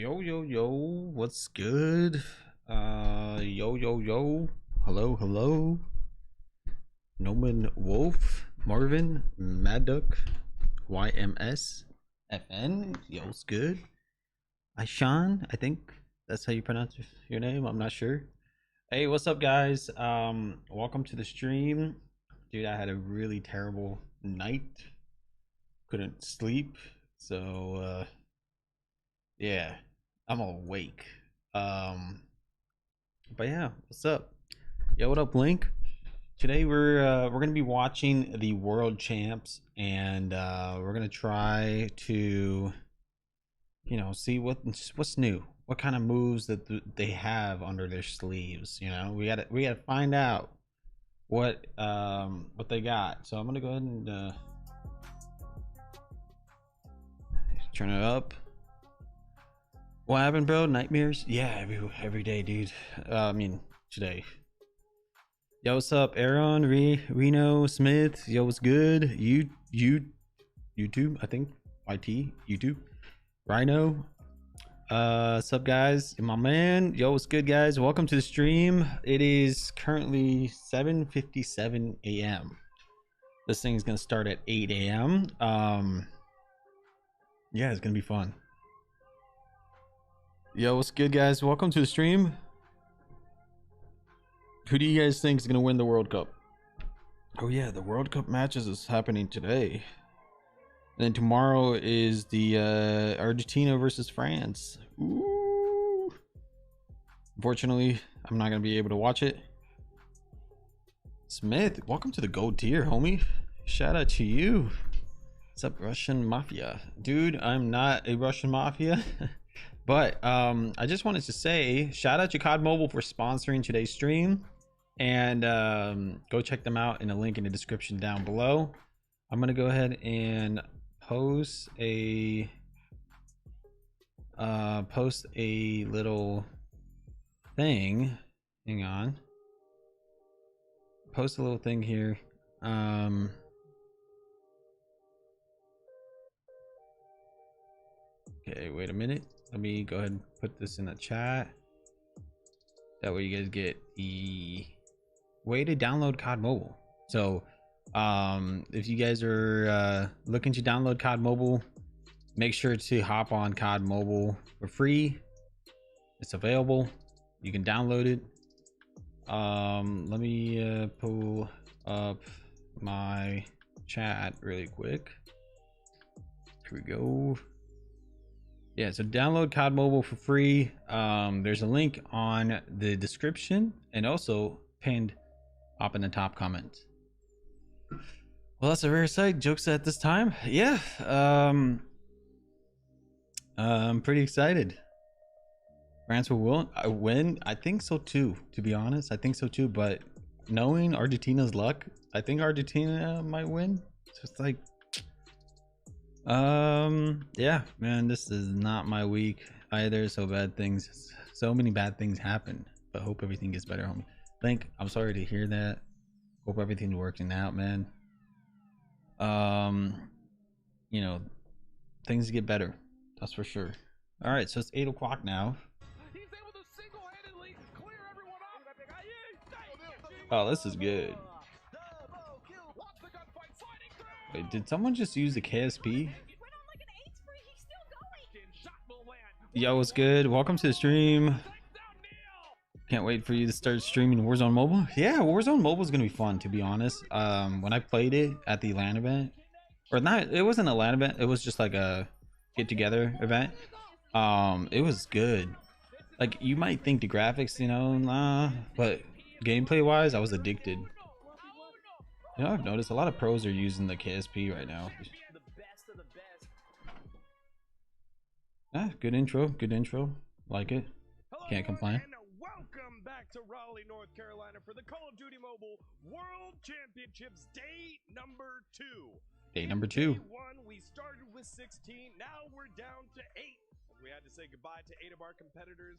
Yo, yo, yo, what's good? Yo, yo, yo, hello, hello. Noman Wolf, Marvin, Mad Duck, YMS, FN, yo, what's good? Ishan, I think that's how you pronounce your name, I'm not sure. Hey, what's up, guys? Welcome to the stream. Dude, I had a really terrible night. Couldn't sleep, so, yeah, I'm awake. But yeah, what's up? Yo, what up, Link? Today we're gonna be watching the World Champs, and we're gonna try to, see what's new, what kind of moves that they have under their sleeves. We gotta find out what they got. So I'm gonna go ahead and turn it up. What happened, bro? Nightmares? Yeah, every day, dude. I mean, today. Yo, what's up, Aaron, Reno, Smith? Yo, what's good? YouTube, I think. YT, YouTube. Rhino. What's up, guys? My man. Yo, what's good, guys? Welcome to the stream. It is currently 7:57 a.m. This thing's gonna start at 8 a.m. Yeah, it's gonna be fun. Yo, what's good, guys? Welcome to the stream. Who do you guys think is going to win the World Cup? Oh yeah, the World Cup matches is happening today. And then tomorrow is the Argentina versus France. Ooh. Unfortunately, I'm not going to be able to watch it. Smith, welcome to the gold tier, homie. Shout out to you. What's up, Russian Mafia? Dude, I'm not a Russian Mafia. But I just wanted to say shout out to COD Mobile for sponsoring today's stream, and go check them out in a link in the description down below. I'm gonna go ahead and post a little thing. Hang on. Post a little thing here. Okay, wait a minute. Let me go ahead and put this in the chat. That way you guys get the way to download COD Mobile. So if you guys are looking to download COD Mobile, make sure to hop on COD Mobile for free. It's available. You can download it. Let me pull up my chat really quick. Here we go. Yeah, so download COD Mobile for free. There's a link on the description and also pinned up in the top comment. Well, that's a rare sight. Jokesta at this time. Yeah. I'm pretty excited. France will win. I think so too, to be honest. I think so too, but knowing Argentina's luck, I think Argentina might win. So it's like, yeah, man, this is not my week either. So many bad things happen, but hope everything gets better, homie. Link, I'm sorry to hear that. Hope everything's working out, man. Things get better, that's for sure. All right, so it's 8 o'clock now. Oh, this is good. Wait, did someone just use the KSP? Yo, what's good? Welcome to the stream. Can't wait for you to start streaming Warzone Mobile. Yeah, Warzone Mobile is gonna be fun, to be honest. When I played it at the LAN event, or not, it wasn't a LAN event, it was just like a get together event. It was good. Like, you might think the graphics, nah, but gameplay wise, I was addicted. I've noticed a lot of pros are using the KSP right now. Good intro, like it. Can't complain. Welcome back to Raleigh, North Carolina for the Call of Duty Mobile World Championships day number 2. Day number 2. Day 1, we started with 16, now we're down to 8. We had to say goodbye to 8 of our competitors,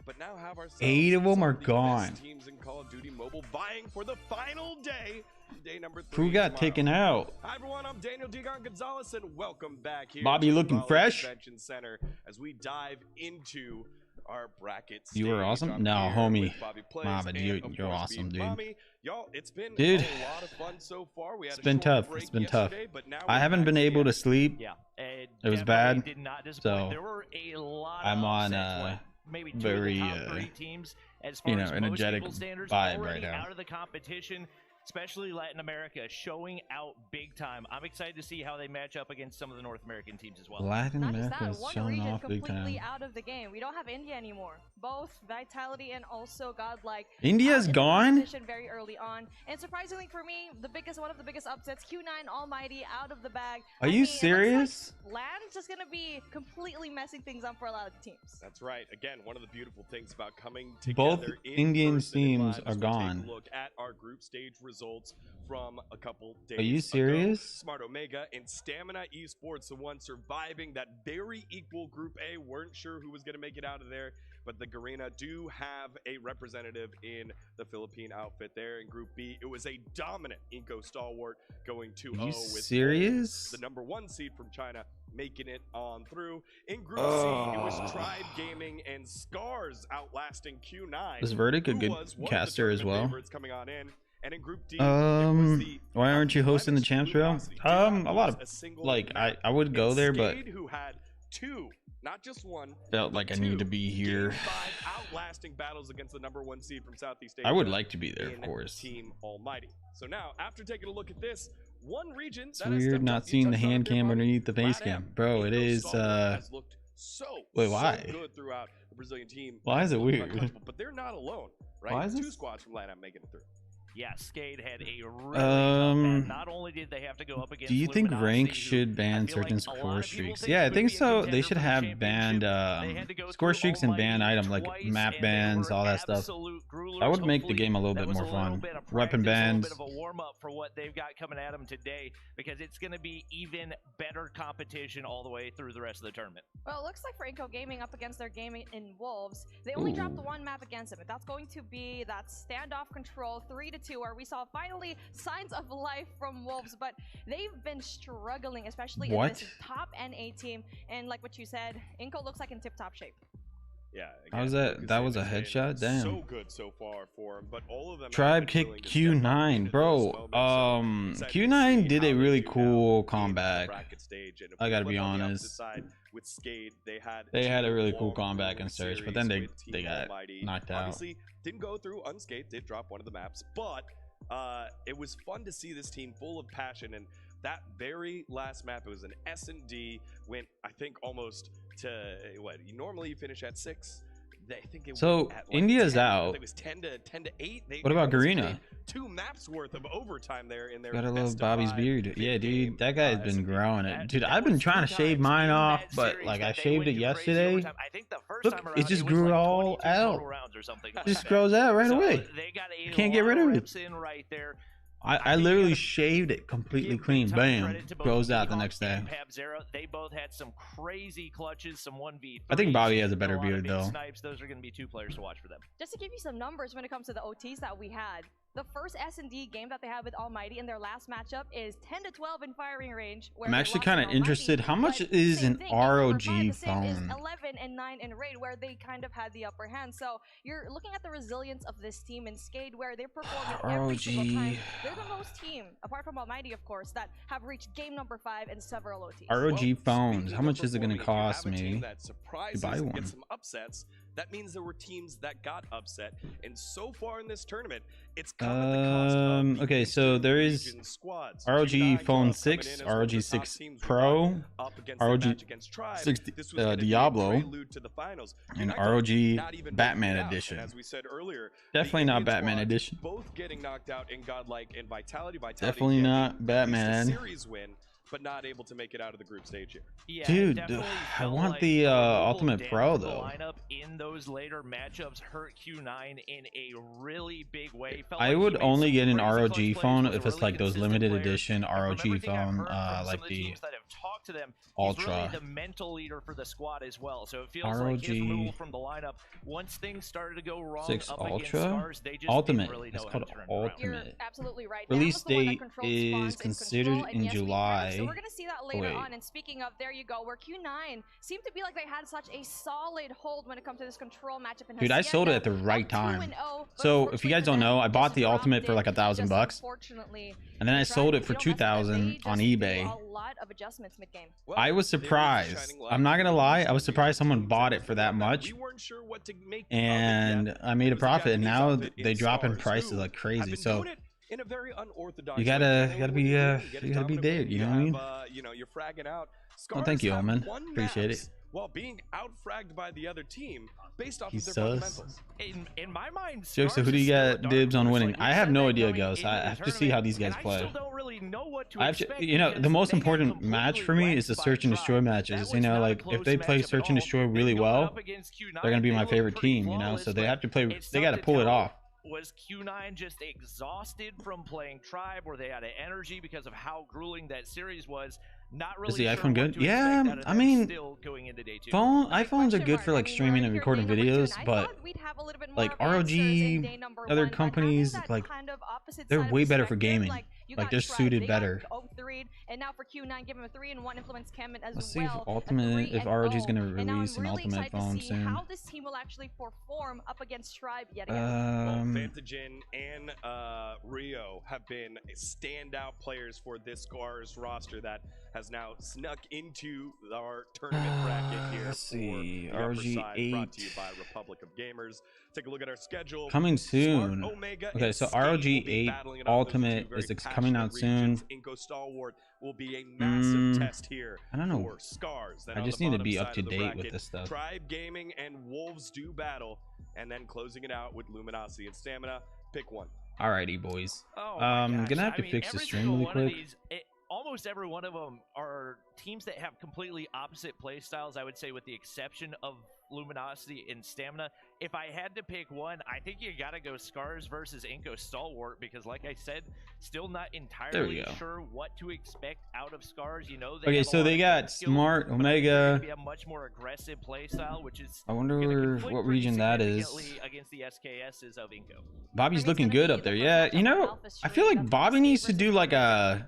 but now have ourselves 8 of them some are the gone. best teams in Call of Duty Mobile vying for the final day, day number 3. Who got tomorrow. taken out? Hi everyone, I'm Daniel Digon Gonzalez, and welcome back here Bobby to looking Raleigh fresh. Convention Center as we dive into our bracket stage. You were awesome. I'm no, here homie. with Bobby Plays Mama, and, dude, of you're course, awesome, me, dude. Mommy. Y'all, it's been Dude. a lot of fun so far. We had It's a been short tough. break It's been tough. yesterday, but now I we're haven't back been to able the to sleep. Yeah, It was bad. did not disappoint. So There were a lot I'm of on upsets, like maybe 2 very of the top 3 teams as far you know, as energetic most standards vibe already right now. out of the competition, especially Latin America showing out big time. I'm excited to see how they match up against some of the North American teams as well. Latin Not just America that, is one showing region off big completely time. out of the game. We don't have India anymore. Both Vitality and also Godlike. India's out in the gone? competition very early on. And surprisingly for me, one of the biggest upsets, Q9 Almighty out of the bag. Are you serious? LAN's just gonna be completely messing things up for a lot of the teams. That's right. Again, one of the beautiful things about coming Both together in Indian person and teams live are is we gone. Take a look at our group stage results from a couple days Are you ago. serious? Smart Omega and Stamina Esports, the one surviving that very equal Group A, weren't sure who was going to make it out of there, but the Garena do have a representative in the Philippine outfit there. In Group B, it was a dominant Inco stalwart going 2-0 Are you with serious? the #1 seed from China making it on through. In Group C, it was Tribe Gaming and Scars outlasting Q9. Was Verdict a who good was one of the caster as tournament well? favorites coming on in. And in Group D, it was the Why aren't you hosting the champs bro? Luminosity. A lot of single like map. I would go And there, but Skade, who had 2, not just 1, felt but like I 2 needed to be here. Game 5 outlasting battles against the #1 seed from Southeast Asia. I would like to be there, of in course. Team Almighty. So now, after taking a look at this, one region It's that has weird stepped not up, you seeing the touched on it hand there, cam Bobby. underneath the face Flat cam. M, Bro, it Inco is Stalwart has looked so why? good throughout the Brazilian team. Why is it Looked weird? untouchable, but they're not alone, right? Why is 2 this? squads from LATAM making it through. Yeah, Skade had a really tough battle. Not only did they have to go up against Do you think Luminosity, rank who should I ban feel like certain a lot score of people streaks? think Yeah, I could think be a so. They contender should for the have banned championship. They had to go score through streaks and ban Almighty item like twice, map and they bans, were all that stuff. absolute grulers. That would make the Hopefully, game a little that bit was more a little fun. bit of Weapon practice, bans. a little bit of a warm-up for what they've got coming at them today, because it's going to be even better competition all the way through the rest of the tournament. Well, it looks like for Inco Gaming up against their gaming in Wolves, they only dropped the Ooh. 1 map against them. And that's going to be that standoff control 3-2, where we saw finally signs of life from Wolves, but they've been struggling, especially in this top NA team. And like what you said, Inco looks like in tip-top shape. Yeah. How's again, that? like I That said, was a it's been headshot? Damn. So good so far for him, but all of them have Tribe been willing kicked to step up into Q9, those bro. moments, so excited to Q9 see did how a they really do now cool in the comeback. bracket stage. And if I we gotta flip be on the opposite honest. side, with Skade, they Had a really cool long comeback grueling in Surge, but series then with they Team got Almighty. knocked out. Obviously, didn't go through unscathed. Did drop one of the maps, but it was fun to see this team full of passion. And that very last map, it was an S&D, went I think almost to what? Normally you finish at 6. I think it So, went at, India's 10. out. It was 10 to 8. What about almost Garena? played 2 maps worth of overtime there in their Gotta best love of Bobby's 5 beard. big Yeah, game, dude, that guy's been S&D. growing it. Dude, That I've been was trying to 3 shave times mine in off, that but series like I that they shaved went it to crazy yesterday. overtime. I think the first Look, time it around, just was grew like all 22 out. total rounds or something like Just that. grows out right So away. They got a Can't get lot rid of it. reps in right there. I think you literally gotta shaved it completely Give clean. big time Bam. credit to both Grows out the Seahawks next day. and Pab Zero. They both had some crazy clutches, some 1v3s. I think Bobby has a better lot of beard, big though. Snipes. Those are going to be 2 players to watch for them. Just to give you some numbers when it comes to the OTs that we had, the first S&D game that they had with Almighty in their last matchup is 10-12 in firing range. Where I'm they actually lost kind to of Almighty, interested. How much but is same an thing, game number ROG 5, the same is phone? 11-9 in raid, where they kind of had the upper hand. So you're looking at the resilience of this team in Skade, where they're performing every single time. They're the most team, apart from Almighty, of course, that have reached game number 5 in several OTs. ROG phones. speaking How of much is it going to performing, if cost you have a team me that to surprises buy and one? gets some upsets, that means there were teams that got upset, and so far in this tournament, it's come at the cost of the Okay, so Eastern there is region squads. ROG G9 Phone Club coming 6, in as one of ROG the top 6 teams we Pro, got up against that ROG match against Tribe. 6 This was gonna be a Diablo, prelude to the finals. and G9 ROG not even Batman making it out, Edition. and as we said earlier, Definitely the not Indian Batman squads Edition. both getting knocked out in Godlike and Vitality. Definitely getting not at least a Batman. series win, but not able to make it out of the group stage here. Yeah, Dude, definitely I felt want like the a little Ultimate dent Pro, in the though. lineup in in those later matchups hurt Q9 in a really big way. Felt I like he would made only some get an crazy clutch ROG plays, phone was a if it's really like those consistent limited player, edition and from ROG everything I've phone, heard from some like of the the teams that have talked to them, he's really Ultra. the mental leader for the squad as well. So it feels like his ROG removal from the lineup, once things started to go wrong 6 up against Ultra? Scars, they just Ultimate. didn't really It's know how to called turn it around. You're Ultimate. absolutely right. Release Damn was the one that date controlled is spawns in considered Control, in and yes, we July. can. So we're gonna see that later Wait. on. And speaking of, there you go, where Q9 seemed to be like they had such a solid hold when it comes to this Control matchup. In Dude, I sold it at the right time. So if you guys don't know, I bought the Ultimate for like $1,000, and then I sold it for $2,000 on eBay. A lot of adjustments mid-game. Well, I was they were surprised. shining light I'm not gonna on lie, some I was of surprised the someone teams bought that it for that much, we weren't sure what to make of it and yet. I made a It was a profit. And Japanese now outfit in they drop in Stars, prices who like have crazy. been So doing it in a very unorthodox you way. gotta know be what you do. you gotta be dominant there. win. You know what I mean? You know, you're fragging out. Well, thank Scars you, have Omen. won Appreciate maps it. while being out-fragged by the other team based off He's of their sus. fundamentals. In my mind, Jokes, so Scars who do is you still a got dark dibs on horse. winning? Like, we I have said no that idea, going Ghost. into I the have to see how tournament, these guys and play. I still don't really know what to I have to, expect you know, the because most they got important match for me completely is the wrecked search and by destroy Tribe. matches. That You was know, not a like if close they play matchup at search and all. destroy They really going well, up against Q9, they're gonna be they my look favorite pretty team. You know, flawless, so they but have to play. it's They tough got to to pull it tell. off. Was Q9 just exhausted from playing Tribe? Were they out of energy because of how grueling that series was? Not really Is the sure iPhone what good? to Yeah, expect out of I them mean, still going into day 2. iPhones are good for like streaming and recording videos, but like ROG, other companies, like they're way better for gaming. Like they're suited better. And now for Q9, give him a 3-in-1 influence Kemen as Let's see well. if Ultimate, if ROG is gonna release an really Ultimate phone to see soon. how this team will actually perform up against Tribe yet again. Well, Fantagen and Rio have been standout players for this Scars roster that has now snuck into our tournament bracket here. Let's see, for the upper ROG side, 8. brought to you by Republic of Gamers. Take a look at our schedule. Coming Smart soon. Omega Okay, and so Skate ROG will be 8 battling it out. Those are two Ultimate very is coming out passionate regions. soon. Inco Stalwart will be a massive test here. I don't know. For Scars. Then I on just the need to bottom be side up to of the date with bracket, this stuff. Tribe Gaming and Wolves do battle, and then closing it out with Luminosity and Stamina. Pick one. Alrighty, boys. Oh Gonna have to fix the stream really quick. Almost every one of them are teams that have completely opposite play styles, I would say, with the exception of Luminosity and Stamina. If I had to pick one, I think you gotta go Scars versus Inco Stalwart, because like I said, still not entirely sure what to expect out of Scars. You know, Okay, so they got Smart Omega. Be a much more aggressive play style, which is I wonder what region that is. Against the SKSs of Inco. Bobby's looking good up there. Yeah, you know, I feel like Bobby needs to do like a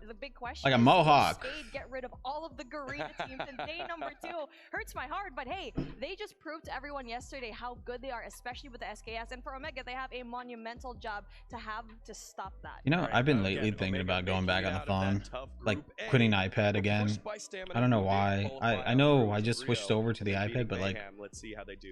mohawk. Get rid of all of the Garena teams in day number 2. Hurts my heart, but hey, they just proved to everyone yesterday how good they are, especially with the SKS. And for Omega, they have a monumental job to stop that. You know, I've been lately thinking about going back on the phone, like quitting iPad again. I don't know why. I know I just switched over to the iPad, but like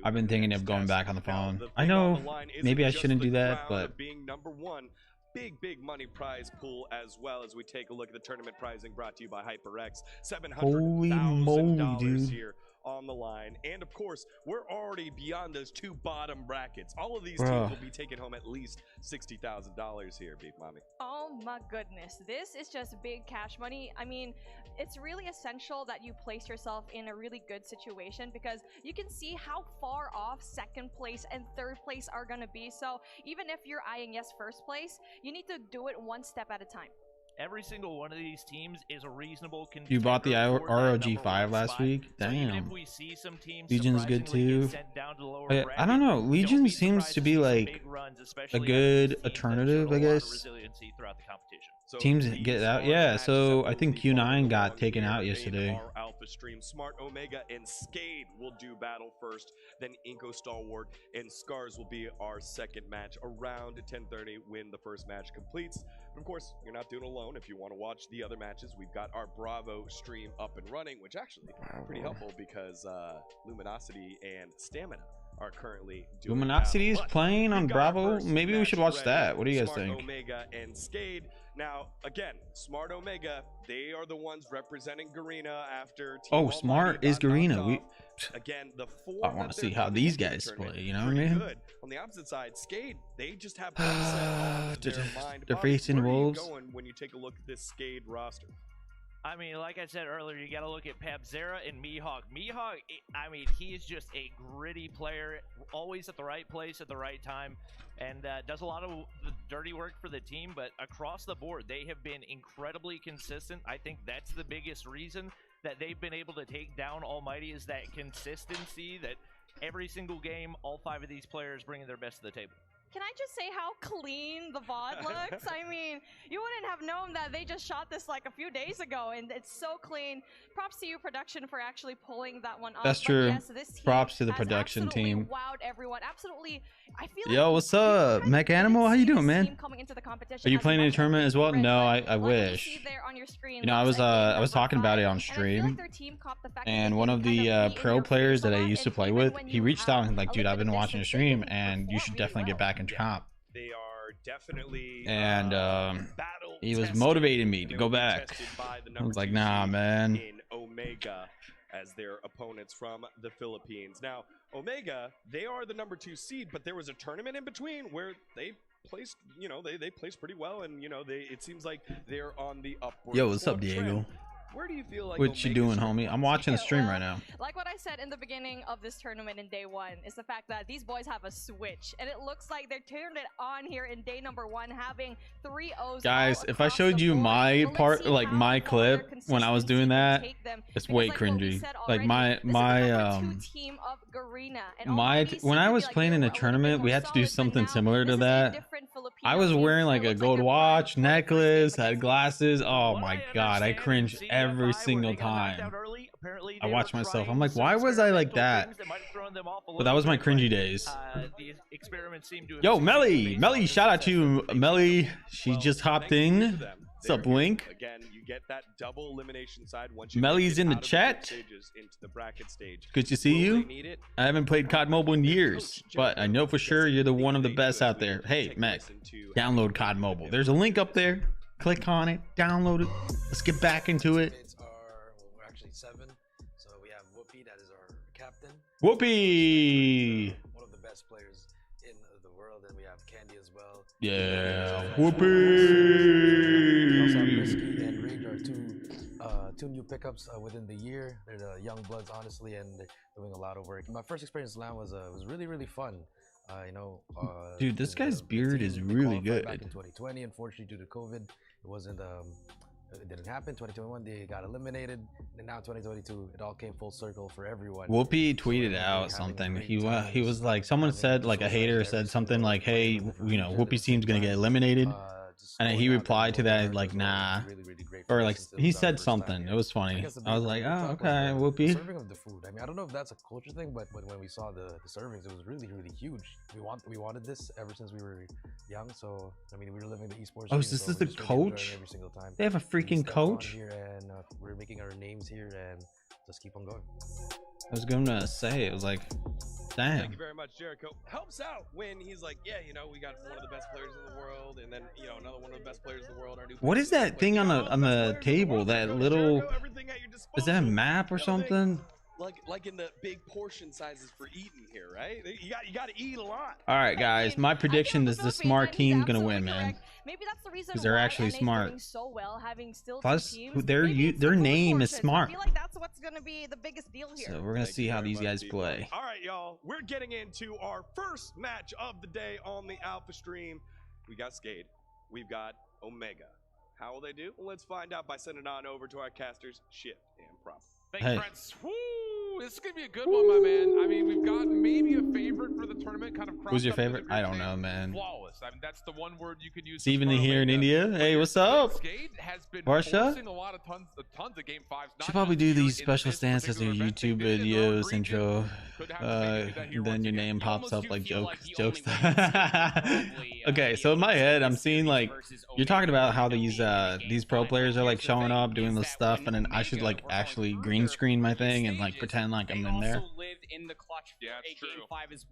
I've been thinking of going back on the phone. I know maybe I shouldn't do that, but being number 1. Big money prize pool as well as we take a look at the tournament pricing brought to you by HyperX. $700,000 here on the line. And of course, we're already beyond those 2 bottom brackets. All of these teams will be taking home at least $60,000 here, Big Mommy. Oh my goodness. This is just big cash money. I mean, it's really essential that you place yourself in a really good situation, because you can see how far off 2nd place and 3rd place are going to be. So even if you're eyeing first place, you need to do it one step at a time. Every single one of these teams is a reasonable contender. You bought the ROG 5 last week? Damn. Legion's good too. I don't know. Legion seems to be like a good alternative, I guess. Teams get out. Yeah, so I think Q9 got taken out yesterday. Alpha stream. Smart Omega and Skade will do battle first. Then Inco Stalwart and Scars will be our 2nd match around 10:30 when the first match completes. But of course, you're not doing it alone. If you want to watch the other matches, we've got our Bravo stream up and running, which actually pretty helpful because Luminosity and Stamina are currently doing Luminosity is battle. playing on Bravo. Maybe we should watch that. What do you guys think? Omega and Skade. Now, again, Smart Omega, they are the ones representing Garena after Team Smart is Garena. Again, the 4 I want to see how these guys play, you know what I mean? Good. On the opposite side, Skade, they just have their mind. They're facing where Wolves. Are you going when you take a look at this Skade roster? I mean, like I said earlier, you got to look at Pabzera and Mihawk. Mihawk, I mean, he is just a gritty player, always at the right place at the right time, and does a lot of the dirty work for the team. But across the board, they have been incredibly consistent. I think that's the biggest reason that they've been able to take down Almighty, is that consistency, that every single game, all 5 of these players bringing their best to the table. Can I just say how clean the VOD looks? I mean, you wouldn't have known that they just shot this like a few days ago, and it's so clean. Props to you, production, for actually pulling that one off. That's true. Yes, this team Props to the has production team. Wowed everyone. Absolutely. I feel Yo, like what's up, Mech Animal? How you doing, man? Are you playing in a tournament as well? No, I wish. You know, I was talking about it on stream, and one of the pro players that I used to play with, he reached out and like, dude, I've been watching your stream, and you should definitely get back into comp. They are definitely And he was motivating me to go back. I was like, nah, man. In Omega as their opponents from the Philippines. Now, Omega, they are the number 2 seed, but there was a tournament in between where they placed, you know, they placed pretty well, and you know, it seems like they're on the upward. Yo, what's up, trend. Diego? Where do you feel like What you doing, homie? I'm watching the stream right now. Like what I said in the beginning of this tournament in day 1 is the fact that these boys have a switch, and it looks like they're turned it on here in day number 1, having 3 O's. Guys, if I showed you my part, like my clip when I was doing that, it's way cringy. Like when I was playing in a tournament, we had to do something similar to that. I was wearing like a gold watch, necklace, had glasses. Oh my god, I cringe every single time. I watch myself. I'm like, why was I like that? But that was my cringy days. Yo, Melly, shout out to Melly. She just hopped in. What's up, Link? Again, you get that double elimination side once you Melly's in the chat. Into the bracket stage. Good to see you. I haven't played COD Mobile in years, but I know for sure you're the one of the best out there. Hey, Mech, download COD Mobile. There's a link up there. Click on it, download it. Let's get back into it. We're actually 7. So we have Whoopi, that is our captain. Whoopi! One of the best players in the world, and we have Candy as well. Yeah, Whoopi! We also have Risky and Rage are two new pickups within the year. They're the young bloods, honestly, and they're doing a lot of work. My first experience in LAN was really fun. You know, dude, this guy's beard is really good. Back in 2020, unfortunately, due to COVID, it didn't happen. 2021, they got eliminated, and now 2022, it all came full circle for everyone. Whoopi tweeted out something. He was like, someone said, like a hater said something like, hey, you know, Whoopi's team's gonna get eliminated, and he replied to that like, nah, or like he said something. It was funny. I was like, oh, okay, Whoopi. Serving of the food. I mean, I don't know if that's a culture thing, but when we saw the servings, it was really huge. We wanted this ever since we were young. So I mean, we were living the esports. Oh, so this is the coach? Every single time. They have a freaking coach here, and we're making our names here, and just keep on going. I was gonna say, it was like, damn. Thank you very much, Jericho. Helps out when he's like, yeah, you know, we got one of the best players in the world, and then, you know, another one of the best players in the world. Our new what is that thing on the table? That little, is that a map or something? Like in the big portion sizes for eating here, right? You got to eat a lot. All right, guys. My prediction is the smart team's gonna win, man. Maybe that's the reason because they're actually NA's smart. doing so well, having still plus, teams. their name is smart. I feel like that's what's gonna be the biggest deal here. So we're gonna see how these guys play. All right, y'all. We're getting into our first match of the day on the Alpha stream. We got Skade. We've got Omega. How will they do? Well, let's find out by sending on over to our casters, Shift and Prop. Thank you, friends. Woo! This is gonna be a good one, my man. I mean, we've got maybe a favorite for the tournament. Kind of. Who's your favorite? I don't know, man. Flawless. I mean, that's the one word you could use. Steven here in India. Hey, what's up? Varsha? Tons of game 5s. Should probably do these special stances in your YouTube videos, intro. And then your name pops up like Jokesta. Okay, so in my head, I'm seeing like you're talking about how these pro players are like showing up, doing this stuff, and then I should like actually green screen my thing and like pretend like I'm in there.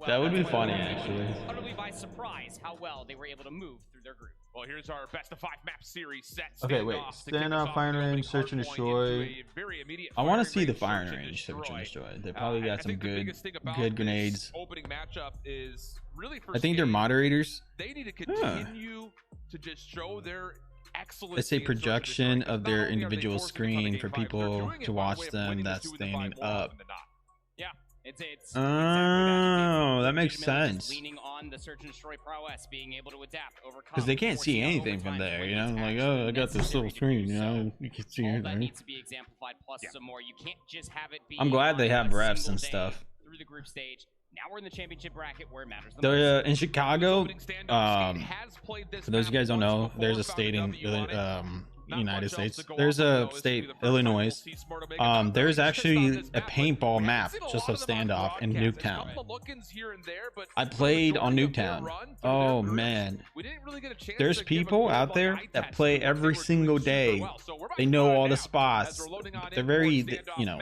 That would be funny, actually. Utterly by surprise how well they were able to move through their group. Well, here's our best of 5 map series set. Okay, wait. Stand up, firing range, search and destroy. I want to see the firing range, search and destroy. They probably got some good grenades. Opening matchup is really for I think they're moderators. They need to continue to just show their excellent. It's a projection of their individual screen for people to watch them that's standing up. Yeah, it's Oh, that makes legitimately just sense. leaning on the search and destroy prowess, being able to adapt, overcome. Because they can't see forcing out anything from overtime there, when you know? it's Like, actually oh, I got this necessary little to screen, do you so. know? You can see All that anything. needs to be exemplified plus some more. You can't just have it be. I'm glad they have on a refs single and day stuff. through the group stage. Now we're in the championship bracket where it matters the They're, most. in Chicago, for those of you guys don't know, there's a state in United States. There's a state, Illinois. There's actually a paintball map just of standoff in Nuketown. I played on Nuketown. Oh man, there's people out there that play every single day. They know all the spots. They're very, you know.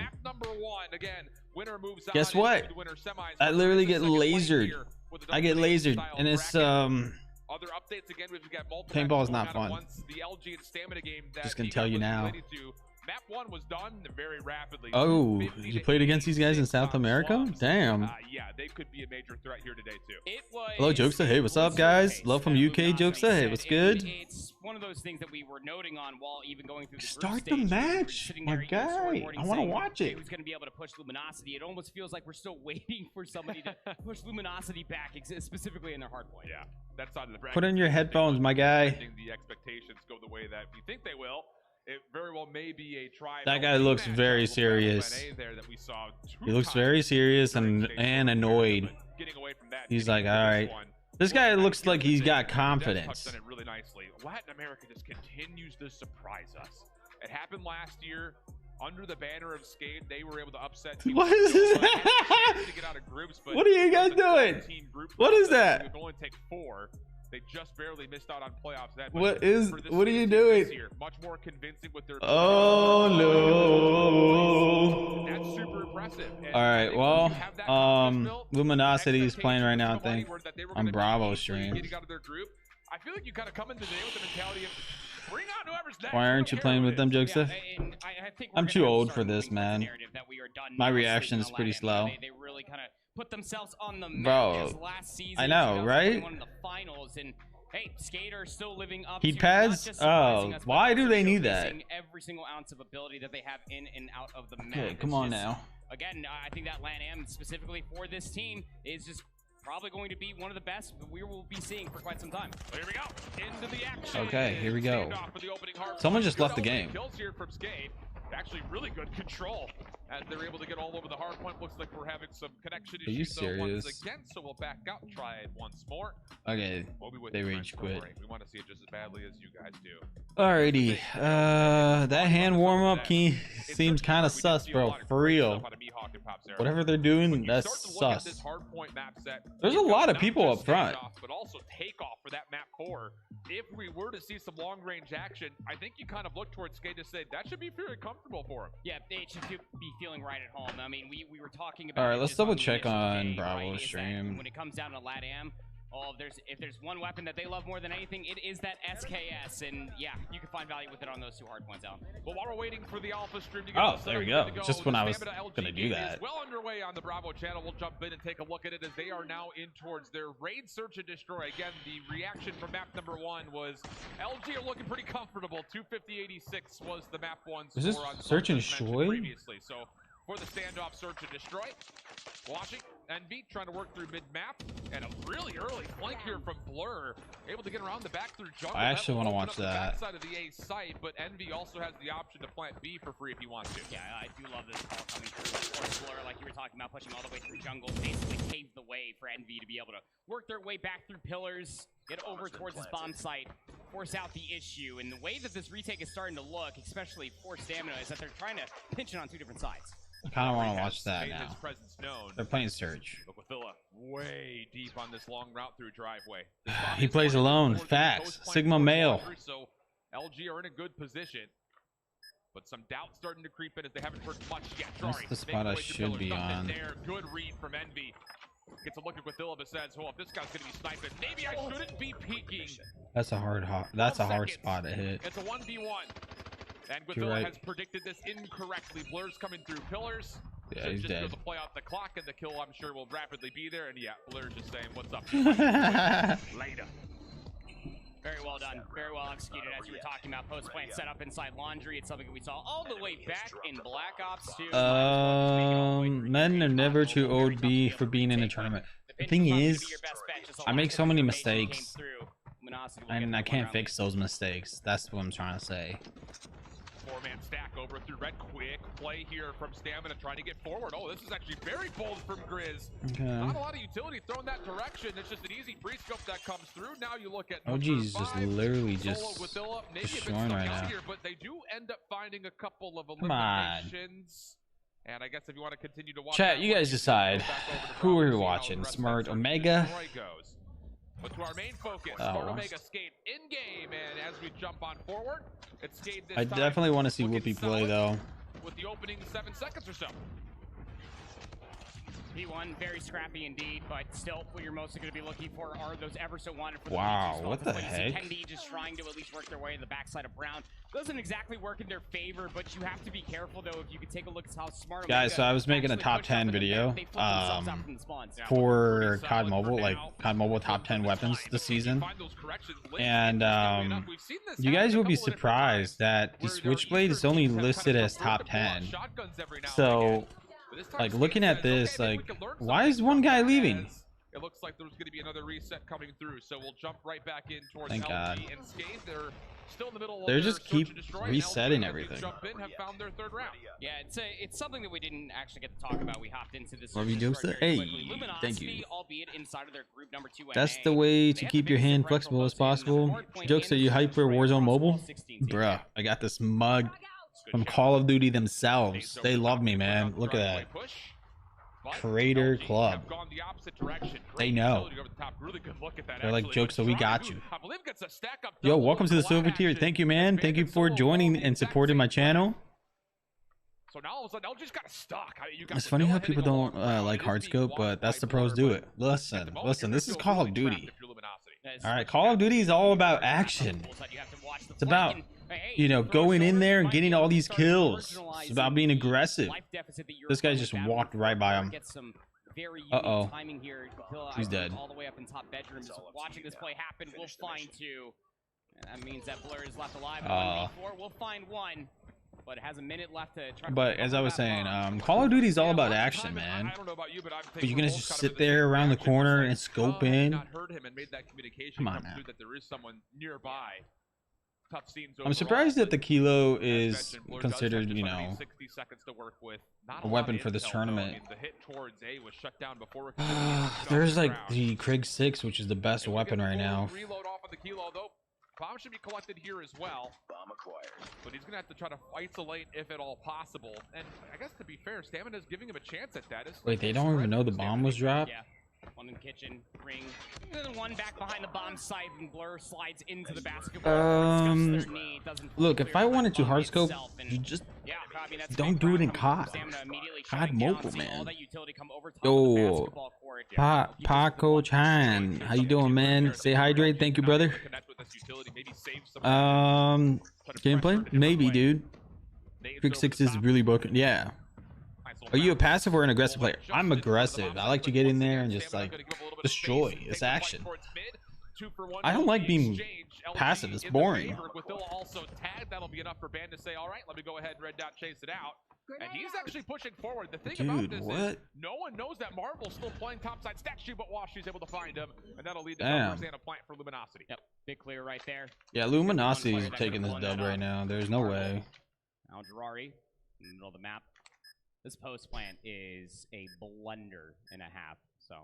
Guess what? I literally get lasered. I get lasered, and it's Other updates again, we've got multiple paintball is not fun. once the LG and stamina game that Just gonna he tell you was now. related to. Map 1 was done very rapidly. Oh, 50 you to played against these guys in 86 South on America? swamps. Damn. Yeah, they could be a major threat here today too. It was Hello, Jokesta. Hey, what's up, guys? Love from UK, Jokesta. Hey, what's good? It's one of those things that we were noting on while even going through the group Start the stage. We were match, sitting my there, guy. storyboarding I want to saying, watch "Hey, it. who's going to be able to push Luminosity?" It almost feels like we're still waiting for somebody to push Luminosity back, specifically in their hard point. Yeah, that's on the bracket. Put in your headphones, my guy. The expectations go the way that we think they will. It very well may be a try. That guy looks very serious. He looks very serious and annoyed. He's like, all right. This guy looks like he's got confidence. Done it really nicely. Latin America just continues to surprise us. It happened last year under the banner of Skate. They were able to upset. What is that? To get out of groups, but What are you guys doing? What is that? It would only take 4. They just barely missed out on playoffs. What are you doing? Much more convincing with their. Oh no! That's super impressive. All right, well, Luminosity is playing right now, I think, on Bravo stream. I feel like you kind of come into today with the mentality of bring out whoever's next. Why aren't you playing with them, Jokesta? I think I'm too old for this, man. My reaction is pretty slow. They really kind of put themselves on the map. Bro, last season, I know, right? One of the finals, and hey, Skater still living up Heat to pads? not just Oh, surprising us, but why also do they need that? showcasing every single ounce of ability that they have in and out of the map. Okay, come It's on just- now. Again, I think that LAN specifically for this team is just probably going to be one of the best we will be seeing for quite some time. Here we go. Into the action. Okay, here we go. Standoff for the opening hard Someone point. just Good left the opening game. Kills here from Skate. Actually, really good control as they're able to get all over the hard point. Looks like we're having some connection Are you issues though, once serious? again, so we'll back out, try it once more. Okay, We'll be with they you, rage friends, don't quit. worry. We want to see it just as badly as you guys do. Alrighty, that hand warm up key seems kind of sus, bro. For real. Whatever they're doing, that's sus. There's a lot of people up front. But also take off for that map 4. If we were to see some long range action, I think you kind of look towards Skate to say that should be very comfortable for him. Yeah, they should be feeling right at home. I mean, we were talking about. All right, it let's just on double the check initial on day, Bravo right, is that stream. When it comes down to LATAM, if there's one weapon that they love more than anything, it is that SKS, and yeah, you can find value with it on those 2 hard points out. Well, while we're waiting for the Alpha stream to get Oh, us there we set go. up, Just when I was Stamina LG gonna do game that. is well underway on the Bravo channel. We'll jump in and take a look at it as they are now in towards their raid search and destroy. Again, the reaction from map number 1 was LG are looking pretty comfortable. 250.86 was the map 1 score Is this on search and as mentioned destroy? previously. So for the standoff search and destroy, watching Envy trying to work through mid-map, and a really early flank here from Blur, able to get around the back through jungle. I actually want to watch that. Side of the A site, but Envy also has the option to plant B for free if he wants to. Yeah, I do love this call coming through. Of course, Blur, like you were talking about, pushing all the way through jungle, basically paved the way for Envy to be able to work their way back through pillars, get over towards this bomb site, force out the issue. And the way that this retake is starting to look, especially for Stamina, is that they're trying to pinch it on 2 different sides. I kind of want to watch that now. Known. They're playing search. Aquila way deep on this long route through driveway. He plays alone. Facts. Sigma male. So LG are in a good position. But some doubt starting to creep in as they haven't heard much yet. That's the spot I should be on. There. Good read from Envy. Gets a look at Aquila, but says, "Oh, if this guy's gonna be sniping, maybe I shouldn't be peeking." That's a hard spot to hit. It's a 1v1. And You're Guadilla right. has predicted this incorrectly. Blur's coming through pillars. Yeah, Should he's just dead. go to play out the clock, and the kill, I'm sure, will rapidly be there. And yeah, Blur's just saying, "What's up?" Later. Very well done. Very well executed, as you were talking about. Post plant set up inside Laundry. It's something we saw all the way back in Black Ops 2. Men are never too old for being in a tournament. The thing is, I make so many mistakes, and I can't fix those mistakes. That's what I'm trying to say. Four-man stack over through Red. Quick play here from Stamina trying to get forward. Oh, this is actually very bold from Grizz. Okay. Not a lot of utility thrown that direction. It's just an easy pre-scope that comes through. Now you look at OG's just literally just destroying right now. Here, but they do end up finding a couple of Come on. eliminations. And I guess if you want to continue to watch Chat, you guys decide. Who are we watching? Smart Omega? But to our main focus, Oh. Smart Omega skate in game, and as we jump on forward, it's skate this I time. definitely want to see Looking Whoopi play solid though. with the opening 7 seconds or so. P1, very scrappy indeed, but still what you're mostly going to be looking for are those ever so wanted for the Wow, P2 what spot. the You see heck? Kendi just trying to at least work their way to the backside of Brown. Doesn't exactly work in their favor, but you have to be careful though if you could take a look at how Smart Guys, Omega so I was making a actually top pushed out 10 the map. video, They flipped themselves out from the spawns. for COD Mobile, like COD Mobile top 10 weapons this season. And you guys will be surprised that the Switchblade is only listed as top 10. So, like, looking at this, like, why is one guy leaving? It looks like there's going to be another reset coming through, so we'll jump right back in towards Thank LG God. and Skate. They're still in the middle of They're their just search keep and destroy, and resetting LG, as they everything. Jump in, have found their third round. Yeah, it's something that we didn't actually get to talk about. We hopped into this. Love you, search Jokesta. very Hey, quickly. thank you. Luminosity, albeit inside of their group number 2 That's NA, the way they to had keep the your biggest hand differential flexible as votes in the possible. hard point Jokes, are in you the hype for search rate Warzone across Mobile? all 16 teams. Bruh, I got this mug from Good Call of Duty Skate themselves. over They the love top, me, they put man. out Look the at runaway that. push, but Creator LG Club. have gone the opposite direction. They Great know. utility over the top. Really good look at that, They're like, actually. Jokes, so we got Try, you. I believe gets a stack up Yo, double welcome to the with silver flat tier. action. Thank you, man. Thank you Bandit for solo joining ball, the and exact supporting same my play. channel. So now all of a sudden, LG's got stuck. You got It's funny how Brazil people hitting don't along like ground. It is being hardscope, watched but that's by the pros Blur, do but it. at the Listen, moment, listen. you're This gonna is feel Call really of trapped Duty. if you're Luminosity. That's All right, switch Call of back Duty is to all the about back action. pool side. You have to watch the It's about, flank and, hey, you know, throw going in shoulders, there and might be getting able all to these start kills. marginalizing It's about being the aggressive. life deficit that you're This guy currently just battling walked for. right by him. Get some very unique Uh-oh. timing here. He's dead. All the way up in top bedrooms. Watching this play happen, we'll find 2. That means that Blur is left alive in 1v4. We'll find 1. But it has a minute left to try to But as I was saying, Call of Duty is all about action, man. I don't know about you, but But you're gonna just sit there around the corner and scope in. Not heard him and made that communication Come on come now. through that there is someone nearby. Tough scenes I'm overall, surprised that the but Kilo as is mentioned, Blur does considered, have you just only know, 60 seconds to work with. Not a lot weapon of for this intel, though. tournament. I mean, the hit towards A was shut down before it could even get off there's the like ground. the Krig 6, which is the best And we weapon get right full now. Reload off of the Kilo, though. Bomb should be collected here as well. Bomb acquired. But he's gonna have to try to isolate if at all possible. And I guess to be fair, Stamina's giving him a chance at that. It's Wait, they don't even know the bomb was dropped? Yeah. One in the kitchen, ring. And then one back behind the bomb site, and Blur slides into the basketball. Discusses their knee, doesn't fully Look, if clear I the wanted to bomb hardscope, itself, and you just yeah, I mean, that's a don't big do it in crowd COD. coming from Stamina immediately COD shutting down, Mobile, seeing all man. that utility come over top of the Yo, basketball court. Paco Chan, how you doing, man? Stay hydrated, thank you, brother. Gameplay? Maybe, dude. Krig 6 is really broken. Yeah. Are you a passive or an aggressive player? I'm aggressive. I like to get in there and just like destroy. It's action. I don't like being passive. It's boring. Also tagged. That'll be enough for Band to say, all right, let me go ahead and red dot chase it out. And he's actually pushing forward. The thing about this is no one knows that Marvel's still playing topside stack shoe, but Wash is able to find him, and that'll lead to numbers and a plant for Luminosity. Yep, big clear right there. Yeah, Luminosity is taking this dub right now. There's no way. Al Jarrari in the middle of the map. This post plant is a blunder and a half, so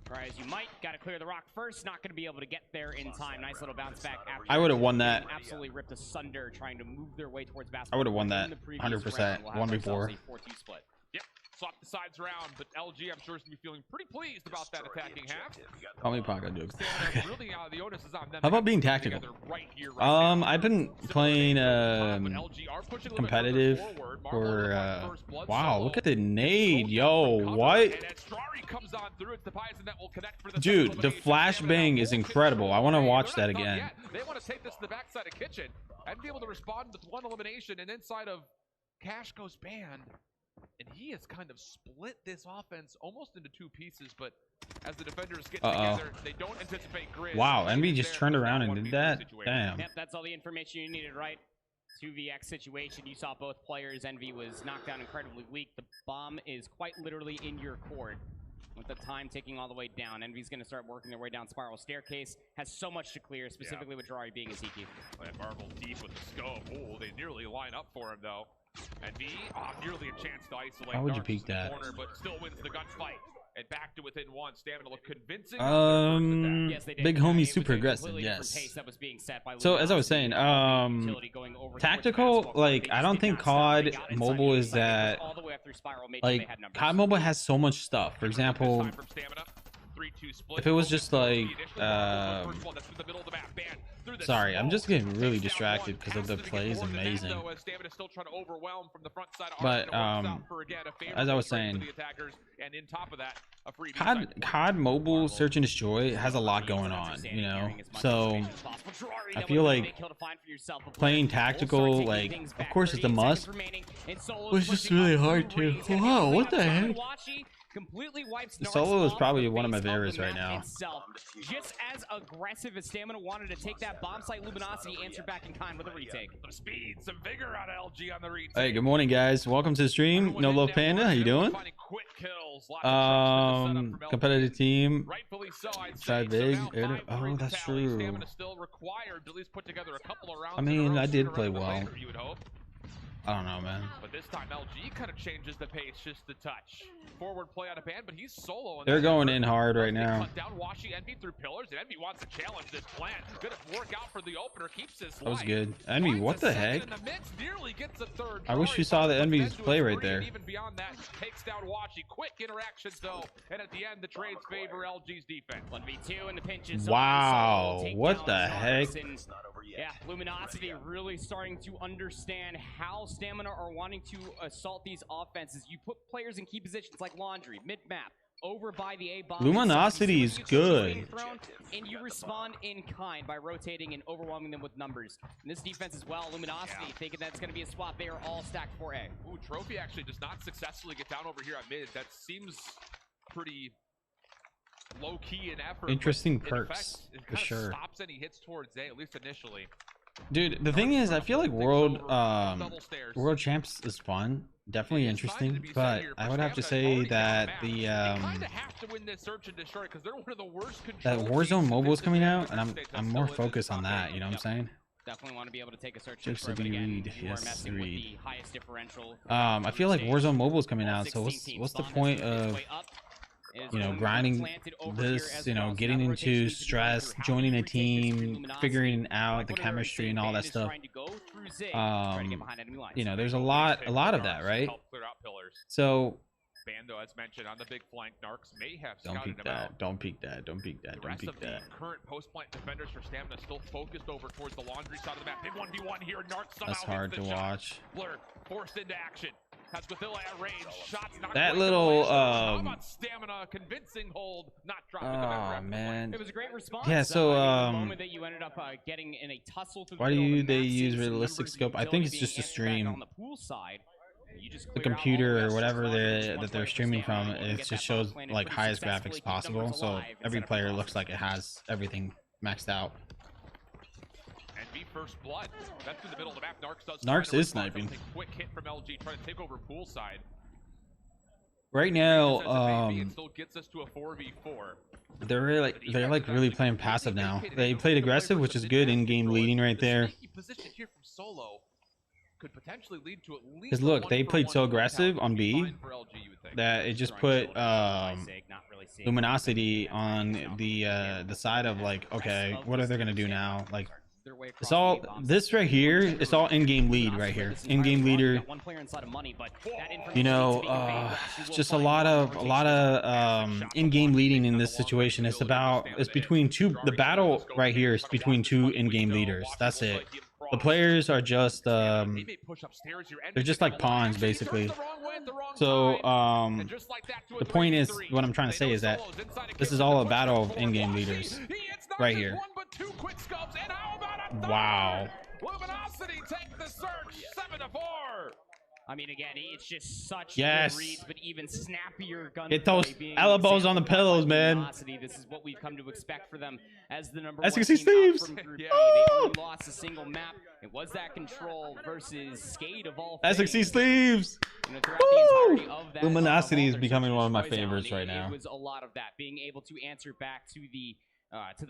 try as you might. Got to clear the rock first. Not going to be able to get there in time. Nice little bounce back. After I would have won that. Absolutely ripped asunder, trying to move their way towards basketball. I would have won that 100%. 1v4. Split. Yep. Swap the sides around, but LG, I'm sure, is going to be feeling pretty pleased about that attacking half. Call me Paco, dude. Really, the onus is on them. How about being tactical? I've been playing competitive for wow, look at the nade, yo, what? Dude, the flashbang is incredible. I want to watch that again. They want to take this to the backside of kitchen and be able to respond with one elimination, and inside of Cash goes banned. And he has kind of split this offense almost into two pieces, but as the defenders get Uh-oh. together, they don't anticipate Grizz. Wow, Envy just turned around and did that. Damn. Yep, that's all the information you needed, right? 2vx situation, you saw both players. Envy was knocked down incredibly weak. The bomb is quite literally in your court. With the time ticking all the way down, Envy's going to start working their way down Spiral Staircase. Has so much to clear, specifically with Jiraiya being a Ziki. And Marvel deep with the scope. Oh, they nearly line up for him, though. Envy, nearly a chance to isolate. Why would you Darks peek in the that? Corner, but still wins the gunfight. And back to within one. Stamina look convincing. Yes, they did. Big It homie was super a aggressive, completely different yes. pace that was being set by So as I was saying, Luminosity, going over towards tactical, basketball. like They I just don't did think not stop. They COD got inside Mobile the is inside, that all the way up through Spiral, made sure they like had numbers. COD Mobile has so much stuff. For example, Time from Stamina. 3-2 split. if it was just like First one, that's through the middle of the map. Banned through the sorry, I'm smoke. just getting really Takes down distracted one. because of the Has to play get is more than that, amazing. though, as Stamina's still trying to overwhelm from the front side. But, Arsenal works out for, again, a favorable as I was trade for saying, the attackers, and in top of that, a free COD Mobile Search and Destroy has a lot going on, you know. So I feel like playing tactical, like of course it's a must, but it's just really hard to. Wow, what the heck? Completely wipes The Narc's solo is off probably the one of my face the favorites right map now. itself. Just as aggressive as Stamina wanted to take that bomb site, Luminosity answered back in kind with a retake. Some speed, some vigor out of LG on the retake. Hey, good morning, guys. Welcome to the stream. No Love Panda, how you doing? Competitive team. Rightfully so, I'd say. Side So big. now 5 Oh, for the that's tally. true. Stamina still required to at least put together a couple of rounds I in a mean, row I did sooner play rather than well. later, you would hope. I don't know, man. But this time LG kind of changes the pace just a touch. Forward play out of band, but he's solo. They're going in hard right They now. cut down Washi Envy through pillars, and Envy wants to challenge this plan. Gonna work out for the opener, keeps his That was life. good. Envy, Finds what a the second heck? in the mix, nearly gets a third. I wish Jari you saw the puts Envy's Ben to a play right 3, and there. even beyond that, takes down Washi. Quick interactions though, and at the end, the trades favor LG's defense. 1v2 and the pinches. Wow, what the heck? Yeah, Luminosity really starting to understand how Stamina are wanting to assault these offenses. You put players in key positions like Laundry, mid-map, over by the A-bomb. Luminosity is good. And you respond in kind by rotating and overwhelming them with numbers. And this defense as well, Luminosity thinking that's going to be a swap. They are all stacked for A. Ooh, Trophy actually does not successfully get down over here at mid. That seems pretty low-key in effort. Interesting but perks, in effect, it for kinda sure. stops any hits towards A, at least initially. Dude, the thing is, I feel like World Champs is fun, definitely interesting, but I would have to say that the that Warzone Mobile is coming out, and I'm more focused on that. You know what I'm saying? Definitely want to be able to take a search Just for to it, but again, read, you are yes, messing with read. the highest differential. I feel like stage. Warzone Mobile is coming All out, so 16 what's the teams. point Bomb is of way up. Is you know going grinding planted over here this, as you know, well. So getting that rotation into needs to be stress, through. How joining do a you retake this team, through Luminosity? figuring out the Like, when they're chemistry in and all same that vein is stuff. trying to go through Zig, trying to get behind enemy lines. You know, there's a lot of that, right? Help clear out pillars. So Bando, as mentioned, on the big flank, Narcs may have don't scouted peek him that, out. don't peek that, don't peek that, The don't rest peek of that. the current post-plant defenders for Stamina still focused over towards the Laundry side of the map. Big 1v1 here. Narcs somehow That's hard hits to the shot. watch. Blur forced into action. Has Gothilla at range. Shots not That quite little, the How about Stamina convincing hold, not dropping the back. Oh man. It was a great response. Yeah, so, the moment that you ended up getting in a tussle through why the do middle of the they map, use seeing some realistic numbers scope? I utility think it's being just a answered back stream. on the pool side. You just The clear out all computer or rest whatever of the they're response that they're players streaming Stamina from, and it get just that shows bomb planted like pretty highest successfully, graphics keep the possible. numbers So alive every instead of player lost. looks like it has everything maxed out. Envy first blood. That's in the middle of the map. Narcs does. Narcs is try to respond. sniping. Take a quick hit from LG, trying to take over poolside. Right It now, still gets us to a 4v4. they're really playing passive now. They played aggressive, which is good in-game leading right there. The sneaky position here from Solo could potentially lead to at least Because look, they played so aggressive on B that it just put Luminosity on the side of like, okay, what are they gonna do now? Like, it's all this right here. It's all in-game lead right here. In-game leader. You know, just a lot of in-game leading in this situation. It's between two. The battle right here is between two in-game leaders. That's it. The players are just they're just like pawns basically. So the point is, what I'm trying to say is that this is all a battle of in-game leaders right here. Wow. Luminosity take the search 7-4. I mean, again, it's just such Yes. good reads, but even snappier gun. Get those elbows on the pillows, man. This is what we've come to expect for them as the number SEC one team out Sleeves. from Group Yeah. A. They only lost a single map. It was that control versus Skate of all SEC things. Sleeves. You know, throughout the entirety Woo! of that, Luminosity of is all their becoming one of my search and favorites destroy right zone, now. It was a lot of that, being able to answer back to the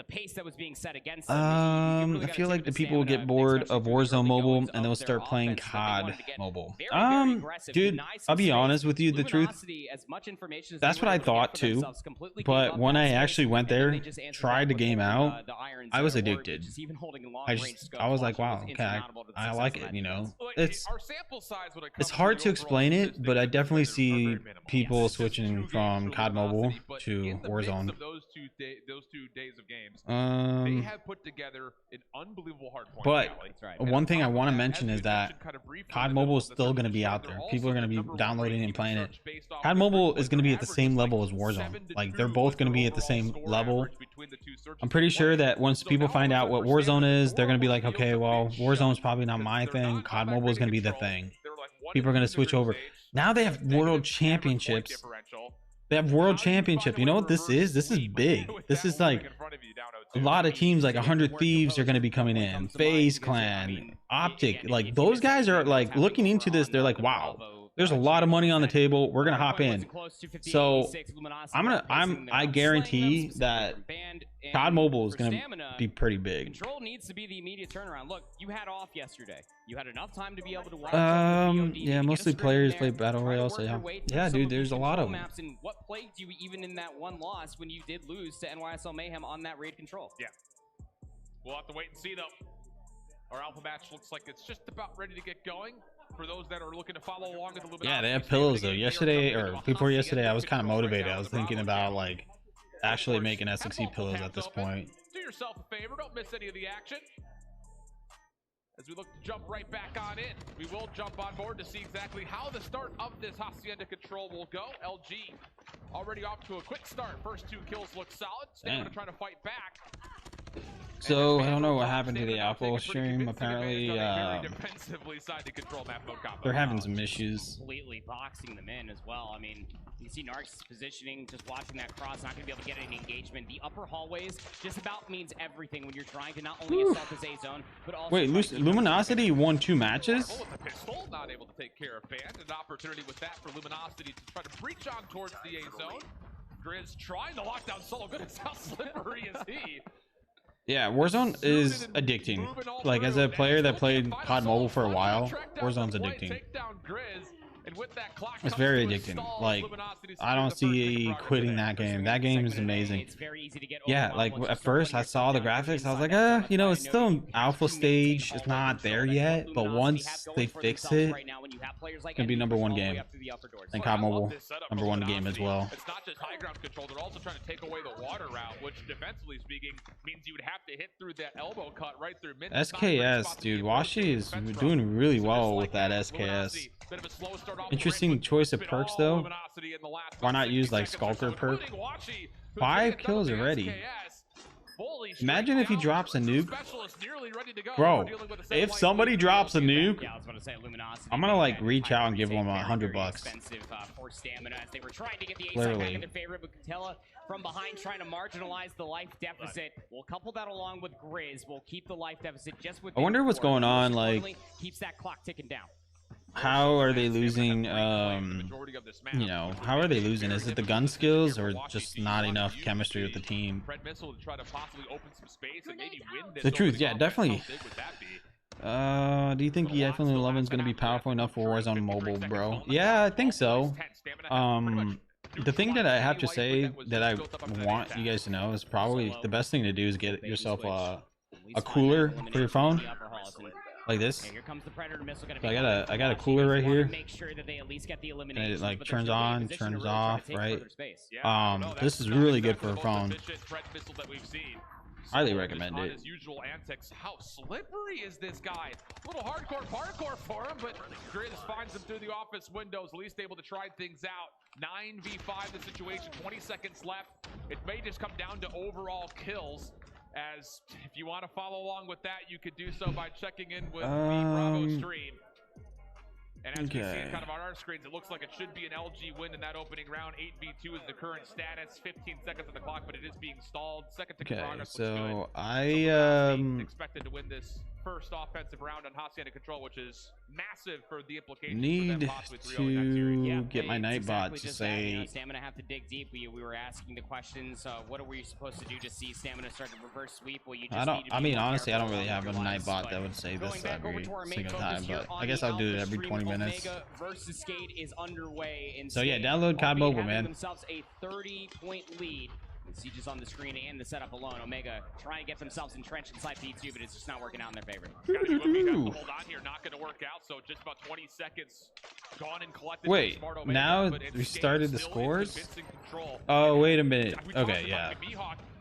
pace that was being set against them. You really I gotta feel tip like it the to people will Stamina, get bored especially of through the Warzone early Mobile goings and they'll of their start playing offense, that they COD wanted to get Mobile. very aggressive, Dude, nice I'll and be safe. honest with you, the truth. Luminosity, as much information as That's they what were I able to get thought for too. themselves, completely gave But up when that I space, actually went and then there, they just answered tried back the with game holding, out, the irons I was there, or addicted. just even holding long I range scopes, was like, Washington wow, was okay, insurmountable to the I success like of it, that you know. defense. Like, It's our sample size when it it's comes hard the to overall explain it, statistics but I is definitely very see minimal. people Yes. Just 2 switching games from for COD Mobile Luminosity, but to in the midst Warzone. of those two days of games, they have put together an unbelievable hardpoint But rally. That's right. And one on thing I top of want to that, mention as is we that mentioned kind of briefly in COD the Mobile middle is of the still search going to be and out destroy, there. they're People are also going to the be #1 downloading and ranking playing it. search based off COD their Mobile first is going to be at the average same like level as Warzone. 7-2 Like they're was both going to their be at the overall same score level. average between the two searches I'm pretty for sure points. that once So people now find all of a out what sudden we're Warzone standing is, they're going to be like, almost okay, feels a well, bit Warzone's shunned probably not because my they're thing. not COD back Mobile is going to be the control. thing. They're like 1 People are and going 2 to switch in the over. group stage. Now they have Negative World average point Championships. differential. They have World How do you find a Championship. You way know to what this reverse is? This is sweep big. with This that is one like in front of you down a 0-2? lot of teams, like If 100 weren't Thieves, are going to be composed, coming what in. comes to mind FaZe because, I Clan, mean, Optic. again, Like if you those miss guys anything, are what's like happening looking over into this. on They're like, the wow, Bravo there's a lot of channel, money on the and table. We're going to hop hardpoint in. wasn't close to 58, So 86. Luminosity outpacing I them, guarantee slaying them, specifically that from Band, and COD Mobile is for going to Stamina, be pretty big. Control needs to be the immediate turnaround. Look, you had off yesterday. You had enough time to be able to watch VOD, Yeah, to mostly get a scrim in players there, play Battle try to Royale, work so your yeah. way through Yeah, some dude, of these there's a lot control of them. maps. And what plagued you even in that one loss when you did lose to NYSL Mayhem on that raid control? Yeah. We'll have to wait and see, though. Our alpha match looks like it's just about ready to get going. For those that are looking to follow along with the Luminosity, Yeah, they have state of the pillows though. game, they are Yesterday jumping or into a before hot yesterday, I was kind of control right motivated. now I on was the thinking Bravo about channel. like Of actually course, making have SXC multiple pillows at tabs this open. point. Do yourself a favor. Don't miss any of the action. As we look to jump right back on in, we will jump on board to see exactly how the start of this Hacienda control will go. LG already off to a quick start. First 2 kills look solid. Stamina trying to fight back. So I don't know what happened to the Apple stream. Apparently, they're having some issues. Completely boxing them in as well. I mean, you can see Narc's positioning, just watching that cross, not going to be able to get any engagement. The upper hallways just about means everything when you're trying to not only assault the A zone, but also... Wait, Luminosity won 2 matches? With the pistol, not able to take care of Band. An opportunity with that for Luminosity to try to breach on towards the A zone. Grizz trying to lock down Solo. Goodness, how slippery is he? Yeah, Warzone is addicting. Like, as a player that played COD Mobile for a while, Warzone's addicting. It's very addicting. Like, I don't see quitting that game. That game is amazing. Yeah, like, at first I saw the graphics, I was like, you know, it's still an alpha stage. It's not there yet, but once they fix it, it's going to be #1 game. And COD Mobile, #1 game as well. It's not just high ground control, they're also trying to take away the water route, which defensively speaking means you would have to hit through that elbow cut right through mid. SKS, dude, Washi is doing really well with that SKS. Interesting choice of perks though. Why not use like Skulker perk? 5 kills already. Imagine if he drops a nuke. Bro, if somebody drops a nuke, I'm gonna like reach out and give him $100. Literally. From behind, trying to marginalize the life deficit. We'll couple that along with Grizz. We'll keep the life deficit just with. I wonder what's going on. Like, keeps that clock ticking down. how are they losing? You know, how are they losing? Is it the gun skills or just not enough chemistry with the team? The truth, yeah, definitely. Do you think EF11 is going to be powerful enough for Warzone Mobile, bro? Yeah, I think so. The thing that I have to say that I want you guys to know is probably the best thing to do is get yourself a cooler for your phone, like this. So I got a cooler right here. And it like turns on, turns off, right? This is really good for a phone. Highly recommend it. His usual antics. How slippery is this guy? A little hardcore parkour for him, but Grizz finds him through the office windows, at least able to try things out. 9v5 the situation, 20 seconds left. It may just come down to overall kills. As if you want to follow along with that, you could do so by checking in with the Bravo stream. And as we see it kind of on our screens, it looks like it should be an LG win in that opening round. 8v2 is the current status. 15 seconds on the clock, but it is being stalled. Second to progress. So expected to win this first offensive round on Hacienda Control, which is massive for the implications. Need to get my Nightbot to say. You know, Stamina have to dig deep. We were asking the questions. What are we supposed to do to see Stamina start to reverse sweep? Well, you just I mean, honestly, I don't really have a Nightbot that would say this every single time, but I guess I'll do it every 20 minutes. Omega versus Skate is underway. And so yeah, download COD Mobile, man. Themselves a 30-point lead. Sieges on the screen and the setup alone. Omega trying to get themselves entrenched inside P2, but it's just not working out in their favor. Hold on here, not going to work out. So just about 20 seconds gone and collected. Wait, now we started the scores? Oh, wait a minute. Okay, yeah.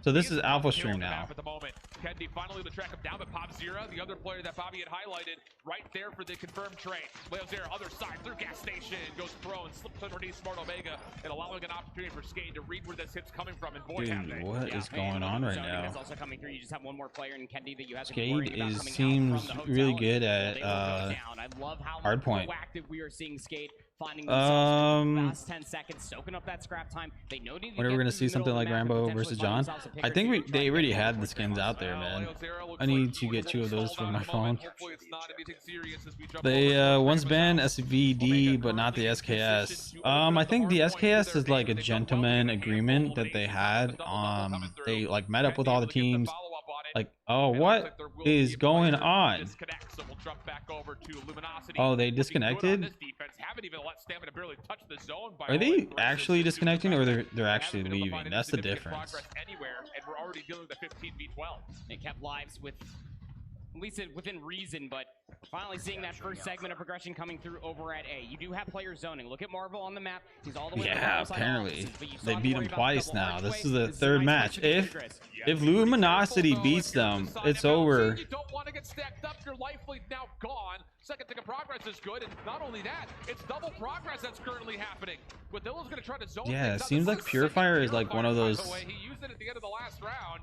So this is Alpha Stream now. At the moment, Kendi finally able to track him down, but Pop Zero, the other player that Bobby had highlighted, right there for the confirmed trade. Leo Zero, other side through gas station, goes pro and slips underneath Smart Omega, and allowing an opportunity for Skate to read where this hit's coming from. And boy, dude, what is going on right now? Also coming through. You just have one more player in Kendi that you have Skate seems really good at hardpoint. We are seeing Skate finding themselves in the last 10 seconds, soaking up that scrap time. They know whenever we're gonna see something like Rambo versus John, I think they already had the skins out there, man. I need to get 2 of those for my phone. They once banned SVD, but not the SKS. I think the SKS is like a gentleman agreement that they had. They like met up with all the teams. Like, oh, what is going on? Oh, they disconnected? Are they actually disconnecting, or they're actually leaving? That's the difference. They kept lives with, at least within reason, but finally seeing that first segment of progression coming through over at A. You do have player zoning. Look at Marvel on the map. He's all the way apparently. They beat him twice now. This is the 3rd match. If Luminosity beats them, it's over. You don't want to get stacked up. Your life lead now gone. Second tick of progress is good, and not only that, it's double progress that's currently happening. Willilla's going to try to zone. Yeah, it seems like Purifier is like one of those. He used it at the end of the last round.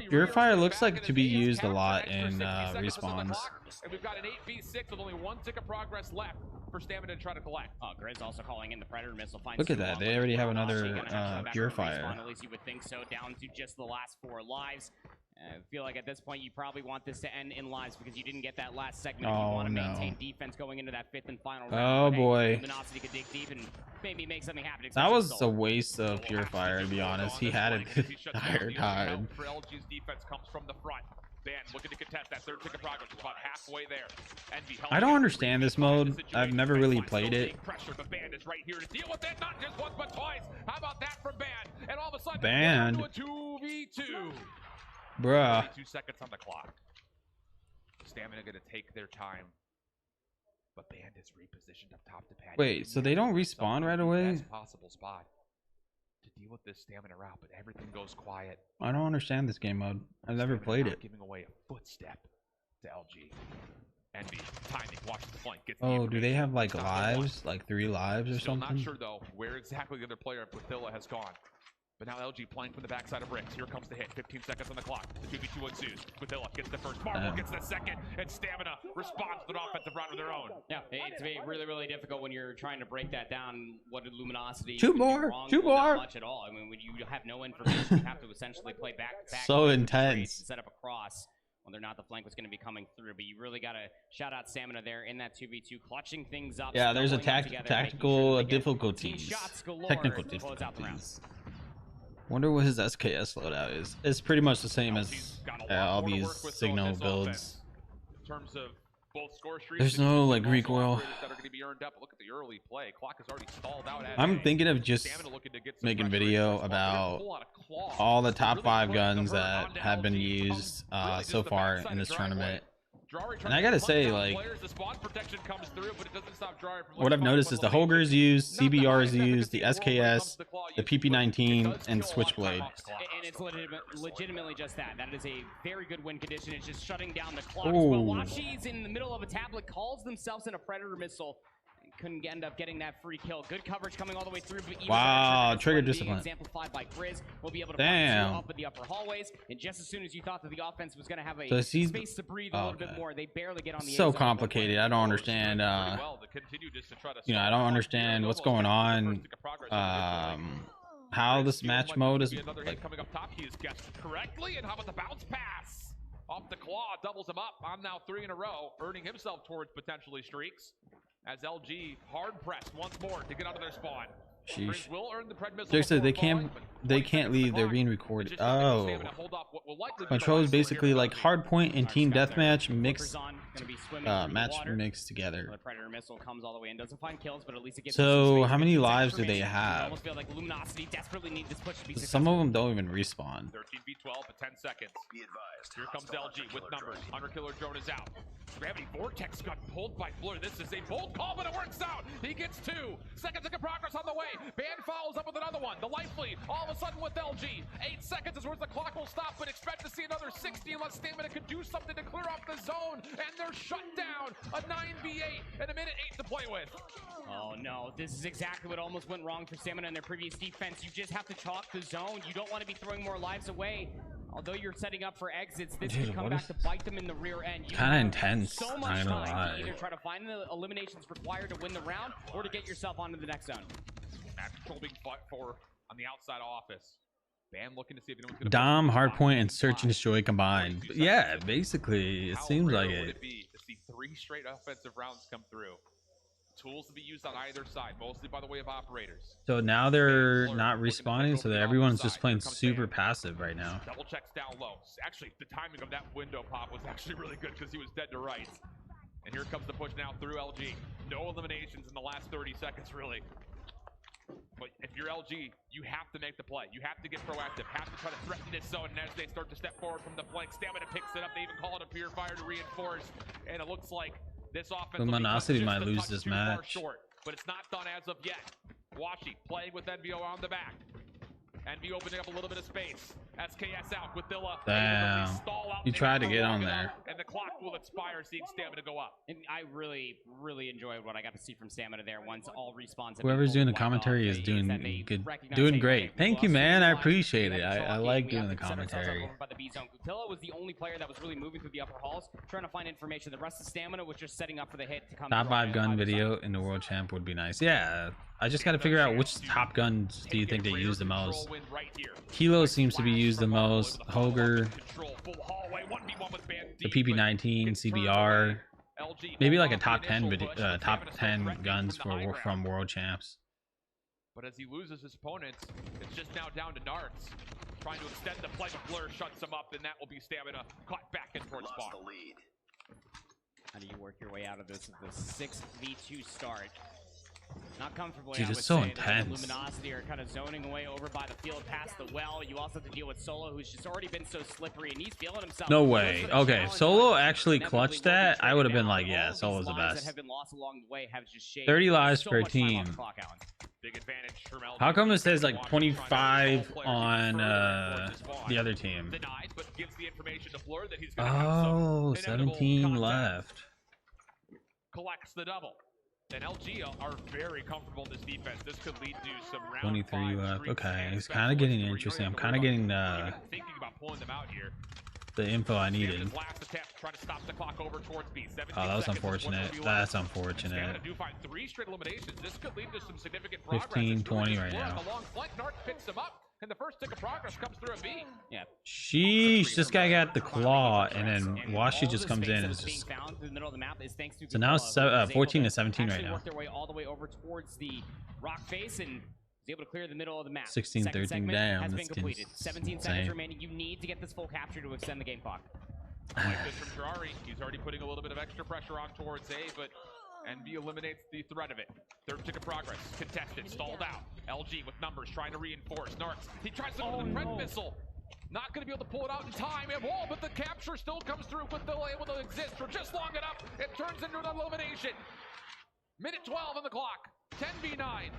Purifier looks like to be used a lot in respawns. And we've got an 8v6 with only 1 tick of progress left for Stamina to try to collect. Grizz also calling in the Predator missile. Look at that, they already have another Purifier. At least you would think so, down to just the last 4 lives. I feel like at this point you probably want this to end in lives because you didn't get that last segment. You want to maintain defense going into that 5th and final round. Oh boy. Luminosity could dig deep and maybe make something happen. That was a waste of Purifier, to be honest. He had it tired hard. For LG's defense comes from the front. Dan looking to contest that 3rd tick of progress. It's about halfway there. I don't understand this mode. I've never really played it. Pressure, but Band is right here to deal with it. Not just once, but twice. How about that from Band? And all of a sudden, Band. 2v2. Bruh. 2 seconds on the clock. Stamina gonna take their time. But Band is repositioned up top to pad. Wait, so they don't respawn right away? Best possible spot to deal with this Stamina route, but everything goes quiet. I don't understand this game mode. I've never played it. Giving away a footstep to LG. Envy timing, watches the flank. Oh, do they have like lives, like 3 lives or Still something? Not sure though where exactly the other player Quintilla has gone. But now LG playing from the backside of Bricks. Here comes the hit. 15 seconds on the clock. The 2v2 ensues. Quintilla gets the first. Marvel gets the second. And Stamina responds to an offensive round of their own. Yeah, it's really, really difficult when you're trying to break that down. What did Luminosity 2 more. 2 more. Not much at all. I mean, when you have no information, you have to essentially play back. So intense. Set up across whether or not the flank was going to be coming through. But you really got to shout out Stamina there in that 2v2, clutching things up. Yeah, there's a tactical difficulties. Technical difficulties. Wonder what his SKS loadout is. It's pretty much the same as all these signal builds. In terms of both score streaks, there's no like recoil. I'm thinking of just making video about all the top 5 guns that have been used so far in this tournament. And I gotta say, like, what I've noticed is the Holger is used, CBR is used, the SKS, the PP19, and Switchblade. And it's legitimately just that. That is a very good win condition. It's just shutting down the clock. Ooh. Well, Washi's in the middle of a tablet, calls themselves in a Predator missile. couldn't end up getting that free kill. Good coverage coming all the way through. But even wow, trigger being discipline. Exemplified by Grizz, will be able to damn up in the upper hallways. And just as soon as you thought that the offense was going to have a so space to breathe a little bit more, they barely get on the so complicated. I don't understand. You know, I don't understand what's going on. How this match mode is like. Coming up top, he is guessed correctly. And how about the bounce pass off the claw? Doubles him up on now 3 in a row, earning himself towards potentially streaks. As LG hard pressed once more to get out of their spawn. Sheesh. Will earn the pred missile. Seriously, they can't leave. They're being recorded. Oh, controls basically like hardpoint and team deathmatch mixed, match mixed together. The predator missile comes all the way and doesn't find kills, but at least it gets. So how many lives do they have? Almost feel like Luminosity desperately need this push to be Some of them don't even respawn. 13v12 at 10 seconds. Be advised. Here comes LG with numbers. Hunter Killer drone is out. Gravity Vortex got pulled by Blur. This is a bold call, but it works out. He gets 2. Second second progress on the way. Band follows up with another one. The life lead all of a sudden with LG. 8 seconds is where the clock will stop, but expect to see another 60 unless Stamina can do something to clear off the zone. And they're shut down. A 9v8 and a minute 8 to play with. Oh no, this is exactly what almost went wrong for Stamina in their previous defense. You just have to chalk the zone. You don't want to be throwing more lives away. Although you're setting up for exits, this could come back to bite them in the rear end. Kind of intense. So much time to either try to find the eliminations required to win the round or to get yourself onto the next zone. Match control being fought for on the outside office. Bam looking to see if anyone's going to Dom, hardpoint, and search and destroy combined. But yeah, basically, it seems like it. Would it be to see 3 straight offensive rounds come through? Tools to be used on either side, mostly by the way of operators. So now they're not respawning, so that everyone's just playing super passive right now. Double checks down low. Actually, the timing of that window pop was actually really good because he was dead to rights. And here comes the push now through LG. No eliminations in the last 30 seconds, really. But if you're LG, you have to make the play. You have to get proactive, have to try to threaten this zone. And as they start to step forward from the flank, Stamina picks it up. They even call it a purifier to reinforce. And it looks like this offense Luminosity might lose this match. Short, but it's not done as of yet. Washi playing with NVO on the back. NV opening up a little bit of space. SKS out with Dilla. Damn. He tried to get on there. And the clock will expire, seeing Stamina go up. And I really enjoyed what I got to see from Stamina there once all respawns. Whoever's doing the commentary is doing good, doing great. Thank you, man. I appreciate it. I like doing the commentary. Dilla was the only player that was really moving through the upper halls, trying to find information. The rest of Stamina was just setting up for the hit to come. Top 5 gun video in the World Champ would be nice. Yeah. I just got to figure out which top guns do you think they use the most. Kilo seems to be used the most. Hoger, the PP19, CBR, maybe like a top 10 guns from World Champs. But as he loses his opponents, it's just now down to Narts. Trying to extend the play, but Blur shuts him up, and that will be Stamina caught back in towards spawn. How do you work your way out of this? The 6v2 start. Not comfortably. Dude, it's so intense. Luminosity are kind of zoning away over by the field past the well. You also have to deal with Solo, who's just already been so slippery, and he's feeling himself. No way. Okay, Solo actually clutched that. I would have been like, yeah, Solo's the best. 30 lives per team. Big advantage from LG. How come it says like 25 on the other team? Oh, 17 left. Collects the double. And LG are very comfortable in this defense. This could lead to some round 23 left. Okay, it's kind of getting interesting. I'm kind of getting thinking about pulling them out here. The info I needed. Oh, that was unfortunate. That's unfortunate. 15, 20 right now. And the first tick of progress comes through a B. Yeah. Sheesh, this guy got the claw, and then Washi just comes in and is just. So now it's 14 to 17 right now. Work their way all the way over towards the rock face and is able to clear the middle of the map. 16, 13 down. Has been completed. 17 seconds remaining. You need to get this full capture to extend the game clock. Like this from Ferrari. He's already putting a little bit of extra pressure on towards A, but NV eliminates the threat of it. Third tick of progress. Contested. Stalled out. LG with numbers trying to reinforce. Narcs. He tries to go with the red missile. Not going to be able to pull it out in time at all, but the capture still comes through with the able to exist for just long enough. It turns into an elimination. Minute 12 on the clock. 10v9.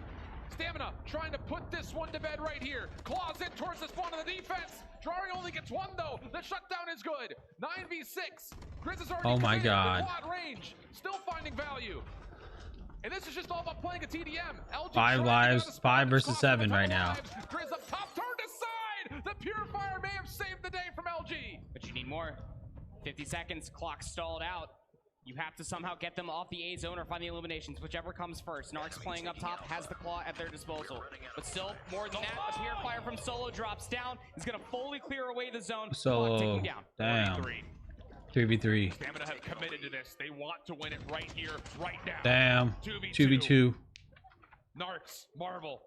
Stamina trying to put this one to bed right here. Claws in towards the spawn of the defense. Drari only gets one though. The shutdown is good. 9v6. Grizz is already oh my god. quad range. Still finding value. And this is just all about playing a TDM. LG 5 lives, 5 versus 7 right now. Grizz up top, turned aside. The Purifier may have saved the day from LG. But you need more. 50 seconds, clock stalled out. You have to somehow get them off the A zone or find the eliminations, whichever comes first. Narc's playing up top, has the claw at their disposal. But still, more than that, a Purifier from Solo drops down. He's going to fully clear away the zone. Solo, damn. 3v3. Stamina have committed to this. They want to win it right here, right now. Damn. 2v2. Narcs, Marvel,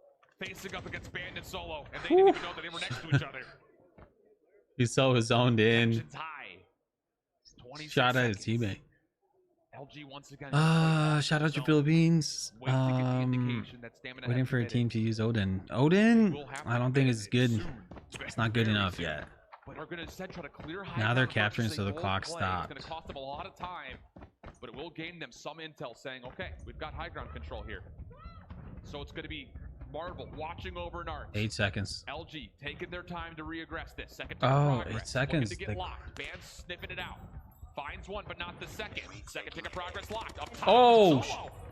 facing up against Bandit Solo, and they didn't even know that they were next to each other. He's so zoned in. Tension's high. Shot at his teammate. LG once again. Shout out to Philippines. Waiting for a team to use Odin. Odin? I don't think it's good. It's not good enough yet. Now they're capturing, so the clock stopped. It's going to cost them a lot of time, but it will gain them some intel saying, okay, we've got high ground control here. So it's going to be Marvel watching over Narc. 8 seconds. LG taking their time to reaggress this. Second oh, 8 seconds. To get locked. Band sniffing it out. Finds one, but not the second. Second tick of progress locked. Up top. Oh!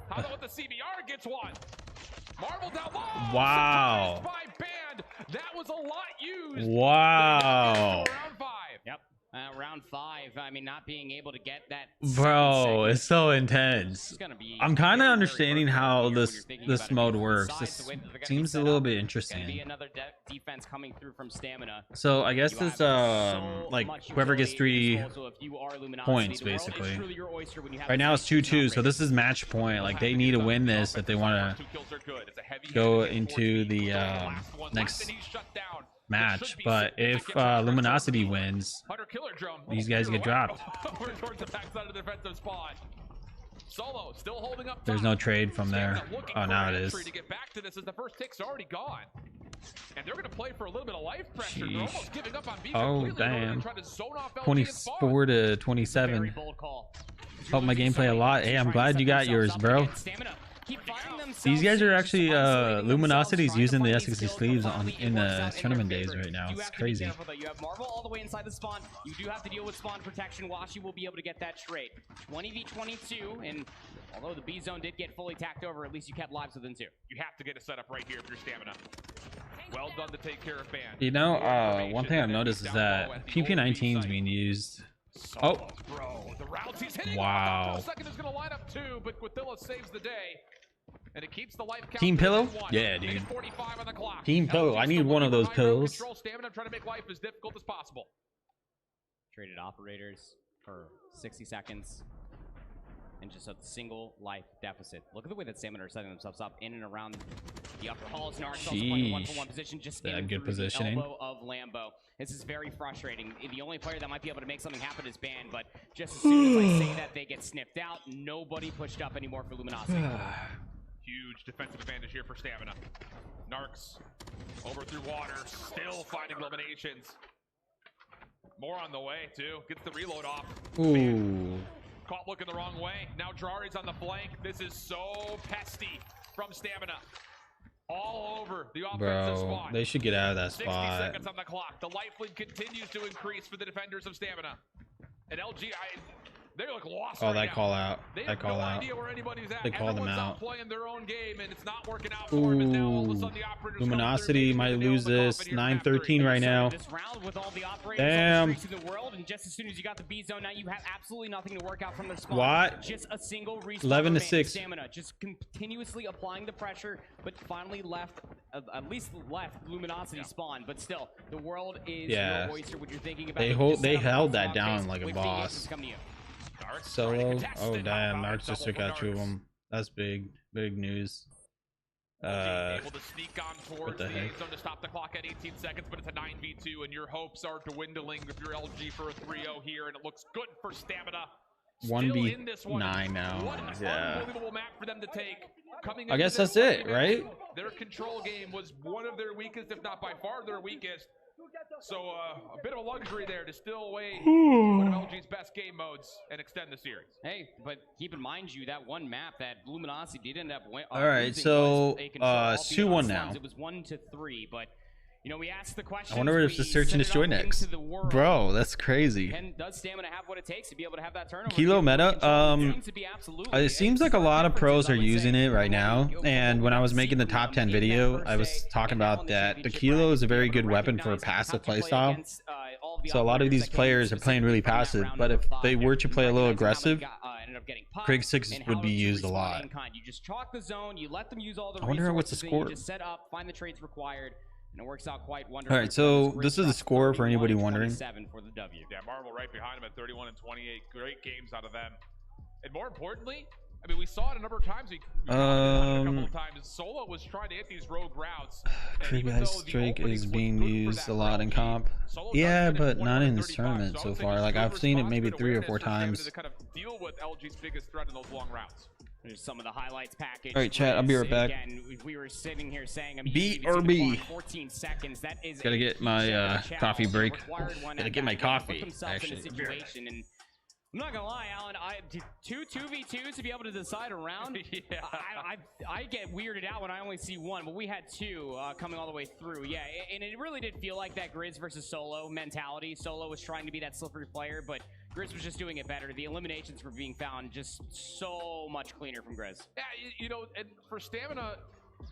How about the CBR gets one? Marvel down low. Wow. By Band. That was a lot used. Wow. Round 5. Yep. Round 5. I mean, not being able to get that. Bro, it's so intense. I'm kind of understanding how this mode works. This seems a little bit interesting. Another defense coming through from Stamina. So I guess it's like whoever gets 3 points basically. Right now it's 2-2, so this is match point. Like they need to win this if they want to go into the next match. But if Luminosity wins, these guys get dropped. Solo still holding up. There's no trade from there. Oh, now it is. To get back to this as the first tick's already gone. And they're going to play for a little bit of life pressure. They're almost giving up on B. Oh, damn. 24 to 27. Helped my gameplay a lot. Hey, I'm glad you got yours, bro. These guys are actually Luminosity's using the SXC sleeves in the tournament days right now. It's crazy. You have Marvel all the way inside the spawn. You do have to deal with spawn protection. Washi will be able to get that trade. 20v22, and although the B zone did get fully tacked over, at least you kept lives within 2. You have to get a setup right here if you're Stamina. Well done to take care of Band. You know, one thing I've noticed is that PP19 is being used. Oh, wow. Second is going to line up 2, but Quathilla saves the day. And it keeps the life count. Team Pillow? Yeah, dude. Team Pillow. I need one of those pills. Stamina, trying to make life as difficult as possible. Traded operators for 60 seconds. And just a single life deficit. Look at the way that Stamina are setting themselves up in and around the upper halls. Narcs also playing 1-for-1 position. Just in good positioning. The elbow of Lambo. This is very frustrating. The only player that might be able to make something happen is Band, but just as soon as I say that, they get sniffed out. Nobody pushed up anymore for Luminosity. Huge defensive advantage here for Stamina. Narcs over through water, still finding eliminations. More on the way, too. Gets the reload off. Ooh. Caught looking the wrong way. Now Drari's on the flank. This is so pesty from Stamina. All over the offensive spot. They should get out of that spot. 60 seconds on the clock. The life lead continues to increase for the defenders of Stamina. And LG, they look lost. Oh, that call out. That call out. They called them out. Playing their own game, and it's not working out for him. Now all of a sudden the operators Luminosity might lose this. 9-13 right now. Damn. And just as soon as you got the B zone, now you have absolutely nothing to work out from the spawn. What? Just a single 11-6. Stamina, just continuously applying the pressure, but finally left, at least left Luminosity spawn. But still, the world is your oyster. What you're thinking about. They held that down like a boss. Solo. Oh damn, Narcs just took out 2 of them. That's big news. Able to sneak on towards the A zone to stop the clock at 18 seconds, but it's a 9v2, and your hopes are dwindling if you're LG for a 3-0 here, and it looks good for Stamina. 1v9 now. What an unbelievable map for them to take. I guess that's it, right? Their control game was one of their weakest, if not by far their weakest. So a bit of a luxury there to still away one of LG's best game modes and extend the series. Hey, but keep in mind that one map that Luminosity did end up all right, so 2-1 now. It was 1-3, but you know, we asked the question. I wonder if the search and destroy next. The world. Bro, that's crazy. Does Stamina have what it takes to be able to have that turnover? Kilo meta, it seems like a lot of pros are using it right now. And when I was making the top 10 video, I was talking about that the Kilo is a very good weapon for a passive playstyle. So a lot of these players are playing really passive, but if they were to play a little aggressive, Krig 6 would be used a lot. You just chalk the zone, you let them use all the I wonder what's the resources, score. you just set up, find the trades required, and it works out quite wonderfully. All right, so this is the score for anybody wondering. For the W. Yeah, Marvel right behind him at 31 and 28. Great games out of them. And more importantly, I mean, we saw it a number of times. We a couple of times. Solo was trying to hit these rogue routes. Drake is being used a lot in comp. Yeah, but not in this tournament so far. Like, I've seen it maybe 3 or 4 times. To kind of deal with LG's biggest threat in those long routes. There's some of the highlights package. All right, chat. I'll be right back. Again, we were sitting here saying, I mean, B or B. 14 seconds. That is gotta get my coffee break. Gotta get my coffee. Actually, and I'm not gonna lie, Alan. Two 2v2s to be able to decide a round. Yeah. I get weirded out when I only see one, but we had 2 coming all the way through. Yeah, and it really did feel like that Grizz versus Solo mentality. Solo was trying to be that slippery player, but Grizz was just doing it better. The eliminations were being found just so much cleaner from Grizz. Yeah, you know, and for Stamina,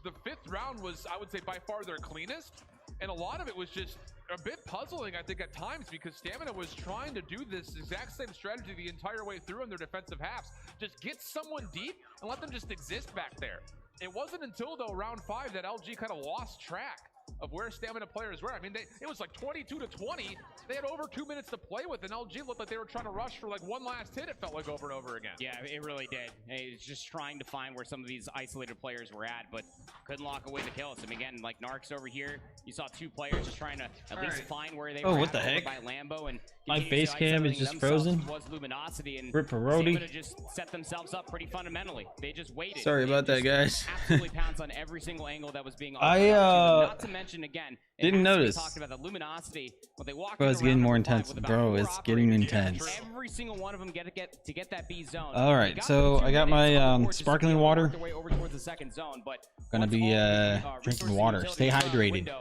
the 5th round was, I would say, by far their cleanest. And a lot of it was just a bit puzzling, I think, at times, because Stamina was trying to do this exact same strategy the entire way through in their defensive halves. Just get someone deep and let them just exist back there. It wasn't until, though, round 5 that LG kind of lost track of where Stamina players were. I mean, it was like 22-20. They had over 2 minutes to play with, and LG looked like they were trying to rush for like one last hit, it felt like, over and over again. Yeah, it really did. It was just trying to find where some of these isolated players were at, but couldn't lock away the kills. I mean, again, like Narcs over here, you saw 2 players just trying to at least find where they were what the heck? by Lambo, and my face cam is just frozen. Was Luminosity, and Rip Parodi. Stamina just set themselves up pretty fundamentally. They just waited. Sorry about that, guys. Absolutely pounced on every single angle that was being offered. Not to mention, again, didn't notice. Talked about the Luminosity, but they walked. Bro, it's getting more intense. Bro, it's getting intense. Every single one of them get that B zone. All right, so I got my sparkling water. Gonna be drinking water. Stay hydrated.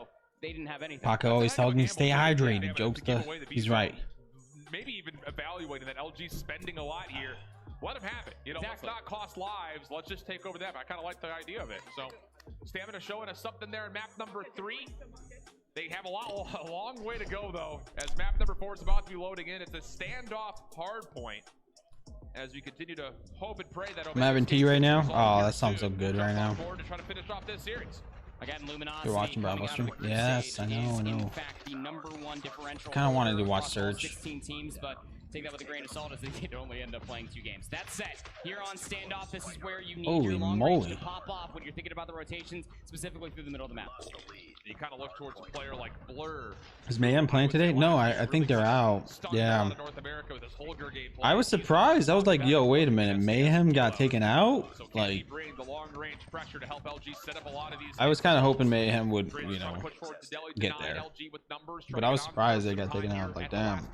They didn't have anything. Paco always tells me stay hydrated. Jokesta, he's right. Maybe even evaluating that LG's spending a lot here. Let him have it. You know, let's not cost lives. Let's just take over that. I kind of like the idea of it. So, Stamina showing us something there in map number 3. They have a long way to go, though, as map number 4 is about to be loading in. It's a standoff hard point as we continue to hope and pray that. I'm having tea right now. Oh, that sounds so good right now. To try to finish off this series. Again, Luminosity. You're watching Bravo stream? Yes, I know. In fact, the #1 differential. Kind of wanted to watch Surge. 16 teams, but take that with a grain of salt as they could only end up playing 2 games. That said, here on standoff, this is where you need your long range to pop off when you're thinking about the rotations, specifically through the middle of the map. You kind of look towards a player like Blur. Is Mayhem playing today? No, I think they're out. Yeah. I was surprised. I was like, yo, wait a minute. Mayhem got taken out? Like, I was kind of hoping Mayhem would, you know, get there. But I was surprised they got taken out. Like, damn.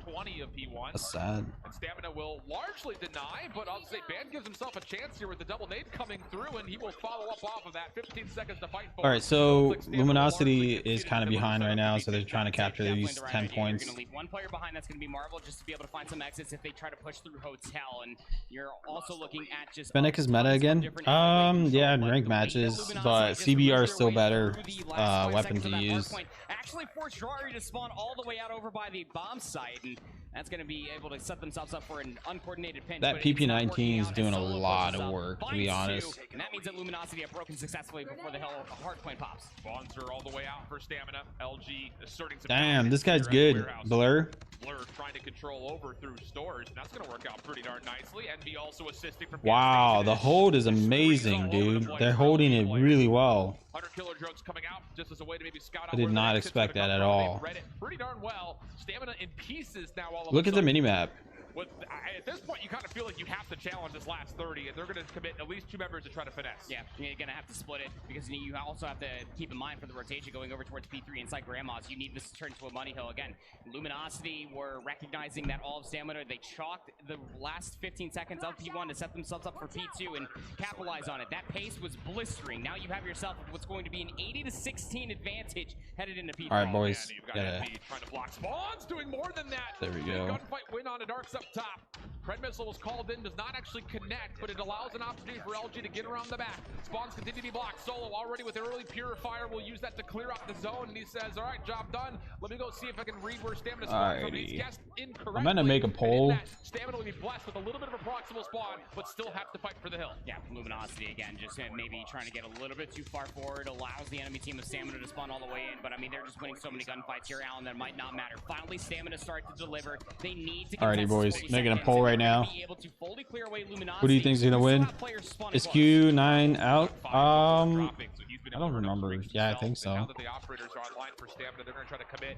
That's sad. And Stamina will largely deny, but I'll say Ban gives himself a chance here with the double nade coming through, and he will follow up off of that. 15 seconds to fight for. All right, so Luminosity is kind of behind right now, so they're trying to capture these 10 points. You're going to leave one player behind. That's going to be Marvel, just to be able to find some exits if they try to push through Hotel. And you're also looking at just Fennec is meta again. Yeah, in ranked matches, but CBR is still better weapon to use. Actually forced Rari to spawn all the way out over by the bomb site, and that's going to be able to set themselves up for an uncoordinated pinch. That PP19 is doing a lot of work, to be honest. And that means that Luminosity have broken successfully before the hard point pops. Bonds are all the way out for Stamina. LG asserting some. Damn, this guy's good. Blur trying to control over through stores, and that's going to work out pretty darn nicely. NB also assisting from. Wow, the hold is amazing, dude. They're holding it really well. 100 killer drones coming out just as a way to maybe scout out. I did not expect that at all. Pretty darn well. Stamina in pieces now. Look at the minimap. At this point, you kind of feel like you have to challenge this last 30, and they're going to commit at least 2 members to try to finesse. Yeah, you're going to have to split it because you also have to keep in mind for the rotation going over towards P3 inside Grandma's. You need this to turn to a money hill again. Luminosity were recognizing that all of Stamina. They chalked the last 15 seconds of P1 to set themselves up for P2 and capitalize on it. That pace was blistering. Now you have yourself what's going to be an 80-16 advantage headed into P3. All right, boys. Yeah, trying to block spawns, doing more than that. There we go. Gunfight win on the darks up top. Red Missile was called in, does not actually connect, but it allows an opportunity for LG to get around the back. Spawns continue to be blocked. Solo already with early Purifier will use that to clear out the zone, and he says, all right, job done. Let me go see if I can read where Stamina spawns from. He's guessed incorrectly. I'm gonna make a poll. Stamina will be blessed with a little bit of a proximal spawn, but still have to fight for the hill. Yeah, Luminosity again, just maybe trying to get a little bit too far forward, allows the enemy team of Stamina to spawn all the way in, but I mean, they're just winning so many gunfights here, Alan, that might not matter. Finally, Stamina start to deliver. They need to alrighty, boys, making a poll right now. Who do you think is gonna win? Is Q9 out? I don't remember. Yeah, I think so. Now that the operators are online for Stamina, they're gonna try to commit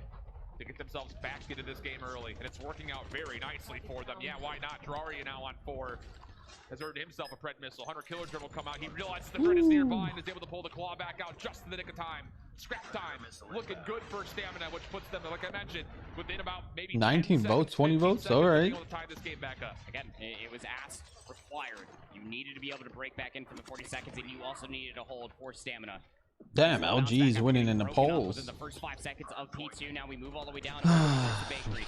to get themselves back into this game early, and it's working out very nicely for them. Yeah, why not? Terraria now on 4. Has earned himself a Pred missile. Hunter Killer Drill will come out. He realizes the Pred is nearby and is able to pull the claw back out just in the nick of time. Scrap time. Looking good for Stamina, which puts them, like I mentioned, within about maybe 19 votes, 20 votes. All right. To tie this game back up. Again, it was asked, required. You needed to be able to break back in for the 40 seconds, and you also needed to hold for Stamina. Damn, LG is winning in the polls. Within the first 5 seconds of P2, now we move all the way down to the bakery.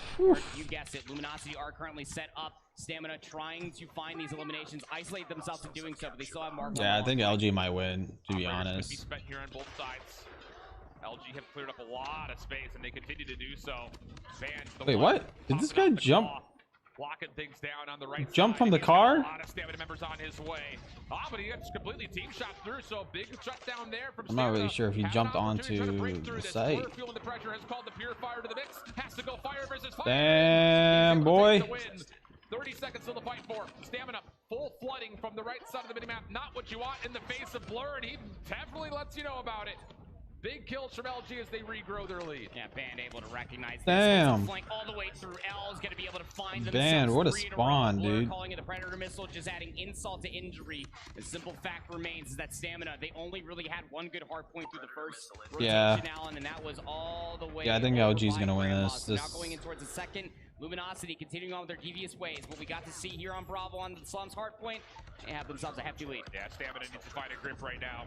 You guessed it, Luminosity are currently set up. Stamina trying to find these eliminations, isolate themselves in doing so, but they still have Marvel. Yeah, I think LG might win, to be honest. Be spent here on both sides. LG have cleared up a lot of space, and they continue to do so. Wait, what? Did this guy jump? Locking things down on the right Jump side. from the car? A lot of Stamina members on his way. But he gets completely team shot through, so big shutdown there from I'm not really sure if he jumped onto the site. We're feeling the pressure, has called the Purifier to the mix. Has to go fire versus fire. Damn, boy. 30 seconds to the fight for. Stamina full flooding from the right side of the minimap. Not what you want in the face of Blur, and he definitely lets you know about it. Big kills from LG as they regrow their lead. Yeah, Band able to recognize this. Damn. Flank all the way through. L is going to be able to find them. Band, what a spawn, dude. Calling it a Predator missile, just adding insult to injury. The simple fact remains is that Stamina, they only really had one good hard point through the first rotation, Alan, and that was all the way. Yeah, I think LG's going to win this. Now going in towards the second. Luminosity continuing on with their devious ways. What we got to see here on Bravo on the Slums hard point, they have themselves a hefty lead. Yeah, Stamina needs to find a grip right now.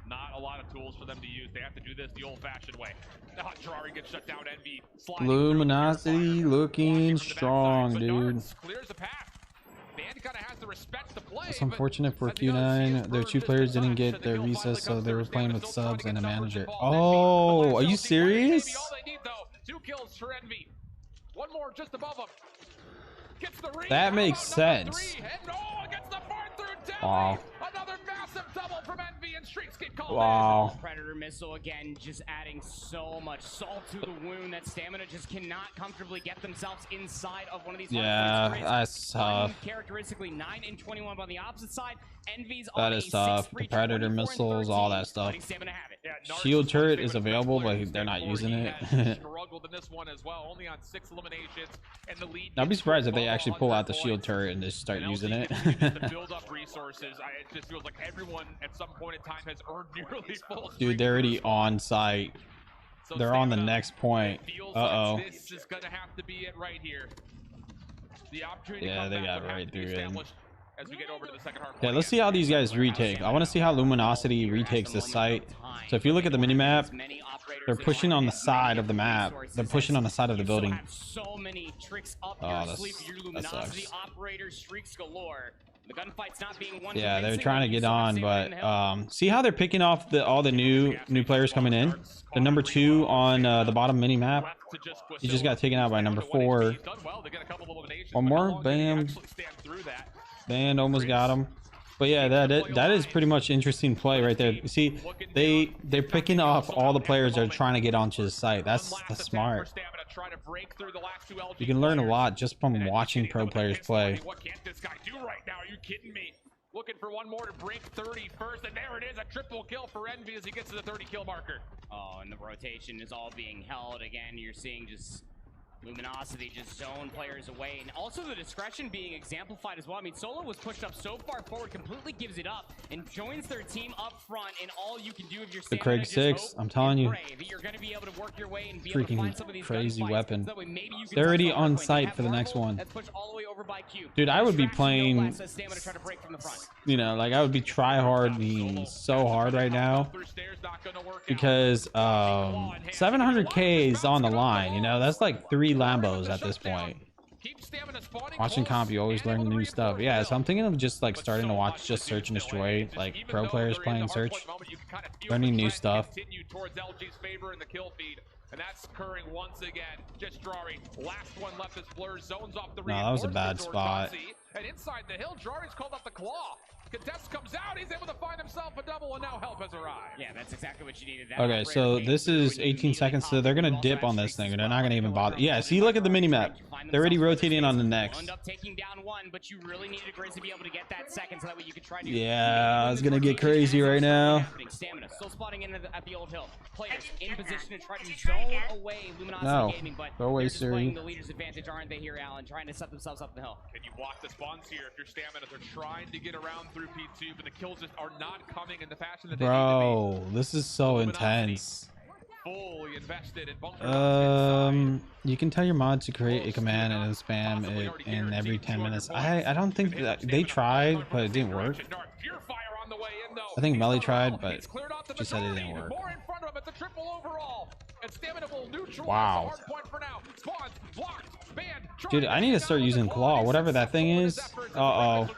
Not a lot of tools for them to use. They have to do this the old-fashioned way. Terraria gets shut down. Envy Luminosity looking strong, dude. Clears the path. Band kind of has to respect the play. It's unfortunate for Q9. Their 2 players didn't get their recess, so they were playing with subs and a manager. Oh, are you serious? 2 kills for Envy. One more just above him. That makes sense. Wow. Another massive double from Envy, and streaks get called. Wow. Predator missile again, just adding so much salt to the wound that Stamina just cannot comfortably get themselves inside of one of these. Yeah, that's tough. Characteristically 9 and 21, but on the opposite side, Envy's that is tough. The Predator missiles, all that stuff. Shield turret is available, but they're not using it. Struggled in this one as well, only on 6 eliminations, and the lead. I'd be surprised if they actually pull out the shield turret and just start using it. To build up resources, it just feels like everyone at some point in time has earned nearly full. Dude, they're already on site. So they're on the next point. Uh-oh. Like this is gonna have to be it right here. The opportunity. Yeah, they got right through it. As we get over to the second hard point. Yeah, let's see how these guys retake. I want to see how Luminosity retakes this site. So if you look at the minimap, they're pushing on the side of the map. They're pushing on the side of the building. So many tricks up that Luminosity operators, streaks galore. The gunfight's not being won. Yeah, they're trying to get on, but see how they're picking off all the new players coming in. The number 2 on the bottom mini map, he just got taken out by number 4. One more, bam. Band almost got him. But yeah, that is pretty much interesting play right there. You see, they're picking off all the players that are trying to get onto the site. That's smart. You can learn a lot just from watching pro players play. What can't this guy do right now? Are you kidding me? Looking for one more to break 30 first, and there it is, a triple kill for Envy as he gets to the 30 kill marker. Oh, and the rotation is all being held again. You're seeing just Luminosity just zone players away, and also the discretion being exemplified as well. I mean, Solo was pushed up so far forward, completely gives it up, and joins their team up front, and all you can do if you're The Craig 6, I'm telling you, that you're going to be able to work your way and be able to find some of these crazy weapon. So maybe you can They're already on site for the next one. Dude, I would be playing, you know, like I would be try-harding so hard right now because 700k is on the line, you know. That's like 3 Lambos at this point. Watching comp, you always learn new stuff. Yeah, so I'm thinking of just like starting to watch just Search and Destroy, like pro players playing Search, learning new stuff. And that's occurring once again. Just drawing. Last one left is Blur. Zones off the No, that was a bad spot. And inside the hill, Jari's called up the claw. Contest comes out. He's able to find himself a double, and now help has arrived. Yeah, that's exactly what you needed. Okay, so this is 18 seconds, so they're gonna dip on this thing, and they're not gonna even bother. Yeah, see, look at the mini map. They're already rotating on the next. End up taking down one, but you really needed Grizz to be able to get that second, so that way you could try to. Yeah, it's gonna get crazy right now. Stamina still spotting in at the old hill. Players in position to try to zone away Luminosity Gaming, but go away, they're displaying Siri. the leader's advantage, aren't they here, Alan? Trying to set themselves up the hill. Can you block the spawns here if you're Stamina? They're trying to get around through P2, but the kills just are not coming in the fashion that they need to be. This is so intense. Fully invested in bunker you can tell your mod to create a command and then spam it in every 10 minutes. I don't think that they tried, but it didn't work. I think Melly tried, but she said it didn't work. Wow. Dude, I need to start using claw, whatever that thing is. Uh-oh.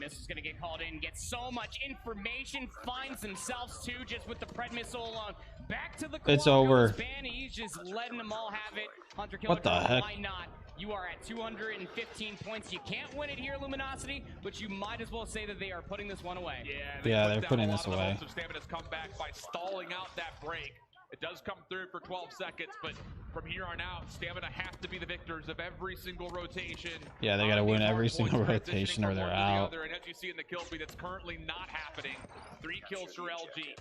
Miss is going to get called in, gets so much information, finds themselves too, just with the Pred missile alone. Back to the It's over. He's just letting them all have it. Hunter Killer, what the heck? Why not? You are at 215 points. You can't win it here, Luminosity, but you might as well say that they are putting this one away. Yeah, they're putting this away. Stamina's come back by stalling out that break. It does come through for 12 seconds, but from here on out, Stamina have to be the victors of every single rotation. Yeah, they got to win every single rotation or they're out. And as you see in the kill feed, that's currently not happening. 3 kills for LG.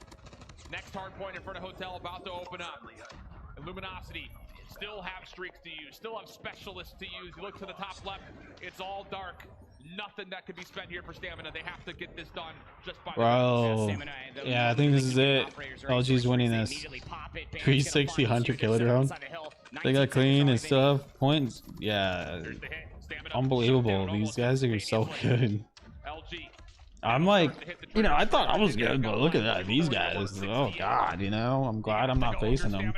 Next hard point in front of Hotel about to open up. And Luminosity still have streaks to use, still have specialists to use. You look to the top left, it's all dark. Nothing that could be spent here for Stamina. They have to get this done just by yeah, I think this is it. LG's winning this. 360 Hunter Killer drone. They got clean and stuff. Points. Yeah. Unbelievable. These guys are so good. I'm like, you know, I thought I was good, but look at that. These guys. Oh, God, you know, I'm glad I'm not facing them.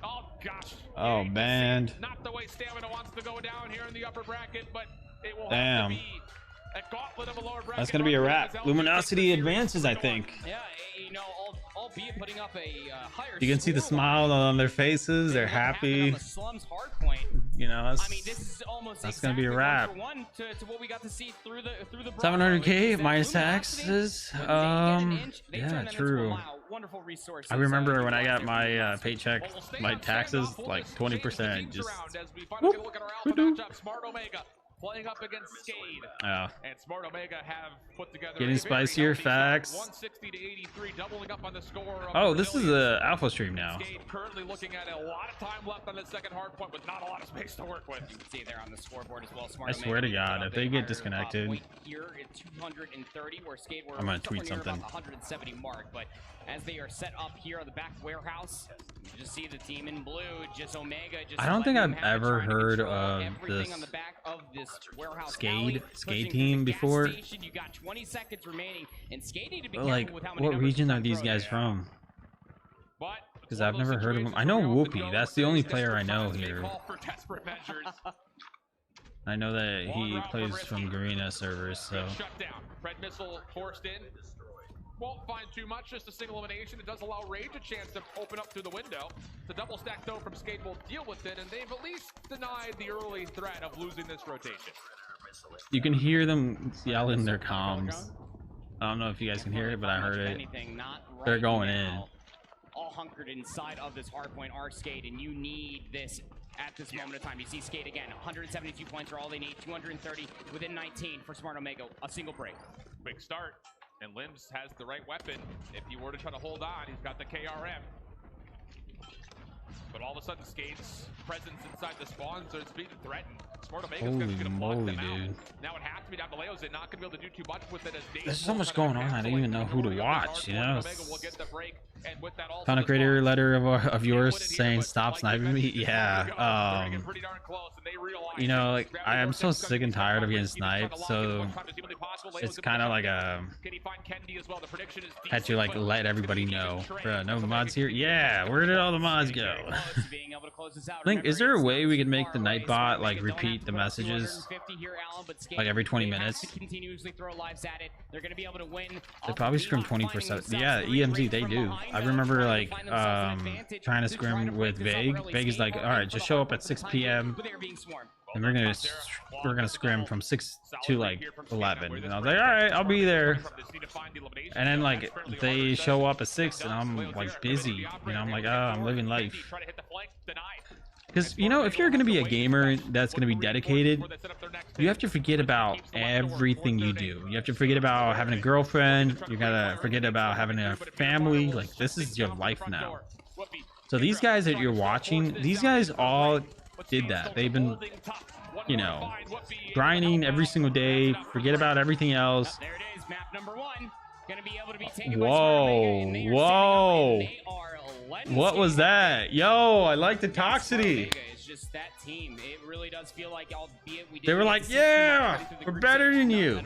Oh gosh. Oh man. Not the way Stamina wants to go down here in the upper bracket, but it will damn. Have to be a gauntlet of a lower bracket. That's gonna be a wrap. Luminosity advances, I think. Yeah, you know, albeit putting up a higher. You can see the smile on their faces. They're happy. You know, that's gonna be a wrap. 700k minus taxes. Yeah, true. I remember when I got my paycheck, my taxes like 20%. Just playing up against Skade. Yeah. And Smart Omega have put together getting spicier facts. 160 to 83, doubling up on the score. Oh, this is the alpha stream now. Skade currently looking at a lot of time left on the second hard point, with not a lot of space to work with. You can see there on the scoreboard as well. I swear to God, if they get disconnected, here at 230, where Skade were I'm gonna tweet something. About the 170 mark, but as they are set up here on the back warehouse, you just see the team in blue, just Omega. Just I don't think I've ever heard of this on the back of this warehouse Skade team before. You got 20 seconds remaining, and Skade need to be like, with how many what region are these guys from? Because I've never heard of them. I know Whoopi. That's the only player I know here. I know that he plays from Garena servers, so. Shut down. Red missile forced in. Won't find too much, just a single elimination. It does allow Rage a chance to open up through the window. The double stack though from Skade will deal with it, and they've at least denied the early threat of losing this rotation. You can hear them yell in their comms. I don't know if you guys can hear it, but I heard it. They're going in. All hunkered inside of this hard point are Skade, and you need this at this moment of time. You see Skade again, 172 points are all they need, 230 within 19 for Smart Omega, a single break. Quick start. And Limbs has the right weapon. If he were to try to hold on, he's got the KRM. of a sudden Skate's presence inside the spawn starts being threatened. Smart Omega's Holy gonna block moly, them out. dude. Now it has to be down to Leo's. They're not gonna be able to do too much with it as There's so much going on. I don't even know who to watch. You know. Omega will get the break, and with that also Found a creator letter of yours saying stop sniping me. Yeah. You know, like I am so sick and tired of getting sniped. So it's kind of like a had to like let everybody know. Bruh, no mods here. Yeah, where did all the mods go? Link, is there a way we could make the Nightbot like repeat the messages like every 20 minutes? They probably scrim 24/7. Yeah, EMZ they do. I remember like trying to scrim with Vague. Vague is like, all right, just show up at 6 p.m. and we're gonna scrim from 6 to like 11. And I was like, all right, I'll be there. And then like they show up at 6 and I'm like busy. You know, I'm like, oh, I'm living life. Because, you know, if you're going to be a gamer that's going to be dedicated, you have to forget about everything you do. You have to forget about having a girlfriend. You got to forget about having a family. Like, this is your life now. So these guys that you're watching, these guys all did that. They've been, you know, grinding every single day. Forget about everything else. There it is, map number 1. Gonna be able to be taken Whoa, whoa. What was that? Yo, I like the toxicity. It's just that team. It really does feel like, albeit we they were like, yeah, we're better than you.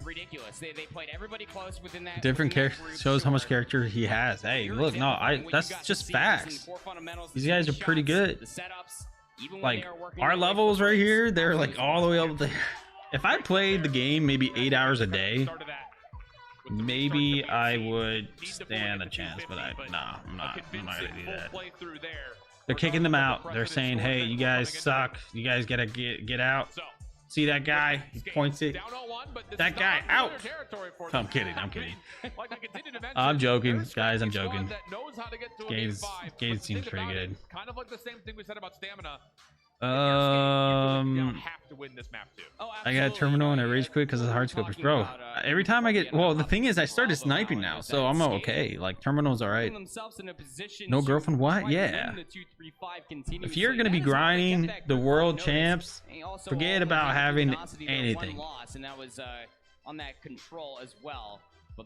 Ridiculous. They played everybody close within that. Different character shows how much character he has. Hey, look, no, that's just facts. These guys are pretty good. Like our levels right here, they're like all the way up there. If I played the game maybe 8 hours a day, maybe I would stand a chance, but I'm not gonna do that. They're kicking them out. They're saying, hey, you guys suck. You guys gotta get out. See that guy? He points it. That guy out. I'm kidding. I'm joking, guys. I'm joking. Game seems pretty good. Kind of like the same thing we said about stamina. Have to win this map too. I got a terminal and I rage quit because of the hard scopers, bro. Every time I get, well, the thing is I started sniping now, so I'm okay. Like terminal's all right. No girlfriend? What? Yeah. If you're gonna be grinding the world champs, forget about having anything. On that control as well.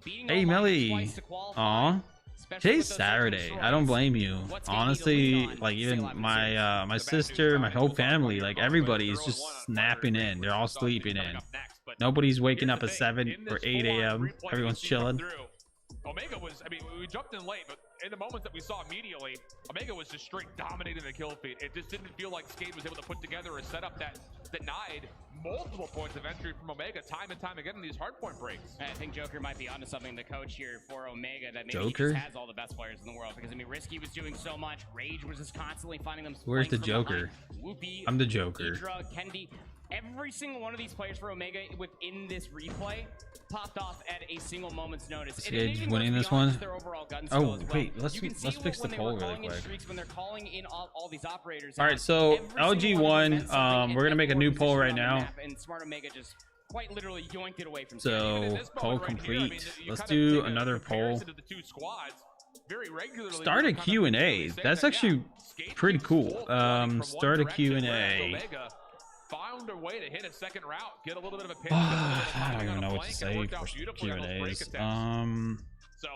Hey, Melly. Aw. Today's Saturday. I don't blame you. Honestly, like even my my sister, my whole family, like everybody is just snapping in. They're all sleeping in. Nobody's waking up at 7 or 8 a.m. Everyone's chilling. Omega was, I mean, we jumped in late, but in the moments that we saw immediately, Omega was just straight dominating the kill feed. It just didn't feel like Skate was able to put together a setup that denied multiple points of entry from Omega time and time again in these hardpoint breaks. I think Joker might be onto something, the coach here for Omega, that maybe Joker? he just has all the best players in the world. Because, I mean, Risky was doing so much. Rage was just constantly finding them. Where's the Joker? Whoopi, I'm the Joker. Idra, Kendi. Every single one of these players for Omega within this replay popped off at a single moment's notice. Skate winning this one. Oh wait, let's fix the poll really quick. All right, so LG won. We're gonna make a new poll right now. And Smart Omega just quite literally yoinked it away from so poll complete. Let's do another poll. Start a Q&A. That's actually pretty cool. Start a Q&A. Found a way to hit a second route, get a little bit of a pinch. I don't even know what to say for Q&As. So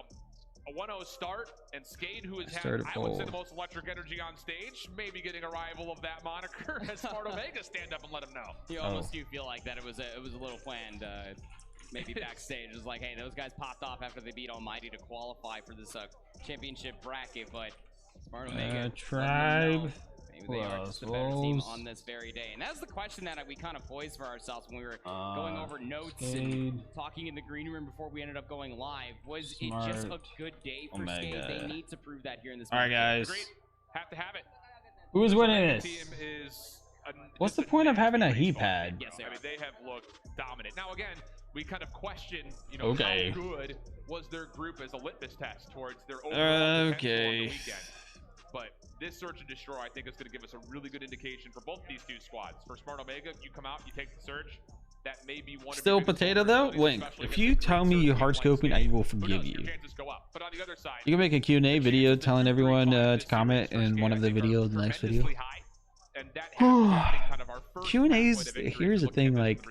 a 1-0 start, and Skade, who has had, I would say, the most electric energy on stage, maybe getting a rival of that moniker as Smart Omega stand up and let him know. You almost do feel like that it was a little planned. Maybe backstage, it was like, hey, those guys popped off after they beat Almighty to qualify for this championship bracket, but Smart Omega Tribe. Maybe they are just a better team on this very day. And that's the question that we kind of posed for ourselves when we were going over notes and talking in the green room before we ended up going live. Was it just a good day for Skate? They need to prove that here in this match. All right, guys. Great. Have to have it. Who's winning this? What's the point of having a heat pad? Yes, I mean, they have looked dominant. Now, again, we kind of question, you know, how good was their group as a litmus test towards their overall potential on the weekend. But this search and destroy, I think, is going to give us a really good indication for both of these two squads. For Smart Omega, you come out, you take the search. that may be one Still potato though. Link, if you tell me you're hard scoping, I will forgive you. But on the other side, You can make a Q&A video telling everyone to comment in one of the videos, the next video. Q&As, here's the thing, like,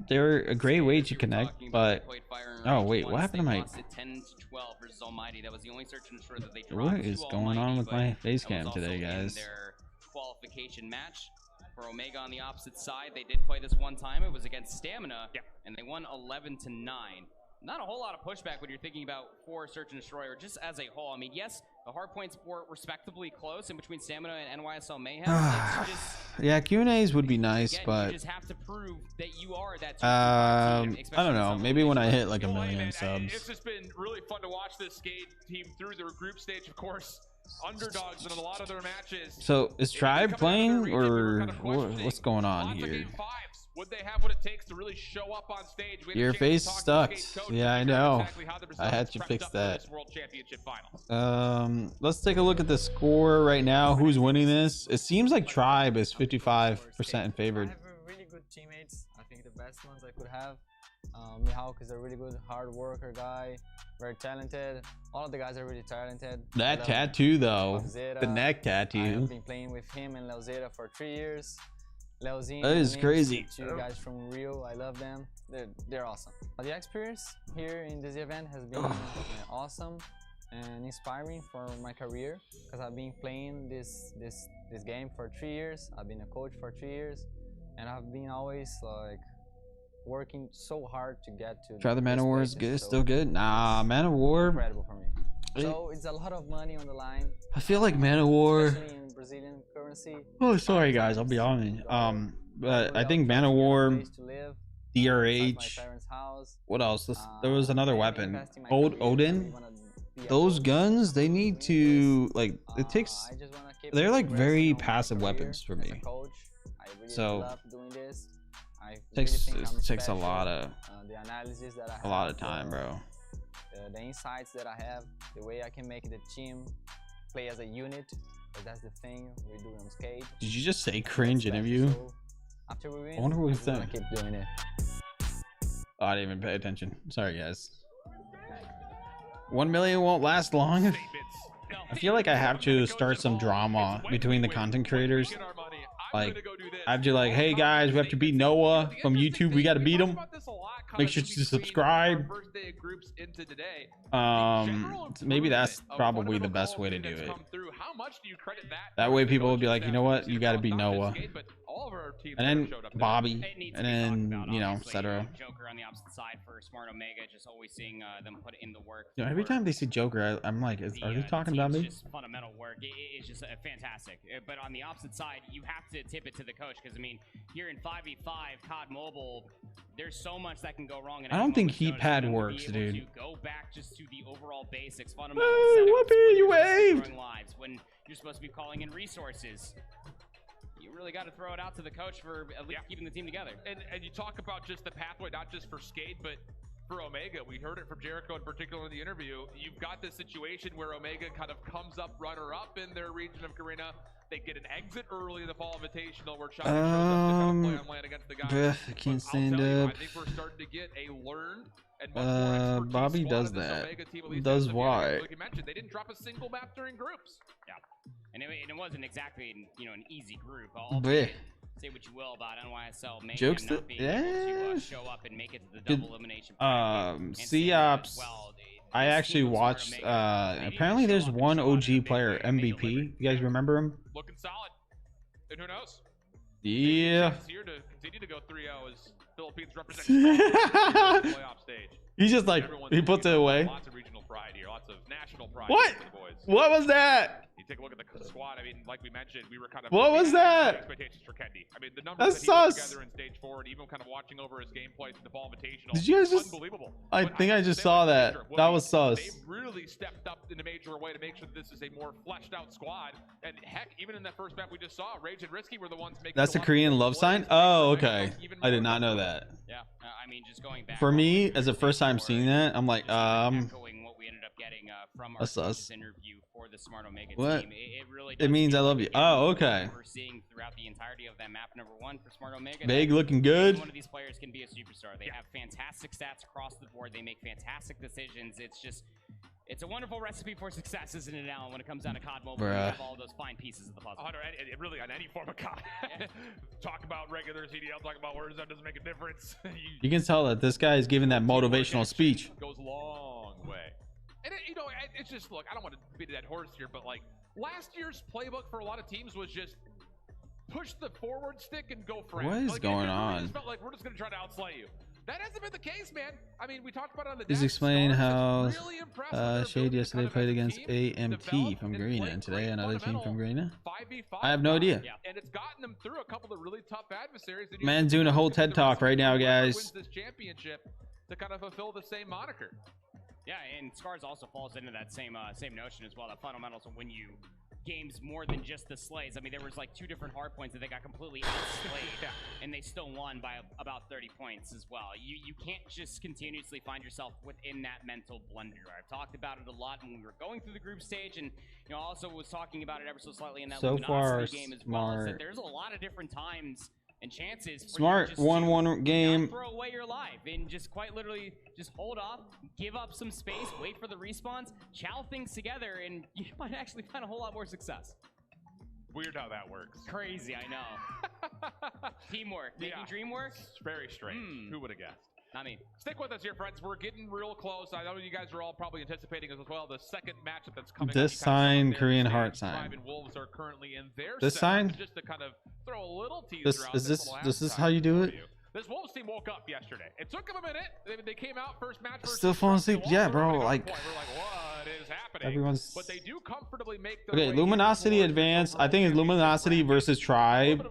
they're a great way to connect, but oh wait, what happened to my, what is going on with my face cam today, guys? Qualification match for Omega on the opposite side. They did play this one time. It was against Stamina, and they won 11-9. Not a whole lot of pushback when you're thinking about for Search and Destroy, or just as a whole. I mean, yes, the hardpoints were respectably close in between Stamina and NYSL Mayhem. It's just, yeah, Q&As would be nice, again, but you just have to prove that you are that I don't know, maybe when I hit like 1 million subs. It's just been really fun to watch this Skate team through their group stage, of course. Underdogs in a lot of their matches. So is Tribe playing, or what's going on here? Would they have what it takes to really show up on stage? Your face sucks. Yeah, I know. I had to fix that. Let's take a look at the score right now. Who's winning this? It seems like Tribe is 55% in favored. I have really good teammates. I think the best ones I could have. Mihawk is a really good hard worker guy, very talented. All of the guys are really talented. That tattoo though, the neck tattoo. I've been playing with him and Leozera for 3 years. Leozine, that is crazy. Two guys from Rio, I love them. They're awesome. The experience here in this event has been awesome and inspiring for my career, because I've been playing this game for 3 years. I've been a coach for 3 years, and I've been always like working so hard to get to. Try the Man of War is good, still good. Nah, Man of War. Incredible for me. So it's a lot of money on the line. I feel like Man of War. Especially in Brazilian currency. Oh, sorry guys, I'll be honest. But I think Man of War, DRH. What else? There was another weapon. Old Odin. Those guns, they need to like. It takes. They're like very passive weapons for me. So. It takes a lot of time, bro. The insights that I have, the way I can make the team play as a unit, that's the thing we do on Skate. Did you just say cringe interview? So after we win, I wonder what he said. Keep doing it. Oh, I didn't even pay attention. Sorry, guys. 1 million won't last long. I feel like I have to start some drama between the content creators. Like, I have to like, hey guys, we have to beat Noah from YouTube. We got to beat him. Make sure to subscribe. Maybe that's probably the best way to do it. That way people will be like, you know what, you got to beat Noah. And then Bobby, and then, you know, etc. Joker on the opposite side for Smart Omega, just always seeing them put in the work. You know, every time they see Joker, I'm like, are they talking about me? Just fundamental work. It's just fantastic. But on the opposite side, you have to tip it to the coach, because I mean, here in 5v5 COD Mobile, there's so much that can go wrong. I don't think heat pad works, dude. To go back just to the overall basics, fundamental. Hey, Whoopi, you waved. Lives when you're supposed to be calling in resources. You really got to throw it out to the coach for at least keeping the team together. And you talk about just the pathway, not just for Skate, but for Omega. We heard it from Jericho in particular in the interview. You've got this situation where Omega kind of comes up runner-up in their region of Garena. They get an exit early in the Fall Invitational where Chuck shows up to kind of play on land against the guys. I can't stand up. I think we're starting to get a learned and much more Bobby does that. Does why? Like you mentioned, they didn't drop a single map during groups. Yeah. And it wasn't exactly, you know, an easy group. Say what you will about NYSL Jokes not being able to show up and make it to the double elimination. COPS. I actually watched. Apparently, there's one OG player, MVP. You guys remember him? Looking solid. And who knows? Yeah. Here to continue to go 3-0 as Philippines representing the playoff stage. He's just like, he puts it away. Lots of regional pride here, lots of national pride. What? For the boys. What was that? You take a look at the squad. I mean, like we mentioned, we were kind of. What was that? Expectations for Kendi. I mean, the numbers that he put together in stage 4, and even kind of watching over his gameplay in the Fall Invitational. Did you guys just? Unbelievable. I think I just saw that. That was sus. They really stepped up in a major way to make sure that this is a more fleshed out squad. And heck, even in that first map we just saw, Rage and Risky were the ones making. That's a Korean love sign? Oh, okay. I did not know that. Yeah, I mean, just going back. For me, as a first time seeing that, I'm like, getting from our That's us. interview for the Smart Omega What? team. It really It means I love you. Oh, okay. We're seeing throughout the entirety of that map number 1 for Smart Omega. Vague looking good. One of these players can be a superstar. They have fantastic stats across the board. They make fantastic decisions. It's a wonderful recipe for success, isn't it, Alan, when it comes down to COD Mobile? You have all those fine pieces of the puzzle. Really, on any form of COD. Talk about regular CDL, talk about words, that doesn't make a difference. You can tell that this guy is giving that motivational speech. Goes a long way. And, it's just, look, I don't want to beat a dead horse here, but, like, last year's playbook for a lot of teams was just push the forward stick and go for it. What is going on? It just felt like we're just going to try to outslay you. That hasn't been the case, man. I mean, we talked about it on the Please deck. explain how Really Shade yesterday played against AMT from Garena and today another team from Garena. I have no idea. And it's gotten them through a couple of really tough adversaries. Man's doing a whole TED talk right now, guys. Wins this championship to kind of fulfill the same moniker. Yeah, and Scars also falls into that same notion as well. That fundamentals will win you games more than just the slays. I mean, there was like 2 different hard points that they got completely outslayed, and they still won by about 30 points as well. You can't just continuously find yourself within that mental blunder. I've talked about it a lot when we were going through the group stage, and also was talking about it ever so slightly in that Luminosity game as well. Is that there's a lot of different times and chances for Smart you just 1-1 game. throw away your life and just quite literally just hold off, give up some space, wait for the respawns, chow things together, and you might actually find a whole lot more success. Weird how that works. Crazy, I know. Teamwork, making dream work. It's very strange. Who would have guessed? Not me. Stick with us here, friends. We're getting real close. I know you guys are all probably anticipating as well. The second matchup that's coming. This sign, Korean heart sign. Tribe and Wolves are currently in their this sign. Just to kind of throw a little teaser out. This is how you do it. This Wolves team woke up yesterday. It took them a minute. They came out first match. Still falling asleep. Yeah, bro. Like, we're like, what is happening? Everyone's. But they do comfortably make. Okay, Luminosity advanced. I think it's Luminosity versus Tribe.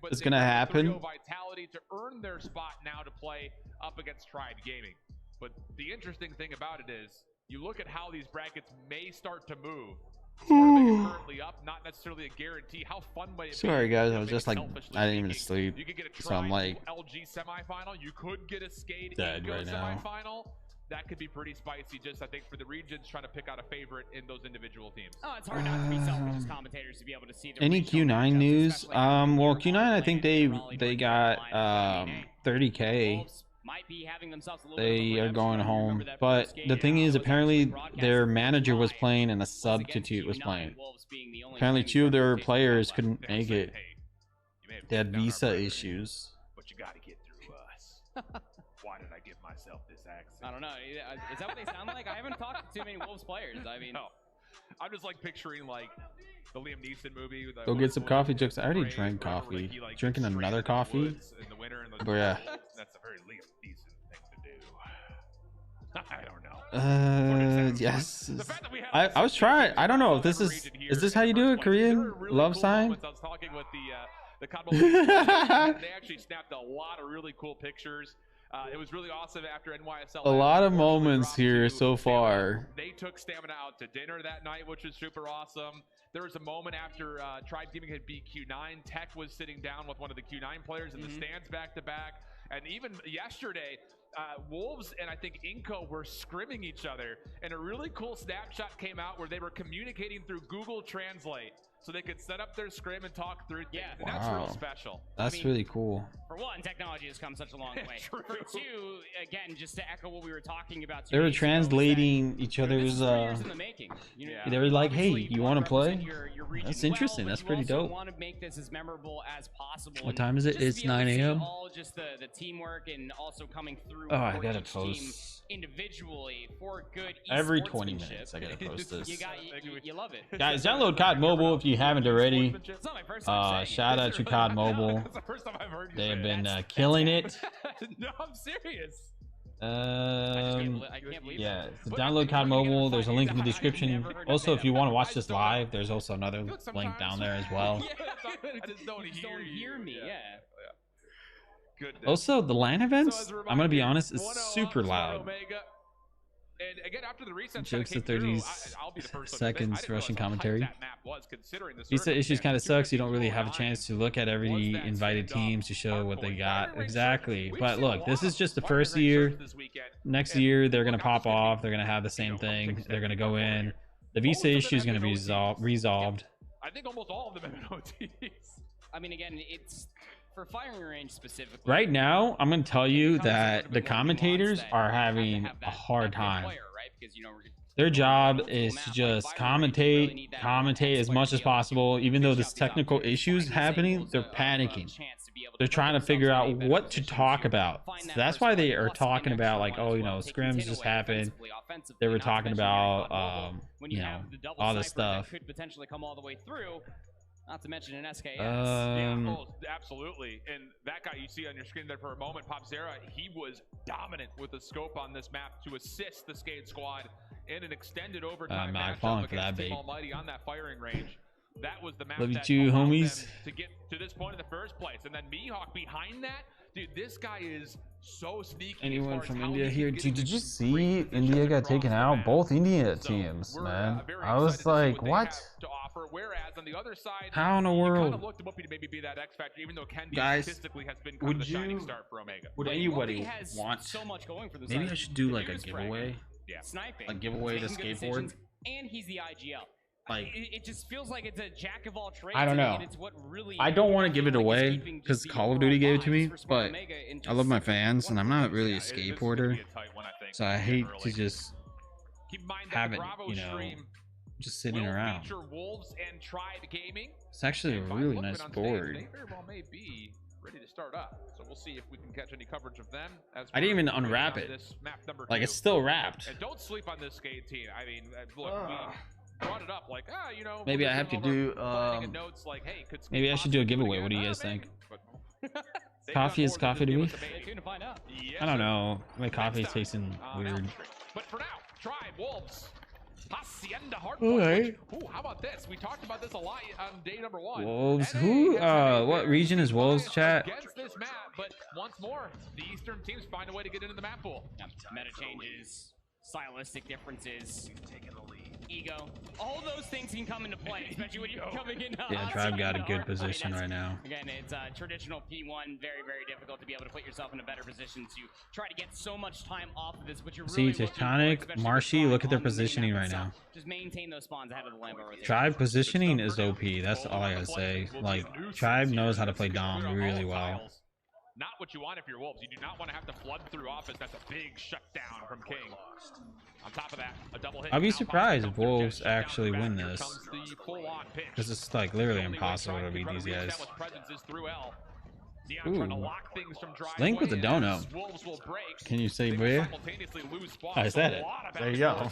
It's gonna happen. Vitality to earn their spot now to play up against Tribe Gaming. But the interesting thing about it is, you look at how these brackets may start to move. Currently up, not necessarily a guarantee. How fun might it be? Sorry guys, I was just like, I didn't even sleep. You could get a so I'm like LG semifinal. You could get a Skate dead right now. Semifinal. That could be pretty spicy. Just I think for the regions trying to pick out a favorite in those individual teams. Oh, it's hard not to be selfish as commentators to be able to see any Q9 news. Well, Q9 I think they got 30K. Might be having themselves a little they are going home, but the thing is, apparently their manager was playing and a substitute was playing. Apparently 2 of their players couldn't make it. They had visa issues. But you gotta get through us. Why did I give myself this accent? I don't know. Is that what they sound like? I haven't talked to too many Wolves players. I mean, no. I'm just like picturing like the Liam Neeson movie. Go get some coffee, Jokes. I already drank coffee. Drinking another coffee. But yeah. That's a very Liam Neeson thing to do. I don't know. Yes. I was trying. I don't know if this is this how you do it? Korean love sign? I was talking with the COD they actually snapped a lot of really cool pictures. It was really awesome after NYSL. A lot of moments here so far. They took Stamina out to dinner that night, which was super awesome. There was a moment after Tribe Gaming had beat Q9. Tech was sitting down with one of the Q9 players in the stands back to back. And even yesterday, Wolves and I think Inco were scrimming each other. And a really cool snapshot came out where they were communicating through Google Translate. So they could set up their scrim and talk through things. Yeah, and that's real special. That's really cool. For one, technology has come such a long way. For 2, again, just to echo what we were talking about. They were translating each other's. They were like, "Hey, you want to play?" That's interesting. That's pretty dope. Want to make this as memorable as possible. What time is it? It's 9 a.m. All just the teamwork and also coming through. Oh, I gotta post individually for good. Every 20 minutes, I gotta post this. You love it, guys. Download COD Mobile if you haven't already. Shout out to COD Mobile. They have been killing it. No, I'm serious. Yeah, so download COD Mobile. There's a link in the description. Also, if you want to watch this live, there's also another link down there as well. Just don't hear me. Yeah. Also, the LAN events, I'm gonna be honest, is super loud. And again, after the reset, Jokesta 30 seconds Russian commentary. Visa issues kind of sucks. You don't really have a chance to look at every invited teams to show what they got. Exactly. But look, this is just the first year. Next year, they're going to pop off. They're going to have the same thing. They're going to go in. The visa issue is going to be resolved. I think almost all of them have been OTs. I mean, again, it's for firing range specifically. Right now, I'm going to tell you that the commentators are having a hard time. Their job is to just commentate as much as possible. Even though there's technical issues happening, they're panicking. They're trying to figure out what to talk about. So that's why they are talking about, like, oh, you know, scrims just happened. They were talking about, you know, all this stuff. Could potentially come all the way through. Not to mention an SKS. Yeah, absolutely. And that guy you see on your screen there for a moment, Popzera, he was dominant with the scope on this map to assist the Skate squad in an extended overtime matchup against Team Almighty on that firing range. That was the map Love you that too, allowed homies. them to get to this point in the first place. And then Mihawk behind that, dude, this guy is so sneaky. Anyone from India here? Dude, did you see India got taken out? Both India teams, man. I was like, what? Whereas on the other side, how in the world? Kind of looked to maybe be that X factor, even though Kendi guys, statistically has been kind of the shining star for Omega. Would anybody want? So much going for this maybe I should do like a giveaway. Yeah, sniping. A giveaway to skateboard. And he's the IGL. Like, it just feels like it's a jack of all trades. I don't know. It's what really I don't want to give it away because Call of Duty gave it to me, but I love my fans and I'm not really a skateboarder, so I hate to just have it, you know, just sitting around. It's actually a really nice board. They very well may be ready to start up, so we'll see if we can catch any coverage of them. As I didn't even unwrap it. Like, it's still wrapped. And don't sleep on this skate team. I mean, look, we brought it up like, you know. Maybe I have to do. Maybe I should do a giveaway. What do you guys think? Coffee is coffee to me. I don't know. My coffee is tasting weird. But for now, Tribe, Wolves, Hacienda Hardpoint. Alright. Ooh, how about this? We talked about this a lot on day number 1. Wolves. Who? What region is Wolves, chat? Against this map, but once more, the Eastern teams find a way to get into the map pool. Meta changes, stylistic differences, ego, all those things can come into play, especially when you're coming in. Yeah, Tribe got a good position right now. Again, it's traditional P1, very, very difficult to be able to put yourself in a better position to try to get so much time off of this, but you're really Tectonic, Marshy, look at their positioning right now. Just maintain those spawns ahead of the Lambo rotation. Tribe positioning is OP. That's all I gotta say. Like, Tribe knows how to play Dom really well. Not what you want if you're Wolves. You do not want to have to flood through office. That's a big shutdown from King. On top of that, a double hit. I'd be surprised if Wolves actually win this, because it's like literally impossible to beat these guys. Ooh. Link with the dono. Can you say where? I said it. There you go.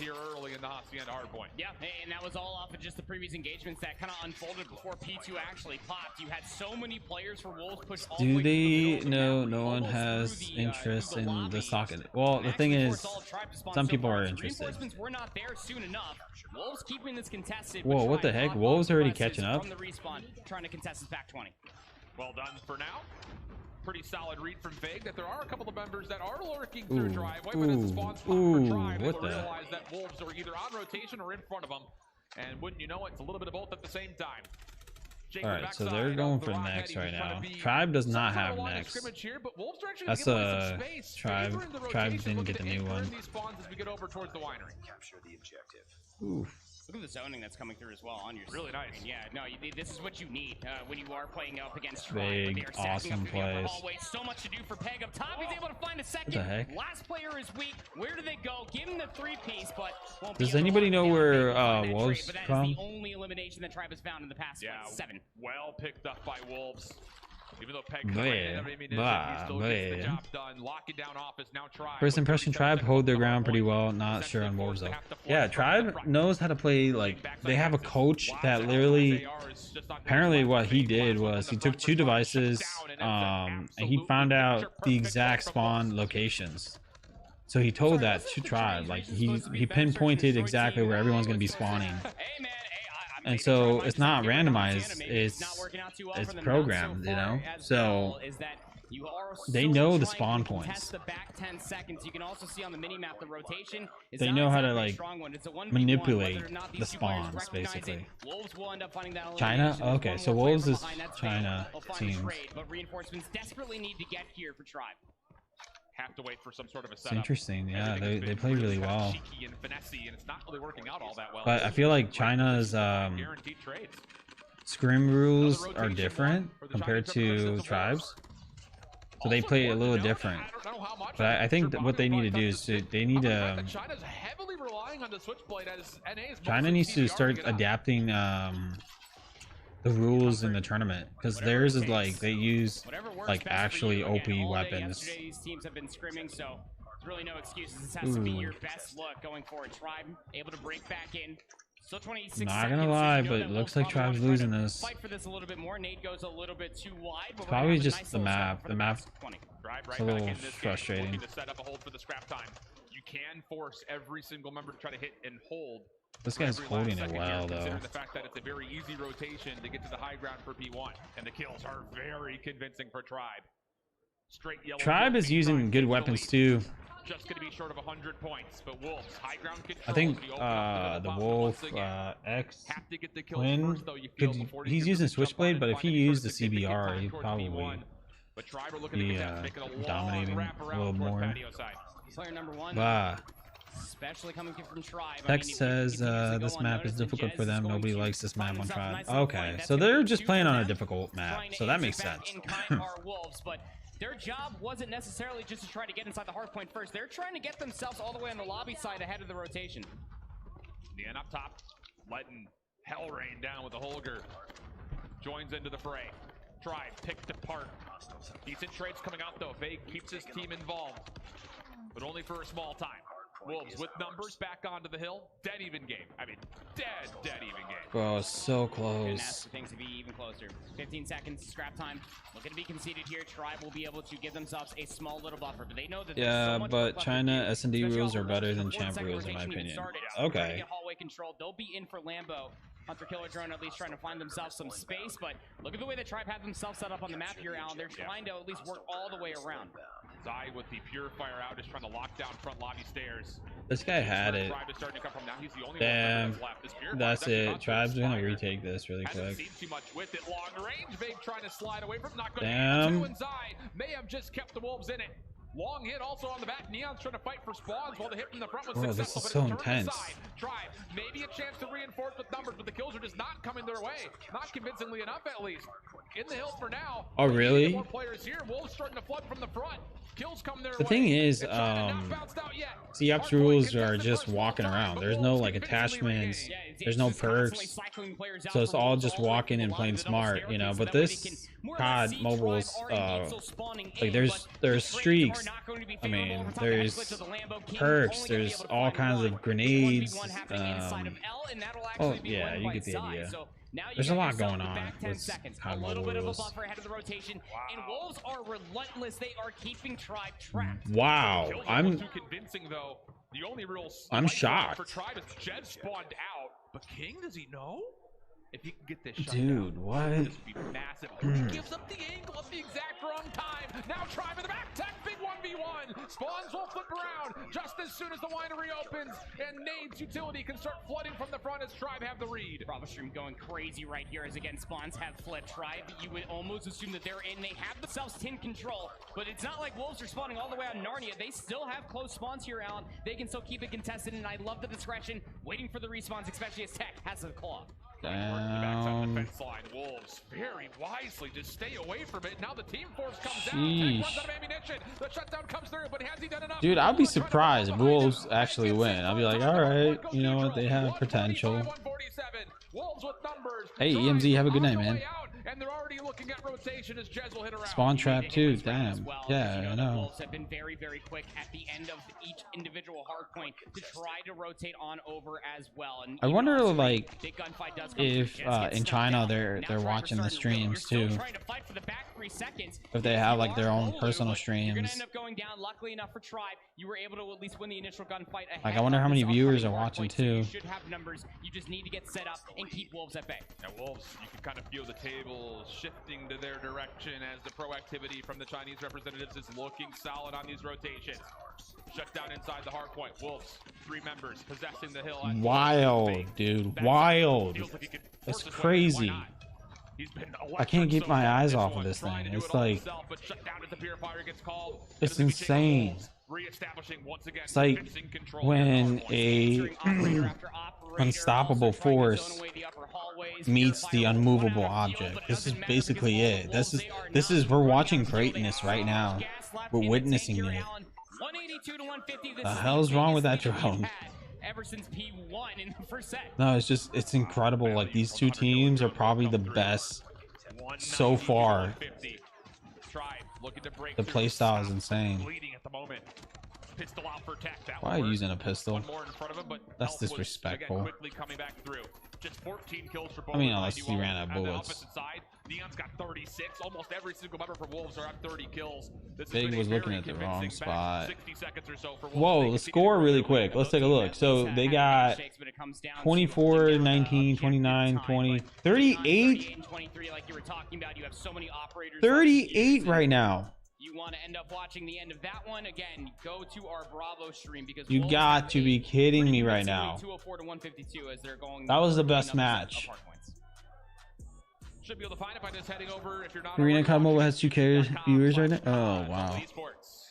Yeah, and that was all off of just the previous engagements that kind of unfolded before P2 actually popped. You had so many players for Wolves push all do they know no one has interest in the socket? Well, the thing is, some people are interested. Were not there soon enough. Wolves keeping this contested. Whoa, what the heck? Wolves already catching up? From the respawn, trying to contest this back 20. Well done for now. Pretty solid read from Fig that there are a couple of members that are lurking through driveway, but it's a spawn spot for Tribe. They realize that Wolves are either on rotation or in front of them. And wouldn't you know it, it's a little bit of both at the same time. Alright, so they're going for next right now. Tribe does not have next. That's a Tribe. Tribe didn't get the new one. Oof. Look at the zoning that's coming through as well on your really nice. Yeah, no, this is what you need when you are playing up against Tribe. Big, awesome plays. So much to do for Peg up top. He's able to find a second. What the heck? Last player is weak. Where do they go? Give him the 3-piece, but won't does anybody know where Wolves but that from? is the only elimination that Tribe has found in the past 7. Well picked up by Wolves. Even though Peg he still gets the job done. Locking down office. Now Tribe. First impression, Tribe hold their ground pretty well. Not sure on Wolves though. Yeah, Tribe knows how to play. Like, they have a coach that literally. Apparently, what he did was he took 2 devices, and he found out the exact spawn locations. So he told that to Tribe. Like, he pinpointed exactly where everyone's gonna be spawning. And so it's not randomized, it's programmed, you know? So You are They so know the trying spawn to contest points. the back 10 seconds. You can also see on the minimap the rotation is They not know how to, exactly a like, strong one. It's a 1v1, manipulate whether or not the these two players spawns, recognize it. basically. Wolves will end up finding that China? elimination. There's Okay, one so more player Wolves from is behind that China They'll find the teams. trade, but reinforcements desperately need to get here for Tribe. Have to wait for some sort of a It's setup. interesting. Yeah, Everything has they been play really kind of well. cheeky and finessey, and it's not really working out all that well. But I feel like China's Guaranteed trades. scrim rules Another are rotation different for the compared Chinese representatives to of Wolves. Tribes. So they Also play a important little to note, different. I don't know how much, But I think sure what they Bobby need to will do probably is they need the fact to. that China's heavily relying on the switchblade as NA's China mostly needs to CBR start get up. adapting the rules in the tournament, because Whatever theirs it is like takes. they use Whatever works like best for actually you. OP Again, all day weapons. yesterday, these teams have been scrimming, so there's really no excuses. This has to be Ooh. your best look going forward. Tribe able to break back in. Still 26 Not seconds, gonna so lie, you know but that it looks Wolves like probably Tribe's wanna try losing to this. Fight for this a little bit more. Nate goes a little bit too wide, but we're Probably gonna have a just nice the little map. setup for The map. next 20. Drive It's right a back little in this game, frustrating. looking to set up a hold for the scrap time. You can force every single member to try to hit and hold. This for guy's every last holding it second well, here, though. considering the fact that it's a very easy rotation to get to the high ground for P1, and the kills are very convincing for Tribe. Straight yellow. Tribe is using good weapons too. Just going to be short of 100 points, but Wolves high ground control. I think the Wolf X have to get the kills Quinn first, though, you feel, could, before you he's can using really jump on Switchblade, and but if find he any used the sort of significant CBR, time he'd towards probably P1. But Tribe are looking to be contest, making a long dominating wrap a around little towards more. patio side. Player number one. Bah. Especially coming from Tribe. Text says this map is difficult for them. Nobody likes this map on Tribe. Okay, so they're just playing on a difficult map, so that makes sense. Wolves, but their job wasn't necessarily just to try to get inside the hard point first. They're trying to get themselves all the way on the lobby side ahead of the rotation. Dan up top, letting hell rain down with the Holger. Joins into the fray. Tribe picked apart. Decent trades coming out though. Vague keeps his team involved, but only for a small time. Wolves with numbers back onto the hill. Dead even game. I mean, dead even game. Bro, so Couldn't ask close. for things to be even closer. 15 seconds, scrap time. Looking to be conceded here. Tribe will be able to give themselves a small little buffer, but they know that there's Yeah, so much but work left to China do, S&D especially rules all are the better rest than of the champ 4th second rules in my rotation even opinion. started. Trying to Okay. get hallway control. They'll be in for Lambo. Hunter Killer Drone at least trying to find themselves some space, but look at the way that Tribe have themselves set up on the map here, Alan. They're trying to at least work all the way around. Zai with the Purifier out is trying to lock down front lobby stairs. This guy had it. Tribe is starting to come from now. He's the only Damn. one left. This Purifier That's actually it. about to Tribe's gonna expire. retake this really Hasn't quick. seen too much with it. Long range. Vague trying to slide away from. Not going Damn. to. And Zai may have just kept the Wolves in it. Long hit also on the back. Neon's trying to fight for spawns while the hit from the front was Bro, this successful. is but so it's turned intense. aside. Tribe, maybe a chance to reinforce with numbers, but the kills are just not coming their way. Not convincingly enough, at least. In the hills for now. Oh, They need to really? get more players here. Wolves starting to flood from the front. Kills come their way. The thing is, And China not bounced out yet. COP's Hardpoint rules are contested just first walking time, around. but There's no Wolves like convincingly attachments. regain. There's no perks. So it's all just walking and playing smart, you know. But this COD mobile's like there's streaks. I mean, there's perks. There's all kinds of grenades. Oh yeah, you get the idea. There's a lot going on with COD mobile rules. And Wolves are relentless. They are keeping Tribe trapped. Wow, Kills I'm almost too convincing though. The only real I'm lifeline shocked. for Tribe is Jed spawned out, but King, does he know? If he can get this shut dude. down, What? this would be massive. He gives up the angle at the exact wrong time. Now Tribe in the back, tech, big 1v1. Spawns will flip around just as soon as the winery opens, and Nade's utility can start flooding from the front as Tribe have the read. Bravo Stream going crazy right here as again spawns have fled. Tribe, you would almost assume that they're in. They have themselves 10 control, but it's not like Wolves are spawning all the way on Narnia. They still have close spawns here, Alan. They can still keep it contested, and I love the discretion, waiting for the respawns, especially as Tech has the claw. Down. Defense line. Wolves very wisely just stay away from it. Now the team force comes down. Sheesh. Tech runs out of ammunition. The shutdown comes through, but has he done enough? Dude, I'd be surprised if Wolves actually win. I'll be like, all right, you know what? They have potential. 147. Wolves with numbers. Hey, EMZ, have a good night, man. And they're already looking at rotation as Jez will hit around. Spawn trap too. Damn. Yeah, I know. Wolves have been very, very quick at the end of each individual hard point to try to rotate on over as well. And I wonder, like, big gunfight does come if through. Jez gets in snuffed China out. they're Now Tribe are watching the starting to reload. streams You're too. still trying to fight for the back 3 seconds. If they have like You their are own Olu, personal but you're gonna streams. end up going down. Luckily enough for Tribe, you were able to at least win the initial gunfight ahead. Like, I wonder how of many this viewers upcoming are hard watching point, so you too. should have numbers. You just need to get set up and keep Wolves at bay. Now Wolves, you can kind of feel the tables shifting to their direction as the proactivity from the Chinese representatives is looking solid on these rotations. Shut down inside the hard point. Wolves, 3 members possessing the hill. Wild, dude. Wild. It's crazy. I can't get my eyes off of this thing. It's like, it's insane. It's like when a unstoppable force meets the unmovable object. This is basically it. This is we're watching greatness right now. We're witnessing it. 182 to 150. The hell's wrong with that drone? Ever since P1 in the first set. No, it's just, it's incredible. Like, these two teams are probably the best so far. The playstyle is insane. Why are you using a pistol? That's disrespectful. I mean, unless he ran out of bullets. Neon's got 36. Almost every single member for Wolves are at 30 kills. Big was looking at the wrong spot. Whoa, let's score really quick. Let's take a look. So they got 24, 19, 29, 20, 38? 38 right now. You want to end up watching the end of that one again? Go to our Bravo stream because you got to be kidding me right now. 204 to 152 as they're going. That was the best match. Should be able to find it by just heading over. If you're not Arena COD Mobile has 2K viewers right now. Oh wow.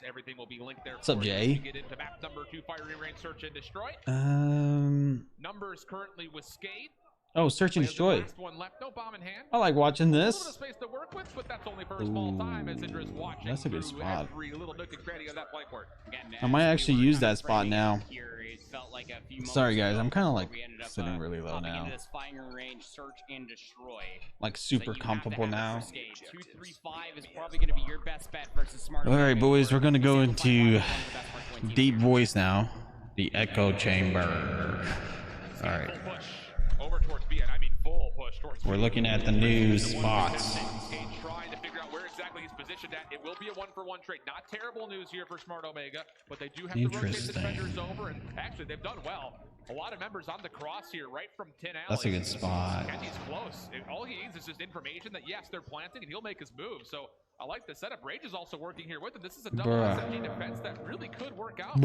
Everything will be linked there. What's up, Jay? Get into map number 2, fire range, search and destroy. Numbers currently with Skate. Oh, search and destroy. Last one left, no bomb in hand. I like watching this. A little bit of space to work with, but that's only for a small time as Indra's watching. That's a good spot. Every little nook and cranny of that flank work. I might actually use that spot now. Like sorry guys, I'm kind of like sitting really low now. Range, search and destroy. Like super comfortable now. 235 is probably going to be your best bet versus Smart. All right, boys, we're gonna go into deep voice now. The echo chamber. All right. Over towards B, and I mean full push towards we're looking at the new spots. Trying to figure out where exactly he's positioned at. It will be a 1-for-1 trade. Not terrible news here for Smart Omega, but they do have to rotate the defenders over, and actually they've done well. A lot of members on the cross here, right from 10 alley. That's a good spot. And he's close. All he needs is just information that yes, they're planting, and he'll make his move. So I like the setup. Rage is also working here with him. This is a double SMG defense that really could work out.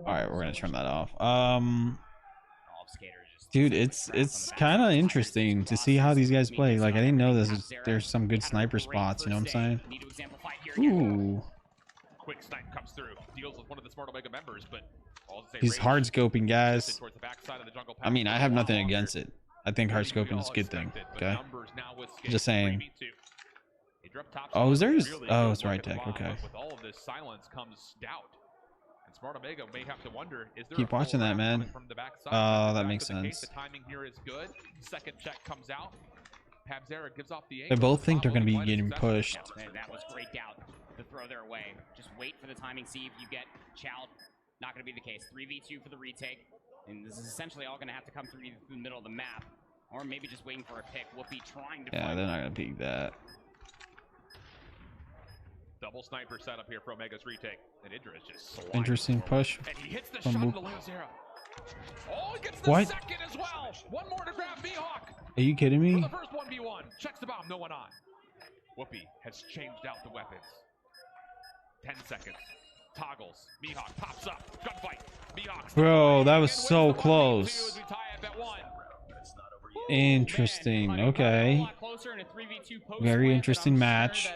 All right, we're gonna turn that off. Dude, it's kind of interesting to see how these guys play. Like, I didn't know there's some good sniper spots. You know what I'm saying? Ooh. Quick snipe comes through. Deals with one of the Smart Omega members, but he's hard scoping, guys. I mean, I have nothing against it. I think hard scoping is a good thing. Okay. Just saying. Oh, is there? Oh, it's right tech. Okay. With all of this silence comes doubt. And Smart Omega may have to wonder, is there keep watching that, man. Oh, that makes sense. The timing here is good. Second check comes out. Pabzera gives off the they both think they're going to be getting pushed. That was great doubt to throw their way. Just wait for the timing, see if you get Child. Not going to be the case. 3v2 for the retake. And this is essentially all going to have to come through the middle of the map. Or maybe just waiting for a pick. Whoopi trying to yeah, they're not going to peek that. Double sniper setup here for Omega's retake. And Indra is just interesting push. And he hits the shot on the Leozera. Oh, he gets the what? second as well. One more to grab Mihawk. Are you kidding me? For the first 1v1. Checks the bomb, no one on. Whoopi has changed out the weapons. 10 seconds. Toggles. Mihawk pops up. Gunfight. Mihawk. Bro, that was so close. Interesting. Okay. Very interesting match.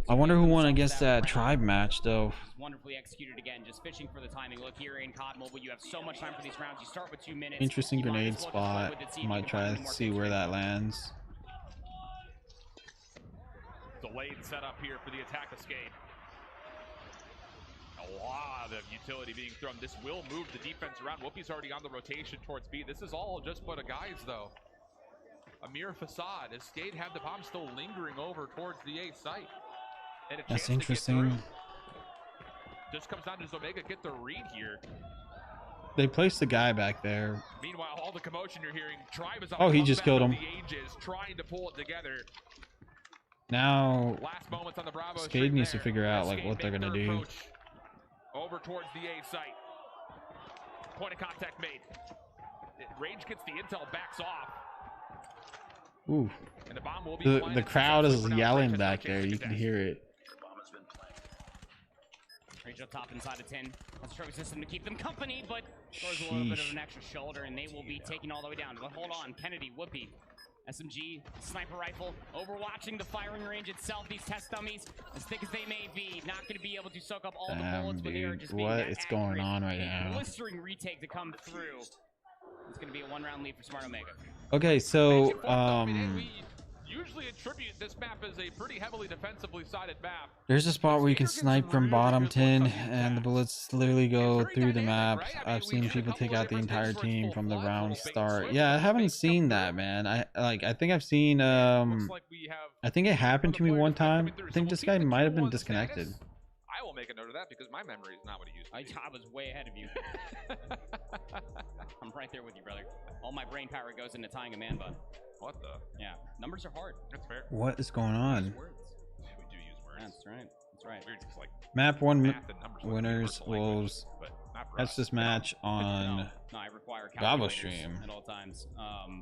I wonder who won against that tribe match, though. Wonderfully executed again. Just fishing for the timing. Look here in COD Mobile, you have so much time for these rounds. You start with 2 minutes. Interesting grenade spot. Might try to see where that lands. Delayed setup here for the attack escape. A lot of utility being thrown. This will move the defense around. Whoopi's already on the rotation towards B. This is all just but a guys, though. A mere facade as Skate have the bomb still lingering over towards the A site. And a that's interesting. Just comes down to does Omega get the read here. They placed the guy back there. Meanwhile, the commotion you're hearing. Tribe is on Oh, the he just comeback killed of him. the ages, trying to pull it together. Now, Last moments on the Bravo Skade stream needs to there. figure out As like Skade what they're make gonna their do. approach over towards the A site. Point of contact made. Rage gets the intel, backs off. Ooh, And the bomb will be the planted. crowd is For now, yelling Rage has no back chance there. to You can contest. hear it. Rage up top inside the 10. That's a trophy system to keep them company, but throws a little bit of Sheesh. an extra shoulder, and they will be taken all the way down. But hold on, Kennedy, Whoopi, SMG, sniper rifle, overwatching the firing range itself. These test dummies, as thick as they may be, not going to be able to soak up all the Damn, bullets, but they are dude, just being what that is going accurate. on right A now? blistering retake to come through. It's going to be a 1-round lead for Smart Omega. Okay, so We usually attribute this map as a pretty heavily defensively sided map. there's a spot where you can snipe from bottom 10 and the bullets literally go through the map. I've seen people take out the entire team from the round start. Yeah, I haven't seen that, man. I think I've seen I think it happened to me one time. I think this guy might have been disconnected. I will make a note of that because my memory is not what it used to be. I was way ahead of you. I'm right there with you, brother. All my brain power goes into tying a man bun. What the? Yeah, numbers are hard. That's fair. What is going on? Words. We do use words. That's right. That's right. We're just like Map 1 math and numbers. winners, Wolves. But not for That's us. this match on No, I require Bravo calculators stream. at all times.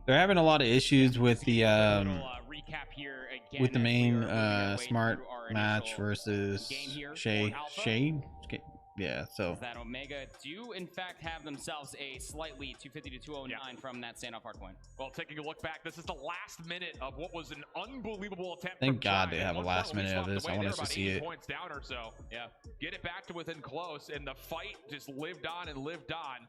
They're having a lot of issues with the little, recap here again with the as we main are moving our way smart through our match initial versus game here Shay. for Alpha. Shade? Yeah, so is that Omega do in fact have themselves a slight lead, 250 to 209 from that standoff hardpoint. Well, taking a look back, this is the last minute of what was an unbelievable attempt. Thank from God Tribe. they have At a one last point, we minute of swapped this. I away. want They us were to about see 80 it. points down or so. Yeah. Get it back to within close, and the fight just lived on and lived on.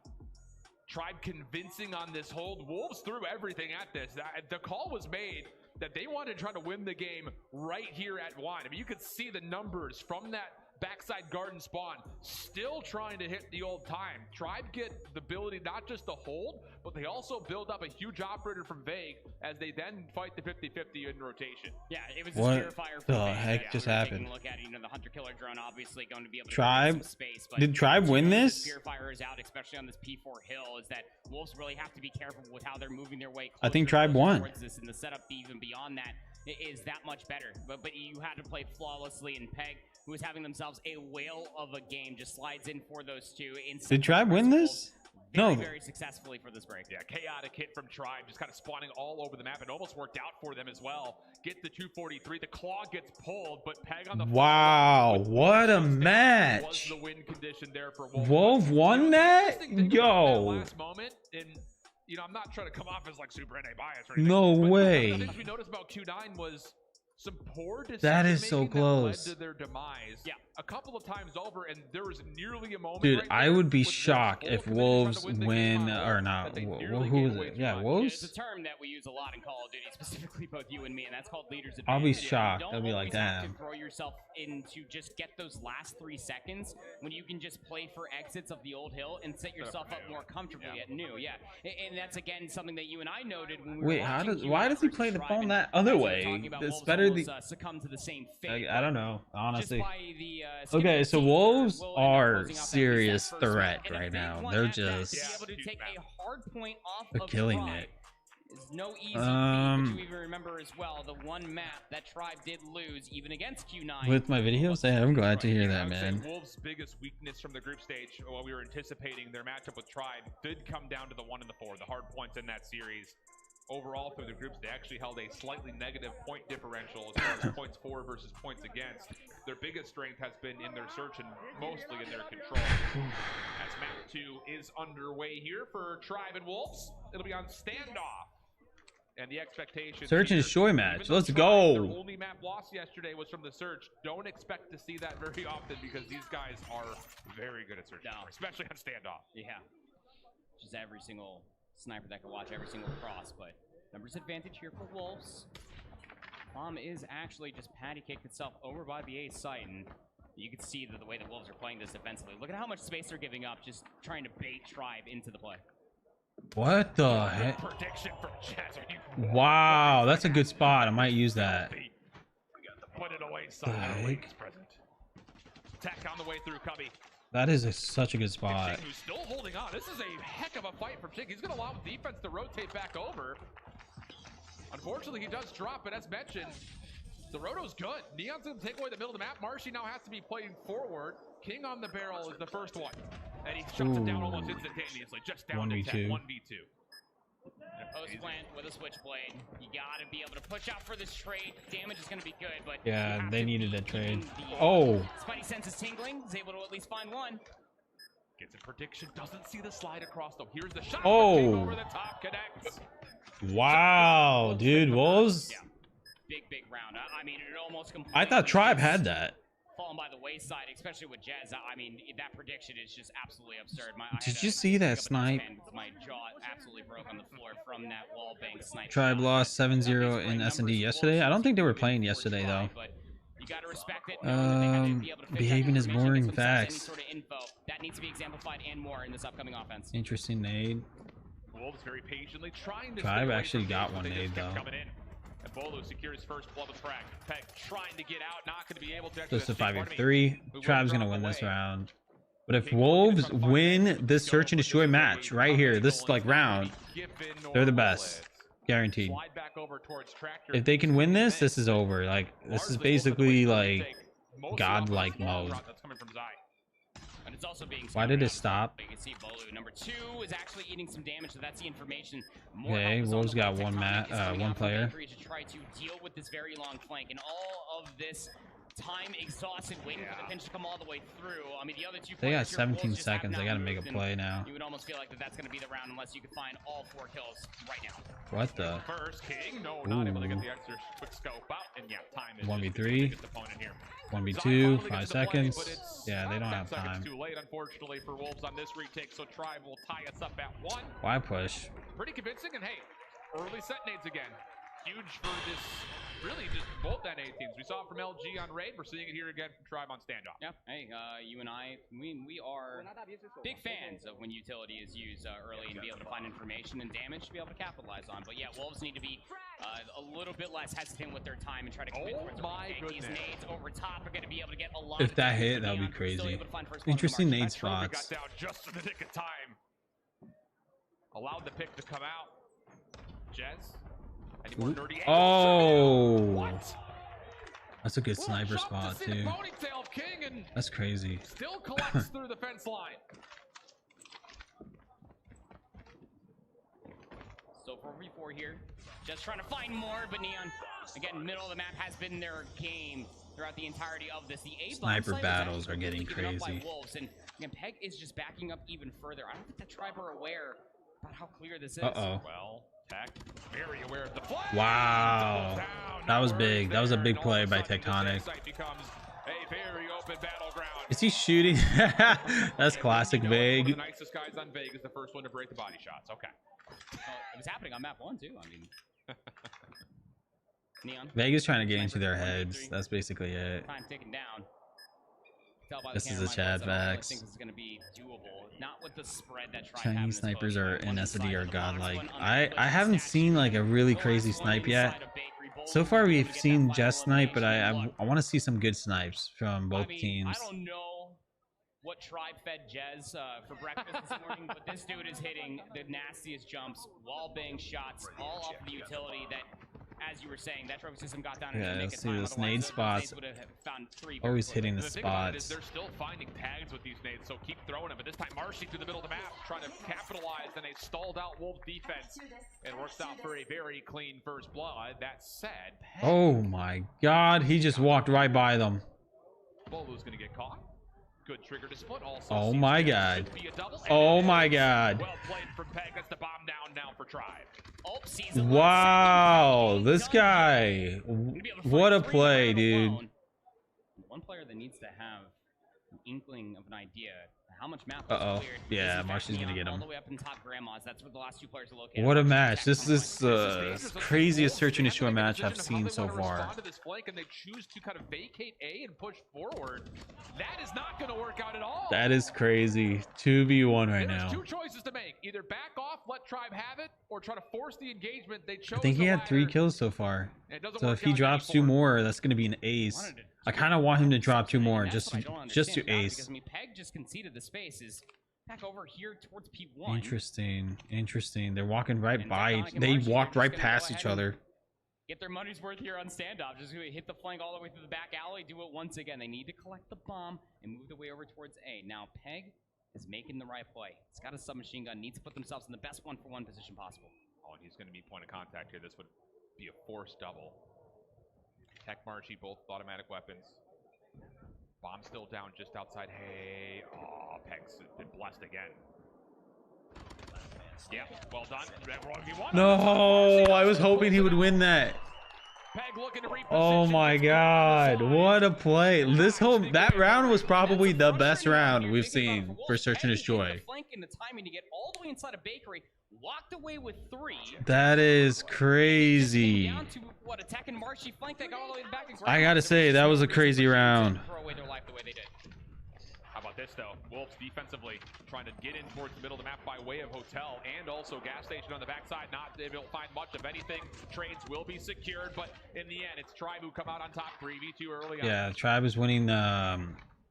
Tribe convincing on this hold. Wolves threw everything at this. The call was made that they wanted to try to win the game right here at 1. I mean, you could see the numbers from that backside garden spawn, still trying to hit the old time. Tribe get the ability not just to hold, but they also build up a huge operator from Vague as they then fight the 50-50 in rotation. Yeah, it was What a Purifier for the Vague. heck Yeah, just we were happened? Taking a look at it, you know, the Hunter Killer drone obviously going to be able to Tribe? get some space, but Did Tribe win this? Purifier is out, especially on this P4 hill, is that Wolves really have to be careful with how they're moving their way I think closer Tribe won. towards this, and the setup even beyond that is that much better. But you had to play flawlessly, and Peg, who is having themselves a whale of a game, just slides in for those two. Did Tribe win this? Very, No. very successfully for this break. Yeah, chaotic hit from Tribe, just kind of spawning all over the map. It almost worked out for them as well. Get the 243. The claw gets pulled, but Peg on the Wow, follow-up, what a was match. the win condition there for Wolf. Wolf won that? Interesting thing about that Yo. last moment, and you know, I'm not trying to come off as like super NA bias or anything. No but way. One of the things we noticed about Q9 was some poor decision That is so making that close. led to their demise. Yeah. A couple of times over, and there was nearly a moment. Dude, right I there would be with Wolves shocked full if committed Wolves trying to the win game or that not. they Who nearly who gave is away it? to Yeah, Tribe. Wolves? It's a term that we use a lot in Call of Duty, specifically both you and me, and that's called leader's advantage. I'll be You shocked. don't I'll be like, always have damn. to throw yourself in to just get those last 3 seconds when you can just play for exits of the old hill and set yourself up more comfortably at new. Yeah, and that's again something that you and I noted when we were Wait, watching why Q9 does he versus play the Tribe, phone and that other as we were way? talking about, It's Wolves better almost, the succumb to the same fate. I don't know, honestly. Just by the, skin of Okay, the so teeth, Wolves we'll end up are closing out that serious reset first threat round. And right if they now. won They're at that, to just be able to take a hard point off they're of killing Tribe it. is no easy feat, but you even remember as well the one map that Tribe did lose even against Q9. With my videos, hey, I'm glad to hear I that, would say man. Wolves' biggest weakness from the group stage, while we were anticipating their matchup with Tribe, did come down to the 1 and the 4, the hard points in that series. Overall, through the groups, they actually held a slightly negative point differential as far as points for versus points against. Their biggest strength has been in their search and mostly in their control. As map 2 is underway here for Tribe and Wolves, it'll be on standoff. And the expectation Search and here, Shoy match. even though Let's Tribe, go. Their only map loss yesterday was from the search. Don't expect to see that very often because these guys are very good at search, especially on standoff. Yeah, just every single sniper that can watch every single cross, but numbers advantage here for Wolves. Bomb is actually just patty kicked itself over by the A site, and you can see that the way the Wolves are playing this defensively. Look at how much space they're giving up, just trying to bait Tribe into the play. What the heck? Prediction from Jazz. Wow, that's a good spot. I might use that. Put it away, The heck? present. Tech on the way through Cubby. That is such a good spot. Who's still holding holding on. This is a heck of a fight for Chig. He's going to allow defense to rotate back over. Unfortunately, he does drop, but as mentioned, the roto's good. Neon's going to take away the middle of the map. Marshy now has to be playing forward. King on the barrel is the first one. And he shuts it down almost instantaneously. Just down to 10, 1v2. Post plant with a switchblade. You gotta be able to push out for this trade. Damage is gonna be good, but yeah, they needed that trade. Oh, Spidey sense is tingling. Is able to at least find one. Gets a prediction. Doesn't see the slide across though. Here's the shot. Oh, over the top, connects. Wow, dude, Wolves. Yeah. Big round. I mean, it almost completely. I thought Tribe had that. Fallen by the wayside, especially with Jez. I mean, that prediction is just absolutely absurd. Did you see that snipe? My jaw absolutely broke on the floor from that wall bank snipe. Tribe lost 7-0 in S&D yesterday. I don't think they were playing yesterday though. You gotta respect it. Behaving is boring. Facts. That needs to be exemplified and more in this upcoming offense. Interesting nade. Wolves very patiently trying to. Tribe actually got one nade though. And Bolu secures first blood with Frag. Peg trying to get out, not going to be able to. Close to 5v3. Tribe's gonna win this round. But if Wolves win this search and destroy match right here, this like round, they're the best, guaranteed. If they can win this, this is over. Like this is basically like godlike mode. And it's also being why did it stop? You can see Bolu number 2 is actually eating some damage, so that's the information. Okay, Wolves got one player. To try to deal with this very long flank, and all of this time exhausted waiting for the pinch to come all the way through. I mean, the other two. They got 17 seconds. They got to make a play now. You would almost feel like that's going to be the round unless you could find all 4 kills right now. What the? First King, no, not able to get the extra quick scope out, and yeah, time is 1v3. 1v2, 5 seconds. Yeah, they don't have time. Too late, unfortunately, for Wolves on this retake, so Tribe will tie us up at 1. Why push? Pretty convincing, and hey, early set nades again. Huge for this, really just both NA teams. We saw it from LG on Raid. We're seeing it here again from Tribe on standoff. Yeah, hey, you and I, we are big fans of when utility is used early and be able to find information and damage to be able to capitalize on. But yeah, Wolves need to be a little bit less hesitant with their time and try to commit towards these nades over top are going to be able to get a lot. If that hit, that would be crazy. Interesting nade spots. Got down just in the nick of time. Allowed the pick to come out. Jez. Oh, that's a good sniper spot too. That's crazy. Still collects through the fence line. So 4v4 here, just trying to find more, but Neon, again, middle of the map has been their game throughout the entirety of this. The sniper battles are getting crazy. Wolves, and Peg is just backing up even further. I don't think the Tribe are aware about how clear this is. Well, Tech, very aware of the flag. Wow, that was big. That was a big play by Tectonic. Is he shooting? That's classic Vague. The nicest guys on Vague is the first one to break the body shots. Okay. It was happening on map 1 too. I mean, Neon. Vegas trying to get into their heads. That's basically it. Time ticking down. This is a Chad Vax. This is going to be doable. Not with the spread that Chinese snipers are in SD are godlike. I haven't seen like a really crazy snipe yet. So far we've seen Jess snipe, but I want to see some good snipes from both teams. I don't know what Tribe fed Jez for breakfast this morning, but this dude is hitting the nastiest jumps, wall bang shots, all off the utility that, as you were saying, that trophy system got down. Yeah, let's see those nade spots. Always hitting the spots. They're still finding tags with these nades, so keep throwing them. But this time, Marshy through the middle of the map, trying to capitalize on a stalled out Wolf defense. It works out for a very clean first blood. That said, oh my God, he just walked right by them. Bolu's gonna get caught. Good trigger to split. Also, oh my God. Oh my God. Well played from Peg. That's the bomb down now for Tribe. Wow, this guy. What a play, dude. One player that needs to have an inkling of an idea how much map cleared. Yeah, Marshy's gonna get him. All the way up in top Grandma's. That's where the last 2 players are located. What a match. This is the craziest search and destroy match I've seen so far. To this flank and they choose to kind of vacate A and push forward. That is not going to work out at all. That is crazy. 2v1 right now. There's 2 choices to make. Either back off, let Tribe have it, or try to force the engagement. They chose I think he had 3 kills so far. So if he drops 2 more, that's going to be an ace. I kind of want him to drop 2 more just to ace. Because, I mean, Peg just conceded the space. Back over here towards P1. Interesting. Interesting. They're walking right And by. Tectonic and They Marchie are walked just right gonna past go each ahead and other. Get their money's worth here on standoff. Just gonna hit the flank all the way through the back alley. Do it once again. They need to collect the bomb and move the way over towards A. Now Peg is making the right play. It's got a submachine gun. Needs to put themselves in the best one-for-one position possible. Oh, and he's going to be point of contact here. This would be a forced double. Tech Marshy, both automatic weapons. Bomb still down just outside. Hey, oh, Peg's been blessed again. Yeah, well done. No, I was hoping he would win that. Peg looking to reposition. Oh my god, what a play. That round was probably the best round we've seen for Search and Destroy. Flanking the timing to get all the way inside a bakery, walked away with 3. That is crazy. Down to what, Attack and Marshy flank that got all the way back and I gotta say, that was a crazy round. Throw away their life the way they did. How about this though? Wolves defensively trying to get in towards the middle of the map by way of hotel and also gas station on the backside. Not able to find much of anything. Trades will be secured, but in the end, it's Tribe who come out on top 3v2 early on. Yeah, Tribe is winning.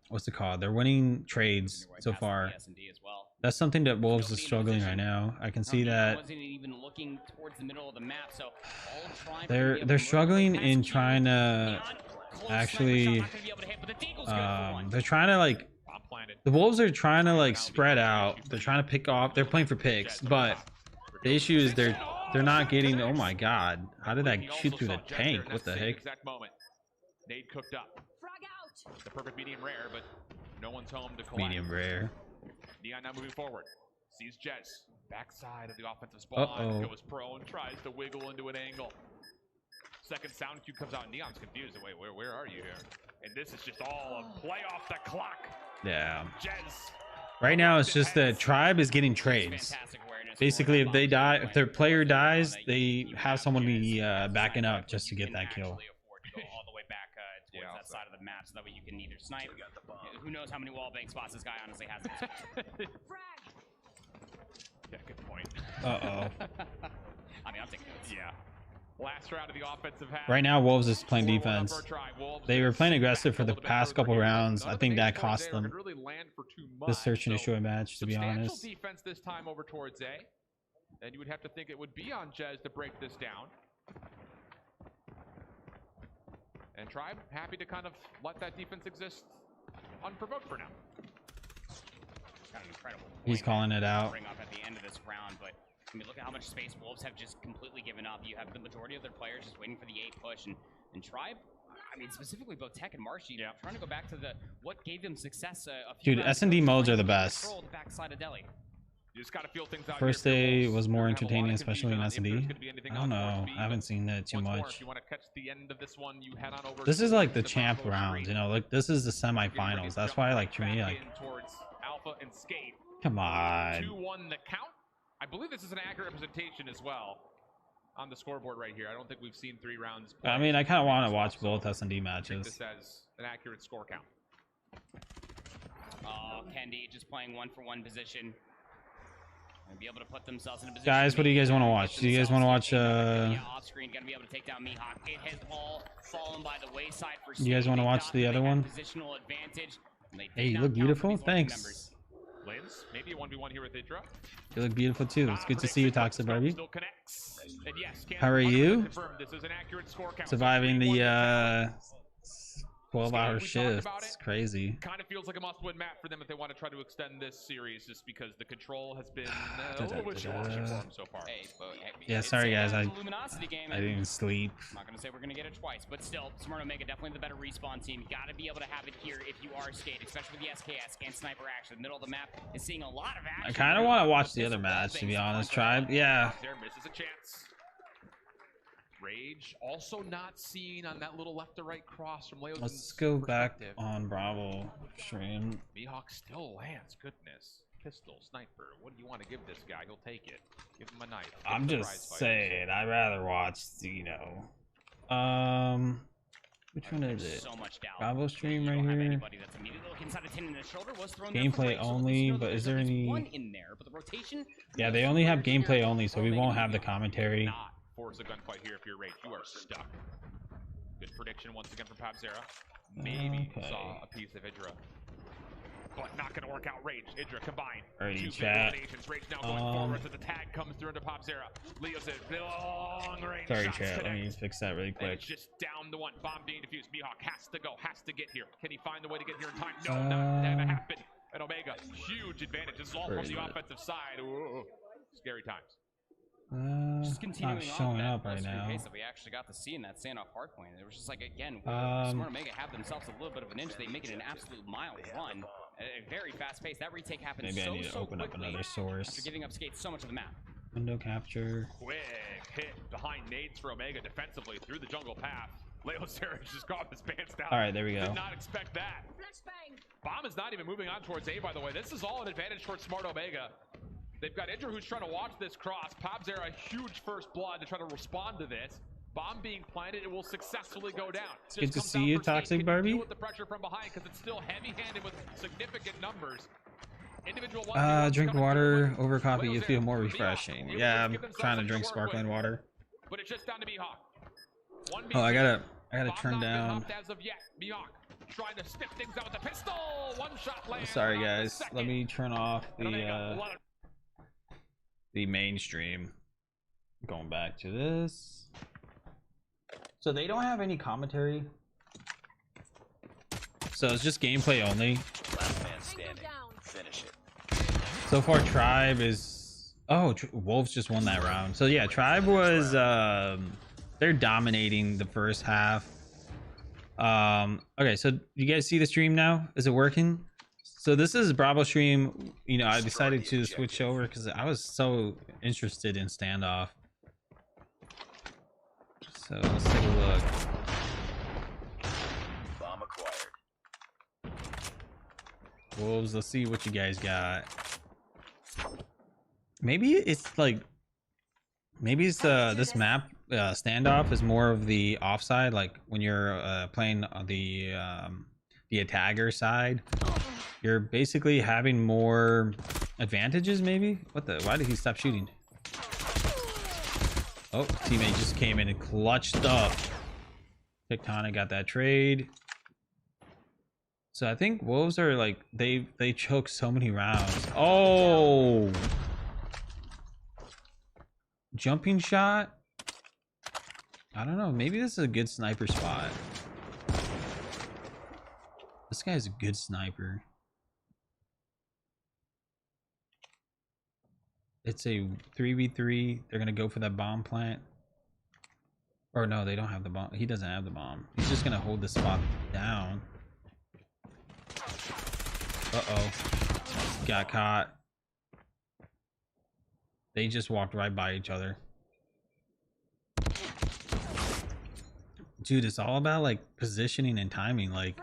What's it called? They're winning trades so far. That's something that Wolves is struggling right now. I can see that. Wasn't even looking towards the middle of the map, so all they're struggling in trying to actually. They're trying to like. The Wolves are trying to like spread out. They're trying to pick off. They're playing for picks, but the issue is they're not getting. Oh my god! How did that shoot through the tank? What the heck? Nade cooked up. The perfect medium rare, but no one's home to collect. Medium rare. Neon now moving forward. Sees Jez. Backside of the offensive spawn. Goes prone. Tries to wiggle into an angle. Second sound cue comes out. Neon's confused. Wait, where are you here? And this is just all a play off the clock. Yeah. Jez. Right now, it's just that Tribe is getting trades. Basically, if they die, if their player dies, they have someone be backing up just to get that kill. All the way back towards that side of the map, so that way you can either snipe. Who knows how many wall bank spots this guy honestly has? Yeah, good point. Uh-oh. I mean, I'm taking this. Yeah. Last round of the offensive half. Right now, Wolves is playing defense. They were playing aggressive for the past couple rounds. I think that cost them the Search and Destroy match, to be honest. Defense this time over towards A. And you would have to think it would be on Jez to break this down. And Tribe happy to kind of let that defense exist unprovoked for now. Got an incredible He's calling it out. Bring up at the end of this round, but I mean, look at how much space Wolves have just completely given up. You have the majority of their players just waiting for the A push, and Tribe, I mean, specifically both Tech and Marshy, trying to go back to what gave them success a few Dude, rounds S&D ago, modes are the trying to best. control the backside of Delhi. You just got to feel things out. First day was more entertaining, especially in S&D. I don't know. I haven't seen that too much. If you want to catch the end of this one, you head on over. This is like the champ round, you know, like this is the semifinals. That's why, like, to me, like, towards Alpha and Skate. come on. 2-1 the count. I believe this is an accurate representation as well on the scoreboard right here. I don't think we've seen 3 rounds. I mean, I kind of want to watch both S&D matches. This as an accurate score count. Oh, Kendi just playing one-for-one position. And be able to put themselves in a position. Guys, what do you guys want to watch? Do you guys want to watch? Off screen, gonna be able to take down Mihawk. It has all fallen by the wayside for. You guys want to watch the other one? Positional advantage. Hey, you look beautiful. Thanks. Lins, maybe a 1v1 here with Idra. You look beautiful too. It's good to see you, Toxic Barbie. Still connects. And yes, how are you? This is an accurate score count. Surviving the 12-hour shift. It's crazy. Kind of feels like a must-win map for them if they want to try to extend this series, just because the control has been a little bit challenging for them so far. Yeah, sorry guys, I Luminosity game, didn't sleep. I'm not gonna say we're gonna get it twice, but still, Smart Omega definitely the better respawn team. You gotta be able to have it here if you are Skate, especially with the SKS and sniper action. The middle of the map is seeing a lot of action. I kind of want to watch the other match, to be honest. Tribe, yeah. There misses a chance. Rage also not seen on that little left to right cross from Leo's. Let's go back on Bravo stream. Mihawk still lands. Goodness. Pistol, sniper. What do you want to give this guy? He'll take it. Give him a knife. I'm just saying, I'd rather watch, you know. Which one is it? So much doubt. Bravo stream right here. Gameplay only, but is there any? Yeah, they only have gameplay only, so we won't have the commentary. Force a gunfight here if you're Rage. You are stuck. Good prediction once again from Pabzera. Maybe saw a piece of Idra. but not going to work out. Rage, Idra combined. Alrighty, Two chat. eliminations. Rage now going forward, so the tag comes through into Popzera. Leo says, long range Sorry, shots chat. Let connect. me fix that really And quick. it's just down the one. Bomb being defused. Mihawk has to go, has to get here. Can he find the way to get here in time? No, not gonna happen. And Omega, huge advantage. This is all from the offensive side. Ooh, scary times. Just continuing not showing on up right now. case that we actually got to see in that standoff hardpoint. It was just like, again, Smart Omega have themselves a little bit of an inch. They make it an absolute mile run at a very fast pace. That retake happens Maybe I need to open up another source. after giving up Skates so much of the map. Window capture. Quick hit behind nades for Omega defensively through the jungle path. Leo Sarich just got his pants down. All right, there we go. Did not expect that. Bomb is not even moving on towards A, by the way. This is all an advantage towards Smart Omega. They've got Idra who's trying to watch this cross. Popzera, a huge first blood to try to respond to this. Bomb being planted, it will successfully go down. Good to see you, Toxic Barbie. Deal with the pressure from behind because it's still heavy-handed with significant numbers. Individual Drink water over coffee. You feel more refreshing. Yeah, I'm trying to drink sparkling water. But it's just down to Mihawk. Oh, I gotta turn down. As of yet. Mihawk trying to sniff things out with the pistol. One shot lands. Sorry guys, let me turn off the mainstream. Going back to this. So they don't have any commentary. So it's just gameplay only. Last man standing. Finish it. So far, Tribe is. Oh, Wolves just won that round. So yeah, Tribe was. They're dominating the first half. Okay, so you guys see the stream now? Is it working? So this is Bravo stream. You know, I decided to switch over because I was so interested in standoff. So let's take a look. Bomb acquired. Wolves, let's see what you guys got. Maybe it's like, maybe it's this map standoff is more of the offside, like when you're playing on the attacker side, you're basically having more advantages. Maybe what the? Why did he stop shooting? Oh, teammate just came in and clutched up. Tectonic got that trade. So I think Wolves are like they choke so many rounds. Oh, jumping shot. I don't know. Maybe this is a good sniper spot. This guy's a good sniper. It's a 3v3. They're gonna go for that bomb plant. Or no, they don't have the bomb. He doesn't have the bomb. He's just gonna hold the spot down. Uh-oh. Got caught. They just walked right by each other. Dude, it's all about like positioning and timing, like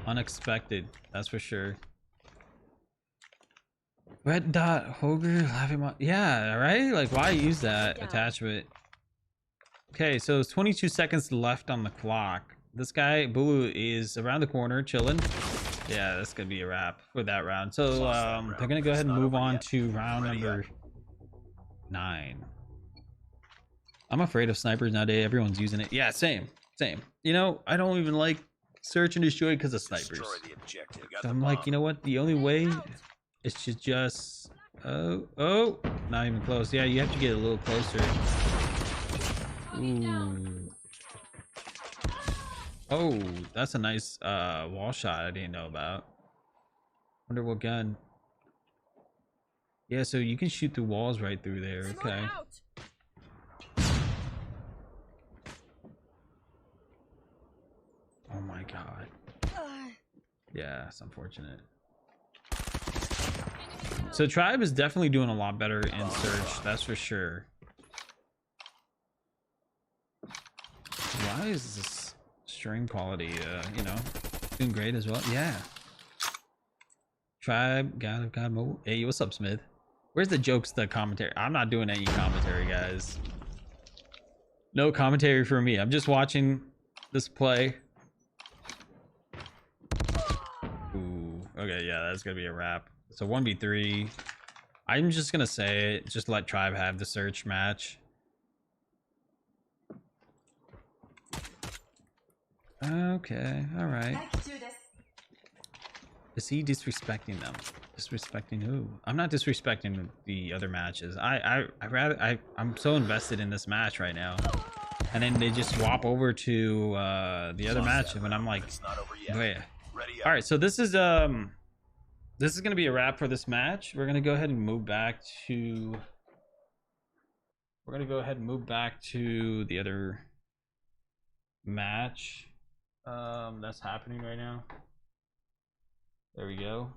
unexpected, that's for sure. Red dot Hoger laughing. Yeah, right? Like, why use that attachment? Okay, so it's 22 seconds left on the clock. This guy, Bulu, is around the corner, chilling. Yeah, that's gonna be a wrap for that round. So they're gonna go ahead and move on to round number 9. I'm afraid of snipers nowadays. Everyone's using it. Yeah, same. You know, I don't even like search and destroy because of snipers. So I'm like, you know what? The only way is to just oh, not even close. Yeah, you have to get a little closer. Ooh. Oh, that's a nice wall shot I didn't know about. Wonder what gun. Yeah, so you can shoot through walls right through there. Okay. Oh my god. Yeah, it's unfortunate. So Tribe is definitely doing a lot better in search, that's for sure. Why is this stream quality, you know, doing great as well? Yeah. Tribe, God Mobile. Hey, what's up, Smith? Where's the Jokesta commentary? I'm not doing any commentary, guys. No commentary for me. I'm just watching this play. Ooh, okay, yeah, that's gonna be a wrap. So 1v3. I'm just gonna say it. Just let Tribe have the search match. Okay, all right. Is he disrespecting them? Disrespecting who? I'm not disrespecting the other matches. I'm so invested in this match right now. And then they just swap over to the other match, and I'm like, wait. All right, so this is gonna be a wrap for this match. We're gonna go ahead and move back to. We're gonna go ahead and move back to the other match that's happening right now. There we go.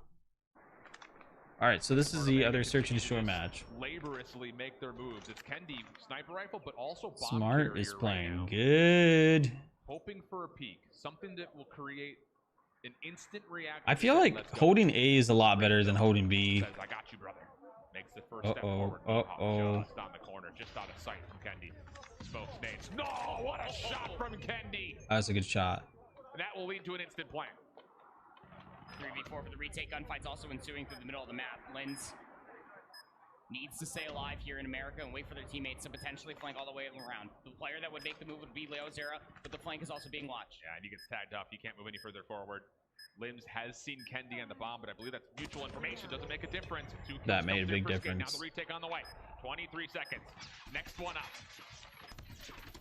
All right, so this is the other search and destroy match. Laboriously make their moves. It's Kendi sniper rifle, but also bomb Smart is playing right good. Hoping for a peek, something that will create an instant reaction. I feel like holding A is a lot better than holding B. Says, I got you, brother. Makes the first step forward. Just on the corner, just out of sight from Kendi. Smokes nades. No, what a shot from Kendi. That's a good shot. That will lead to an instant plan. 3v4 for the retake. Gunfights also ensuing through the middle of the map. Lens needs to stay alive here in America and wait for their teammates to potentially flank all the way around. The player that would make the move would be Leo Zera, but the flank is also being watched. Yeah, and he gets tagged up. He can't move any further forward. Limbs has seen Kendi on the bomb, but I believe that's mutual information. Doesn't make a difference. That made a big difference. Now the retake on the way. 23 seconds. Next one up.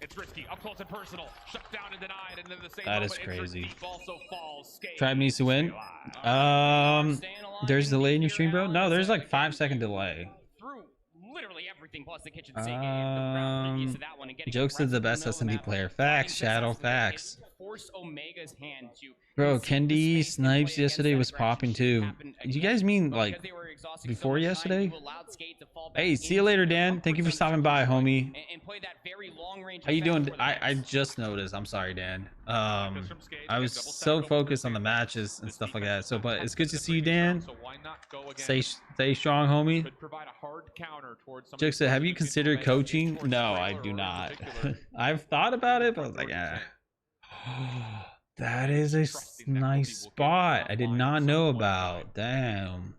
It's risky, up close and personal. Shut down and denied, and then the same that moment, is crazy. also falls. Tribe needs to win. There's delay in your stream, bro? No, there's like 5-second delay. Through literally everything plus the kitchen sink. Jokesta is the best S&D player. Facts, Shadow, facts. Force Omega's hand to bro, Kendi snipes yesterday was popping too. You guys mean like before yesterday? Hey, see you later, Dan. Thank you for stopping by, homie. How you doing? I just noticed. I'm sorry, Dan. I was so focused on the matches and stuff like that. So, but it's good to see you, Dan. Stay strong, homie. Jokesta, have you considered coaching? No, I do not. I've thought about it, but I was like, ah. That is a nice spot. I did not know about. Damn.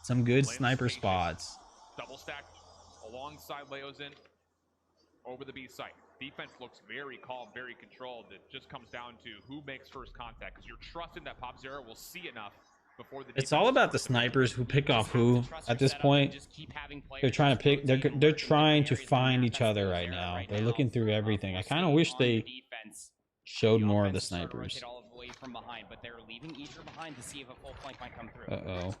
Some good sniper spots. Double stack alongside Leo's in over the B site. Defense looks very calm, very controlled. It just comes down to who makes first contact, because you're trusting that Pop Zero will see enough before the. It's all about the snipers who pick off who at this point. They're trying to pick. They're trying to find each other right now. They're looking through everything. I kind of wish they showed more of the snipers. Uh-oh.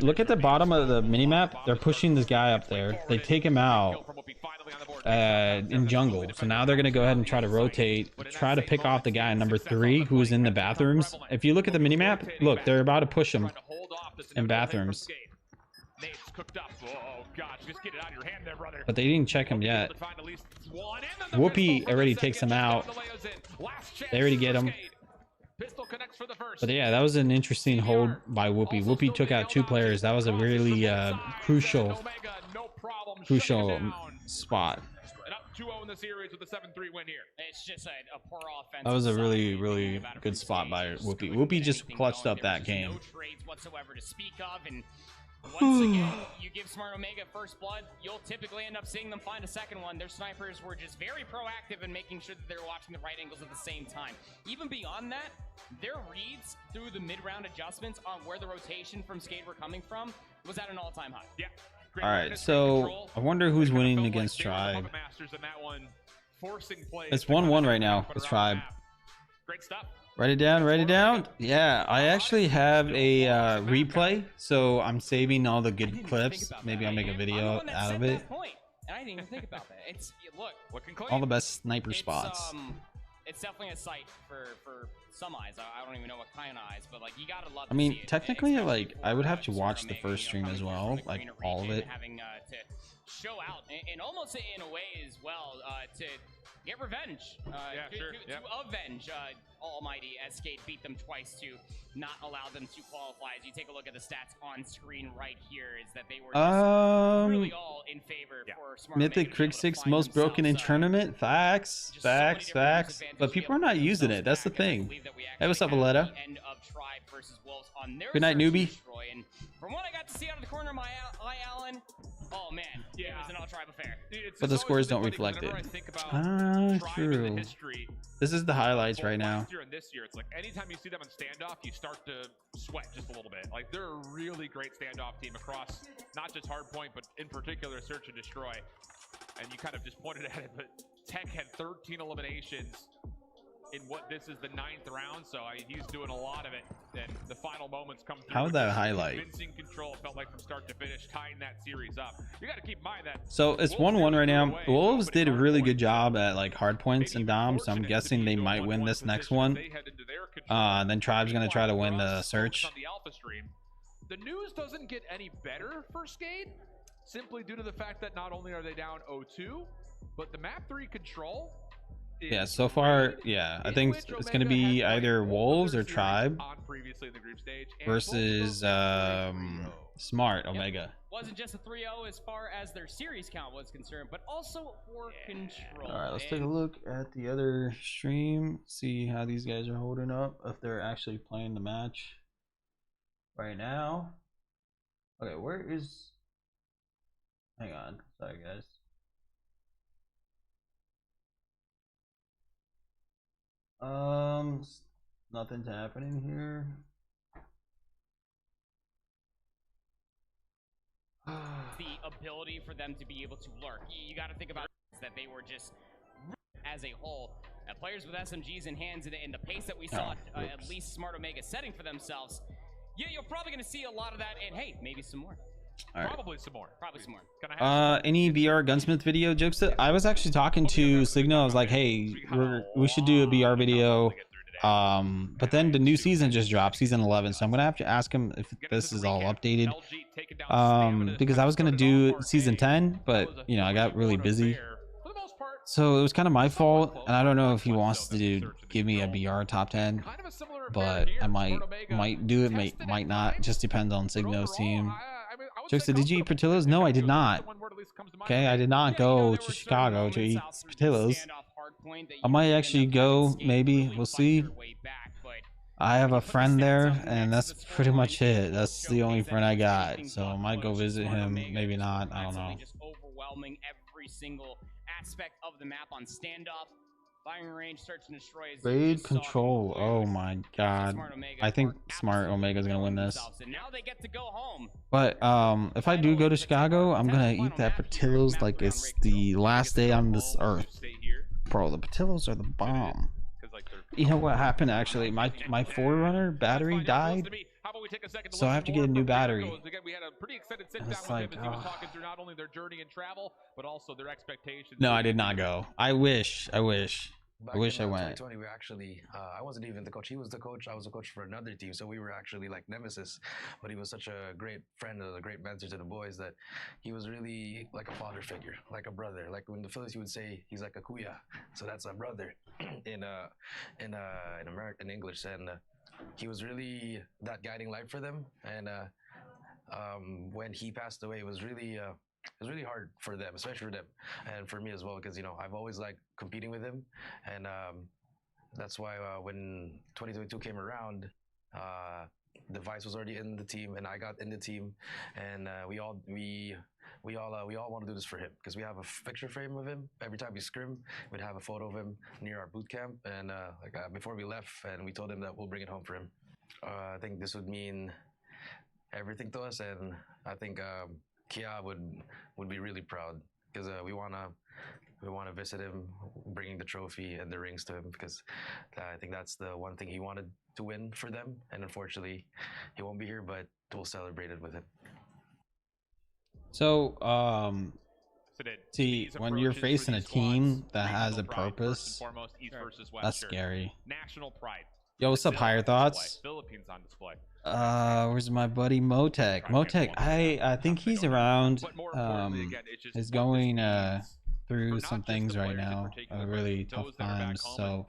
Look at the bottom of the minimap. They're pushing this guy up there. They take him out in jungle. So now they're going to go ahead and try to rotate, try to pick off the guy number 3 who's in the bathrooms. If you look at the minimap, look, they're about to push him in bathrooms. But they didn't check him yet. Whoopi already takes him out. They already get him. But yeah, that was an interesting hold by Whoopi. Whoopi took out 2 players. That was a really crucial spot. That was a really good spot by Whoopi. Whoopi just clutched up that game. Once again, you give Smart Omega first blood, you'll typically end up seeing them find a second one. Their snipers were just very proactive in making sure that they're watching the right angles at the same time. Even beyond that, their reads through the mid-round adjustments on where the rotation from Skate were coming from was at an all-time high. Yeah. All right, so I wonder who's winning against Tribe. It's 1-1 right now with Tribe. Great stuff. Write it down, write it down. Yeah, I actually have a replay, so I'm saving all the good clips. Maybe I'll make a video out of it. I didn't even think about that. It's all the best sniper spots. It's definitely a sight for some eyes. I don't even know what kind of eyes, but like you gotta love. I mean, technically, like I would have to watch the first stream as well, like all of it. Having to show out and almost in a way as well to get revenge, to avenge Almighty as Skate beat them twice to not allow them to qualify. As you take a look at the stats on screen right here, is that they were just really all in favor for Smart Mythic Krieg 6 most broken in tournament. Facts. But people are not using it. That's the thing. Hey, what's up, Aletta? Good night, newbie. And from what I got to see out of the corner of my eye, Alan, oh man, it was an all-tribe affair. But the scores don't reflect it. True. This is the highlights right now. In this year, it's like anytime you see them in standoff, you start to sweat just a little bit. Like they're a really great standoff team across not just hardpoint, but in particular search and destroy. And you kind of just pointed at it, but Tech had 13 eliminations in what this is the 9th round, so he's doing a lot of it. And the final moments come through. How'd that highlight? Convincing control, it felt like from start to finish, tying that series up. You got to keep in mind that. So it's 1-1 right now. Wolves did a really good job at like hard points and dom, so I'm guessing they might win this next one. Then Tribe's gonna try to win the search. The news doesn't get any better for Skate, simply due to the fact that not only are they down 0-2, but the map 3 control. Yeah, so far, yeah, I think it's going to be either Wolves or Tribe versus Smart Omega. Wasn't just a 3-0 as far as their series count was concerned, but also for control. All right, let's take a look at the other stream, see how these guys are holding up, if they're actually playing the match right now. Okay, where is... Hang on, sorry guys. Nothing's happening here. The ability for them to be able to lurk. You got to think about that they were just as a whole. Players with SMGs in hands and the pace that we saw at least Smart Omega setting for themselves. Yeah, you're probably going to see a lot of that, and hey, maybe some more. All right. Probably some more. Probably some more. Any VR gunsmith video, Jokesta? I was actually talking to Signal. I was like, hey, we should do a VR video. But then the new season just dropped, season 11. So I'm gonna have to ask him if this is all updated. Because I was gonna do season 10, but you know I got really busy. So it was kind of my fault, and I don't know if he wants to give me a VR top 10, but I might do it, might not. It just depends on Signal's team. Jokesta, did you eat Portillo's? No, I did not. Okay, I did not go to Chicago to eat Portillo's. I might actually go, maybe. We'll see. I have a friend there, and that's pretty much it. That's the only friend I got. So I might go visit him, maybe not. I don't know. Just overwhelming every single aspect of the map on standoff. Firing range, search and destroy. Raid control. Oh my god. I think Smart Omega is gonna win this. But if I do go to Chicago, I'm gonna eat that Portillo's like it's the last day on this earth. Bro, the Portillo's are the bomb. You know what happened actually? My Forerunner battery died. So I have to get a new battery. It's like, no, I did not go. I wish I went. 2020, we actually, I wasn't even the coach. He was the coach. I was a coach for another team. So we were actually like nemesis. But he was such a great friend and a great mentor to the boys that he was really like a father figure, like a brother. Like when the Phillies, you would say he's like a kuya. So that's a brother in American English. And he was really that guiding light for them. And when he passed away, it was really hard for them, especially for them, and for me as well, because you know I've always liked competing with him, and that's why when 2022 came around, the Vice was already in the team, and I got in the team, and we all want to do this for him because we have a picture frame of him. Every time we scrim, we'd have a photo of him near our boot camp, and before we left, and we told him that we'll bring it home for him. I think this would mean everything to us, and I think Kia would be really proud because we wanna visit him, bringing the trophy and the rings to him because I think that's the one thing he wanted to win for them, and unfortunately he won't be here, but we'll celebrate it with him. So see, when you're facing a team that has a purpose, that's scary. National pride. Yo, what's up, Higher Thoughts? Philippines on display. Where's my buddy Motek? Motek, I think he's around. He's going through some things right now, really tough times. So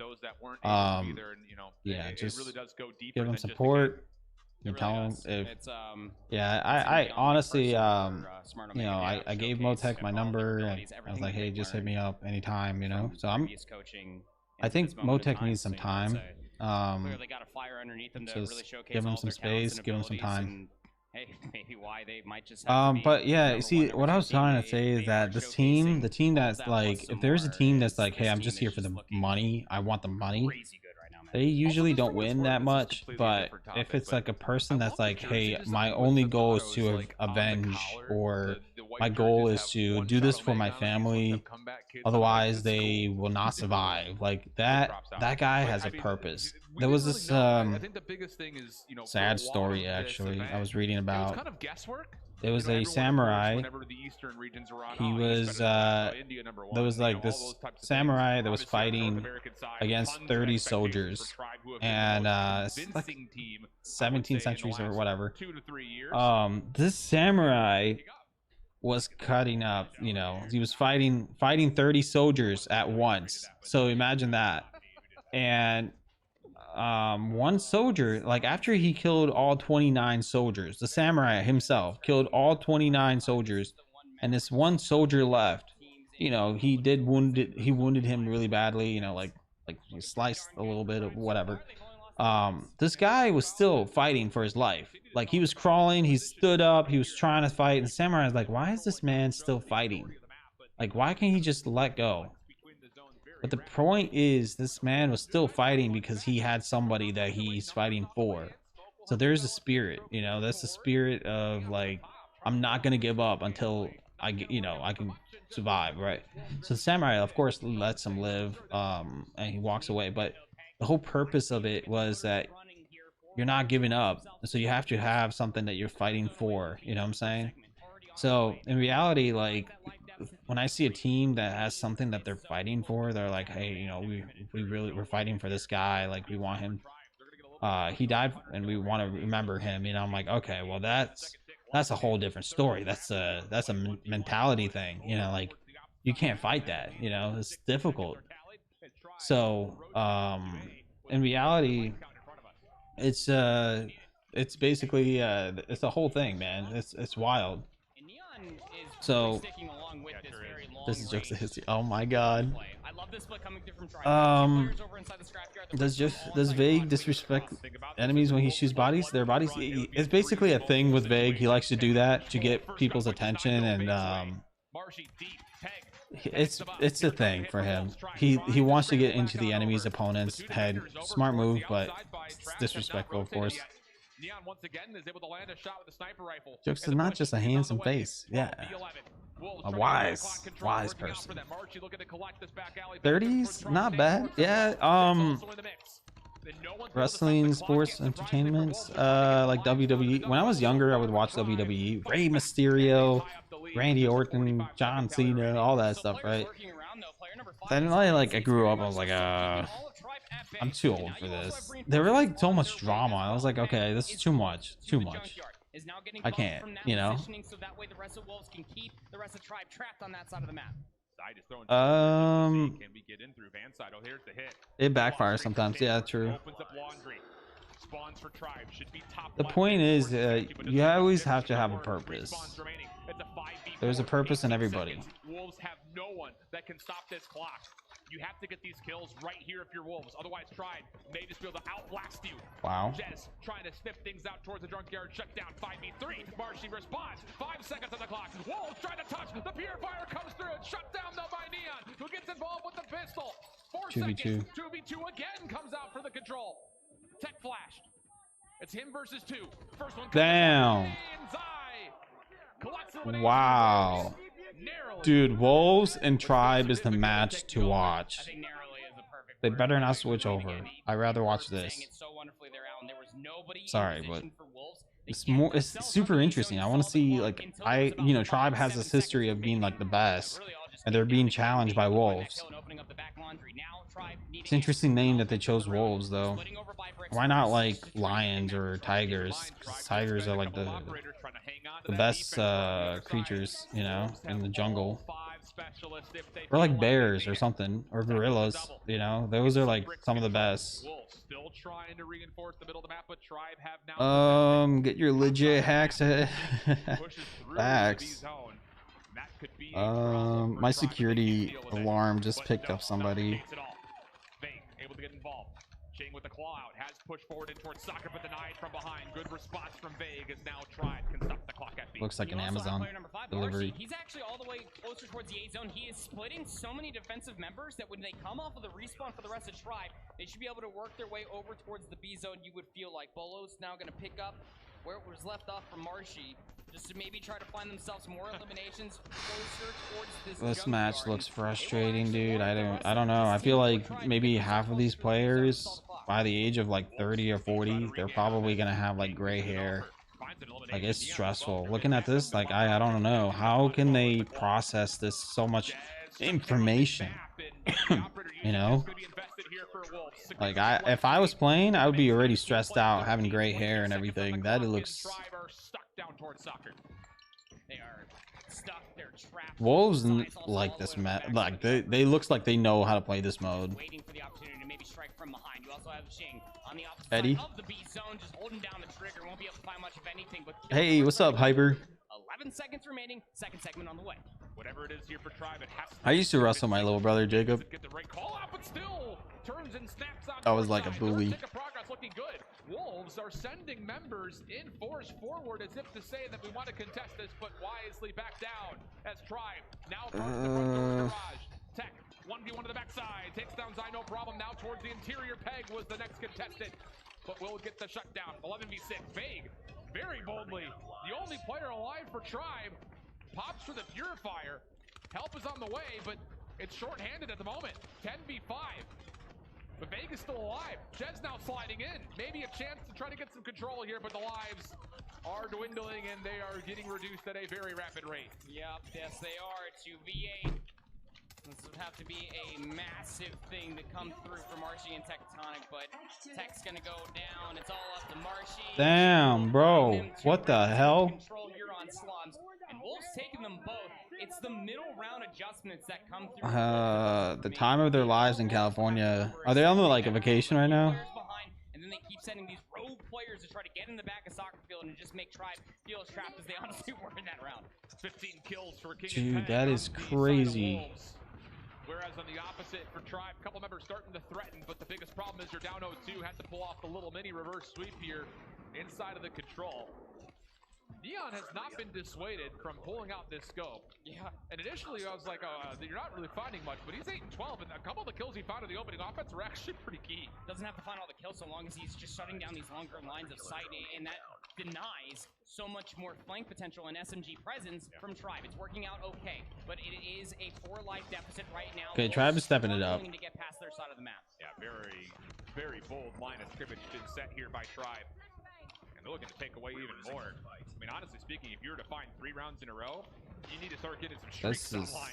yeah, just give him support. You tell him if yeah, I honestly you know I gave Motek my number and I was like, hey, just hit me up anytime, you know. So I think Motek needs some time. Clearly got a fire underneath them to really showcase give him some space, give him some time. Hey, maybe why they might just have but yeah, you see, what I was trying to say is that this team, the team that's like, if there's a team that's like, hey, I'm just here for the money, I want the money, They usually don't win that much, but if it's like a person that's like, hey, my only goal is to avenge, or my goal is to do this for my family, otherwise they will not survive, like that guy has a purpose. There was this sad story actually I was reading about. It was a samurai. He was there was like this samurai that was fighting against 30 soldiers, and like 17th centuries or whatever. This samurai was cutting up, you know, he was fighting 30 soldiers at once. So imagine that. And one soldier, like after he killed all 29 soldiers, the samurai himself killed all 29 soldiers, and this one soldier left, you know, he wounded him really badly, you know, like he sliced a little bit of whatever. This guy was still fighting for his life. Like he was crawling, he stood up, he was trying to fight, and the samurai is like, why is this man still fighting? Like, why can't he just let go? But the point is, this man was still fighting because he had somebody that he's fighting for. So there's a spirit, you know, that's the spirit of like, I'm not gonna give up until I get, you know, I can survive, right? So the samurai, of course, lets him live, and he walks away. But the whole purpose of it was that you're not giving up, so you have to have something that you're fighting for, you know what I'm saying? So in reality, like, when I see a team that has something that they're fighting for, they're like, hey, you know, we're fighting for this guy, like we want him, he died and we want to remember him, you know. I'm like, okay, well that's a whole different story. That's a mentality thing, you know, like you can't fight that, you know, it's difficult. So in reality, it's basically it's the whole thing, man. It's wild. So this is Jokesta. Oh my god. Does Vague disrespect enemies when he shoots bodies? Their bodies? It's basically a thing with Vague. He likes to do that to get people's attention, and it's a thing for him. He wants to get into the enemy's opponent's head. Smart move, but it's disrespectful, of course. Neon once again is able to land a shot with a sniper rifle. Jokesta not just a handsome face, yeah, a wise person. 30s, not bad, yeah. Wrestling, sports, entertainments, like WWE. When I was younger, I would watch WWE. Rey Mysterio, Randy Orton, John Cena, all that stuff, right? Then I grew up, I was like, I'm too old for this. They were like so much drama. I was like, okay, this is too much. I can't, you know. It backfires sometimes. Yeah, true. The point is, you always have to have a purpose. There's a purpose in everybody. Wolves have no one that can stop this clock. You have to get these kills right here if you're Wolves. Otherwise, Tribe may just be able to outblast you. Wow. Jez trying to sniff things out towards the junkyard. Shut down 5v3. Marshy responds. 5 seconds on the clock. Wolves trying to touch. The purifier comes through and shut down though by Neon, who gets involved with the pistol. 4 seconds. 2v2 again comes out for the control. Tech flashed. It's him versus 2. First one. Damn. Wow. Dude, Wolves and Tribe is the match to watch. They better not switch over. I'd rather watch this. Sorry, but it's super interesting. I want to see, like, you know, Tribe has this history of being like the best, and they're being challenged by Wolves. It's an interesting name that they chose Wolves, though. Why not like lions or tigers? 'Cause tigers are like the best creatures, you know, in the jungle. Or like bears or something, or gorillas, you know, those are like some of the best. Get your legit hacks. Facts. My security alarm just picked up somebody. Able to get involved. Ching with the claw out has pushed forward in towards soccer, but denied from behind. Good response from Vague, as now Tribe can stop the clock at B. Looks like an Amazon delivery. He's actually all the way closer towards the A zone. He is splitting so many defensive members that when they come off of the respawn for the rest of Tribe, They should be able to work their way over towards the B zone. You would feel like Bolo's now going to pick up where it was left off from Marshy, just to maybe try to find themselves more eliminations closer towards this match looks frustrating, dude. I don't know. I feel like maybe half of these players by the age of like 30 or 40, they're probably gonna have like gray hair. Like, it's stressful looking at this. Like, I don't know, how can they process this so much information? You know, like, if I was playing, I would be already stressed out having gray hair and everything. That it looks. Wolves like this map. Like, they looks like they know how to play this mode. Waiting for the opportunity to maybe strike from behind. You also have Xing on the opposite Eddie. side of the B zone, just holding down the trigger. Won't be able to find much of anything. But Hey, what's up, Hyper? 11 seconds remaining. Second segment on the way. Whatever it is here for Tribe, it has to I used to wrestle my little brother Jacob. get the right call out, but still turns and snaps on. I was like a bully. Progress looking good. Wolves are sending members in force forward as if to say that we want to contest this, but wisely back down as Tribe now forced the front door garage. Tech 1v1 to the backside, takes down Zai, no problem. Now towards the interior. Peg was the next contestant, but will get the shutdown. 11v6. Vague very boldly, the only player alive for Tribe, pops for the Purifier. Help is on the way, but it's short-handed at the moment. 10v5. But Vega's still alive. Jed's now sliding in. Maybe a chance to try to get some control here, but the lives are dwindling and they are getting reduced at a very rapid rate. Yep, yes they are. 2v8. This would have to be a massive thing to come through for Marshy and Tectonic, but Tech's gonna go down. It's all up to Marshy. Damn, bro. What the hell? Control here on Slums, and Wolves taking them both. It's the middle round adjustments that come through. The time of their lives in California. Are they on like a vacation right now? And then they keep sending these rogue players to try to get in the back of soccer field and just make Tribe feel as trapped as they honestly were in that round. 15 kills for King. Dude, that is crazy. Whereas on the opposite for Tribe, a couple members starting to threaten, but the biggest problem is you're down 0-2, had to pull off the little mini reverse sweep here inside of the control. Neon has not been dissuaded from pulling out this scope. Yeah. And initially I was like, you're not really finding much, but he's 8-12, and a couple of the kills he found in the opening offense were actually pretty key. Doesn't have to find all the kills so long as he's just shutting down these longer lines of sight, and that denies so much more flank potential and SMG presence from Tribe. It's working out okay, but it is a 4-life deficit right now. Okay, Tribe is stepping it up. To get past their side of the map. Yeah, very, very bold line of scrimmage been set here by Tribe. And they're looking to take away even more. I mean, honestly speaking, if you were to find 3 rounds in a row, you need to start getting some streaks online.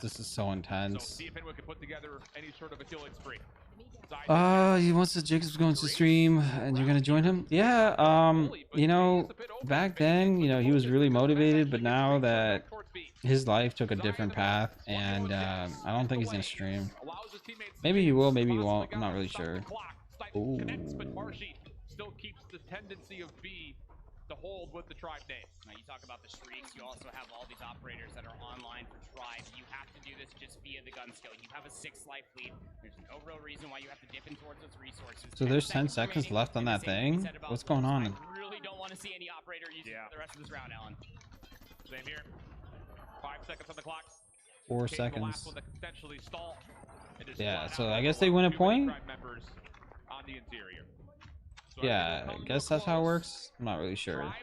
This is so intense. So see if anyone can put together any sort of a killing spree. He wants the Jacob's going to stream, and you're gonna join him? Yeah. You know, back then, you know, he was really motivated, but now that his life took a different path, and I don't think he's gonna stream. Maybe he will, maybe he won't. I'm not really sure. Ooh. Still keeps the tendency of B to hold with the Tribe name. Now you talk about the streaks, you also have all these operators that are online for Tribe. You have to do this just via the gun skill. You have a 6-life lead. There's no real reason why you have to dip in towards those resources. So there's 10 seconds left on that thing? What's going on? I really don't want to see any operator use it for the rest of this round, Alan. Same here. 5 seconds on the clock. 4 seconds. Potentially stall. Yeah, so I guess they win a point? Members on the interior. Yeah, I guess that's how it works. I'm not really sure.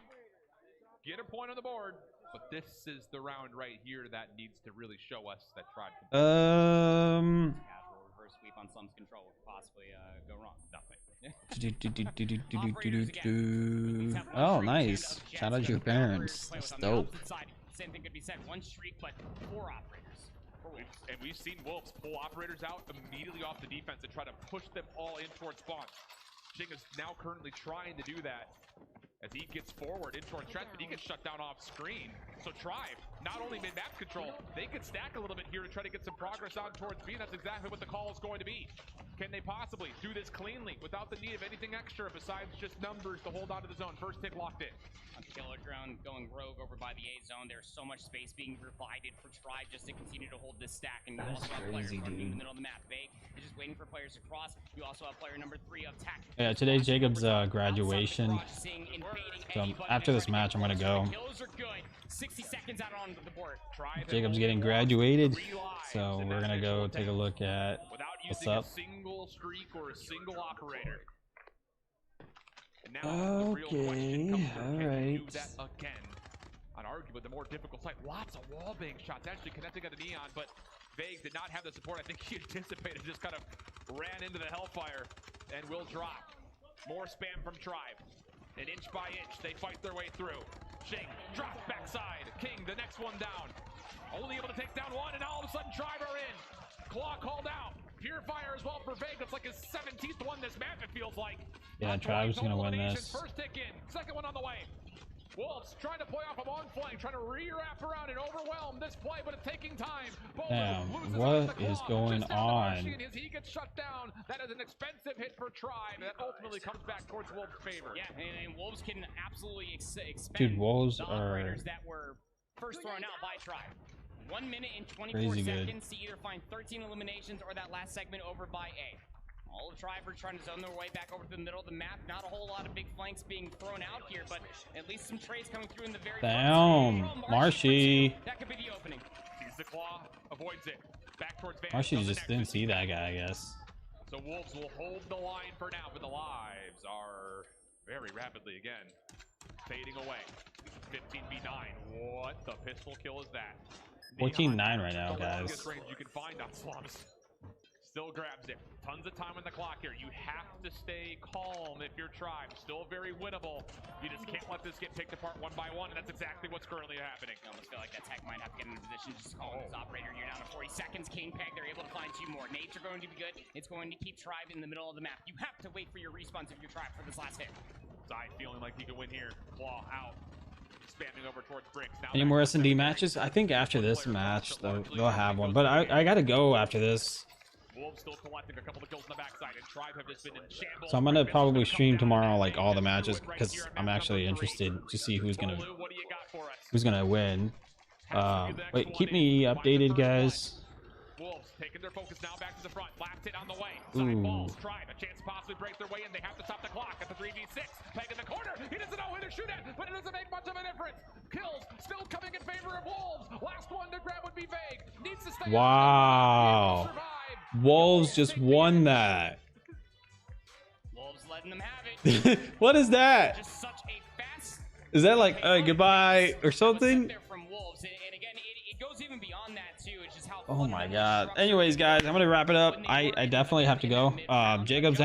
Get a point on the board, but this is the round right here that needs to really show us that Tribe. Casual reverse sweep on Slum's control would possibly go wrong. Nothing. Oh, nice. Shout out to your parents. That's dope. Same thing could be said. 1 streak, but 4 operators. And we've seen Wolves pull operators out immediately off the defense and try to push them all in towards spawn. Jing is now currently trying to do that as he gets forward in towards Trent, but he gets shut down off screen. So Tribe not only made map control, they could stack a little bit here to try to get some progress on towards B, and that's exactly what the call is going to be. Can they possibly do this cleanly without the need of anything extra besides just numbers to hold on to the zone? First tick locked in. A killer drone going rogue over by the A zone. There's so much space being provided for Tribe just to continue to hold this stack. And you also have players in the middle of the map. Vague is just waiting for players to cross. You also have player number 3 of Tac. Yeah, today's Jacob's graduation. So after this match, I'm gonna go. 60 seconds out on the board. Jacob's getting graduated, so we're gonna go take a look at what's up. A single streak or a single operator. Okay, all right. That again, I'd argue with the more difficult side. Lots of wall bang shots actually connecting at the neon, but Vague did not have the support. I think he anticipated, just kind of ran into the Hellfire and will drop. More spam from Tribe. And inch by inch, they fight their way through. Shing drops backside. King, the next one down. Only able to take down one, and all of a sudden Tribe are in. Claw called out. Purifier as well for Vague. It's like his 17th one this map, it feels like. Yeah, Tribe's gonna win this. First tick in, second one on the way. Wolves trying to play off of on flank, trying to re-wrap around and overwhelm this play, but it's taking time. Damn, what is going on? He gets shut down. That is an expensive hit for Tribe. That ultimately comes back towards Wolves' favor. Yeah, and Wolves can absolutely expend Dude, Wolves the are operators that were first thrown out by Tribe. 1 minute and 24 crazy seconds to either find 13 eliminations or that last segment over by A. All of Tribe are trying to zone their way back over to the middle of the map. Not a whole lot of big flanks being thrown out here, but at least some trades coming through in the very Damn, Marshy. That could be the opening. Sees the claw, avoids it. Back towards Van. Marshy just didn't see that guy, I guess. So Wolves will hold the line for now, but the lives are very rapidly again fading away. 15v9. What the pistol kill is that? 14-9 right now, the guys. longest range you can find on Slums. Still grabs it. Tons of time on the clock here. You have to stay calm if you're Tribe. Still very winnable. You just can't let this get picked apart one by one, and that's exactly what's currently happening. I almost feel like that tech might have to get into position just to call this operator. You're down to 40 seconds. King Peg, they're able to find 2 more. Nades are going to be good. It's going to keep Tribe in the middle of the map. You have to wait for your respawns if you're Tribe for this last hit. Zai feeling like he can win here. Claw out. Spamming over towards Bricks. Now Any more S&D matches? I think after this match, they'll have one. But I gotta go after this. Wolves still collecting a couple of kills on the backside, and Tribe have just been in shambles. So I'm gonna probably stream tomorrow, like all the matches, because I'm actually interested to see who's gonna win. Wait, keep me updated, guys. Wolves taking their focus now back to the front. Last hit on the way. Side balls. Tribe a chance to possibly break their way in. They have to stop the clock at the 3v6. Peg in the corner. He doesn't know who to shoot at, but it doesn't make much of a difference. Kills still coming in favor of Wolves. Last one to grab would be Vague. Needs to stay. Wow. Wolves just won that. Wolves letting them have it. What is that? Just such a fast. Is that like goodbye or something? From Wolves, and again, it goes even beyond that too. It's just how. Oh my god. Anyways, guys, I'm gonna wrap it up. I definitely have to go. Jacob's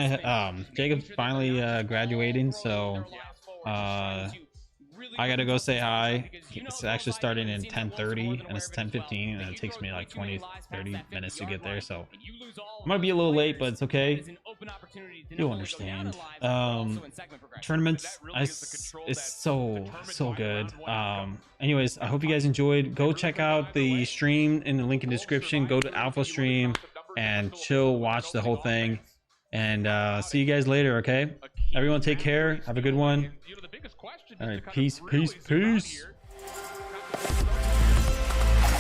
finally graduating, so I gotta go say hi. It's actually starting in 10:30 and it's 10:15, and it takes me like 20-30 minutes to get there, so I might be a little late, but it's okay. You'll understand. Tournaments, it's so good. Anyways, I hope you guys enjoyed. Go check out the stream in the link in the description. Go to Alpha Stream and chill, watch the whole thing, and see you guys later. Okay, everyone, take care. Have a good one. All right, peace.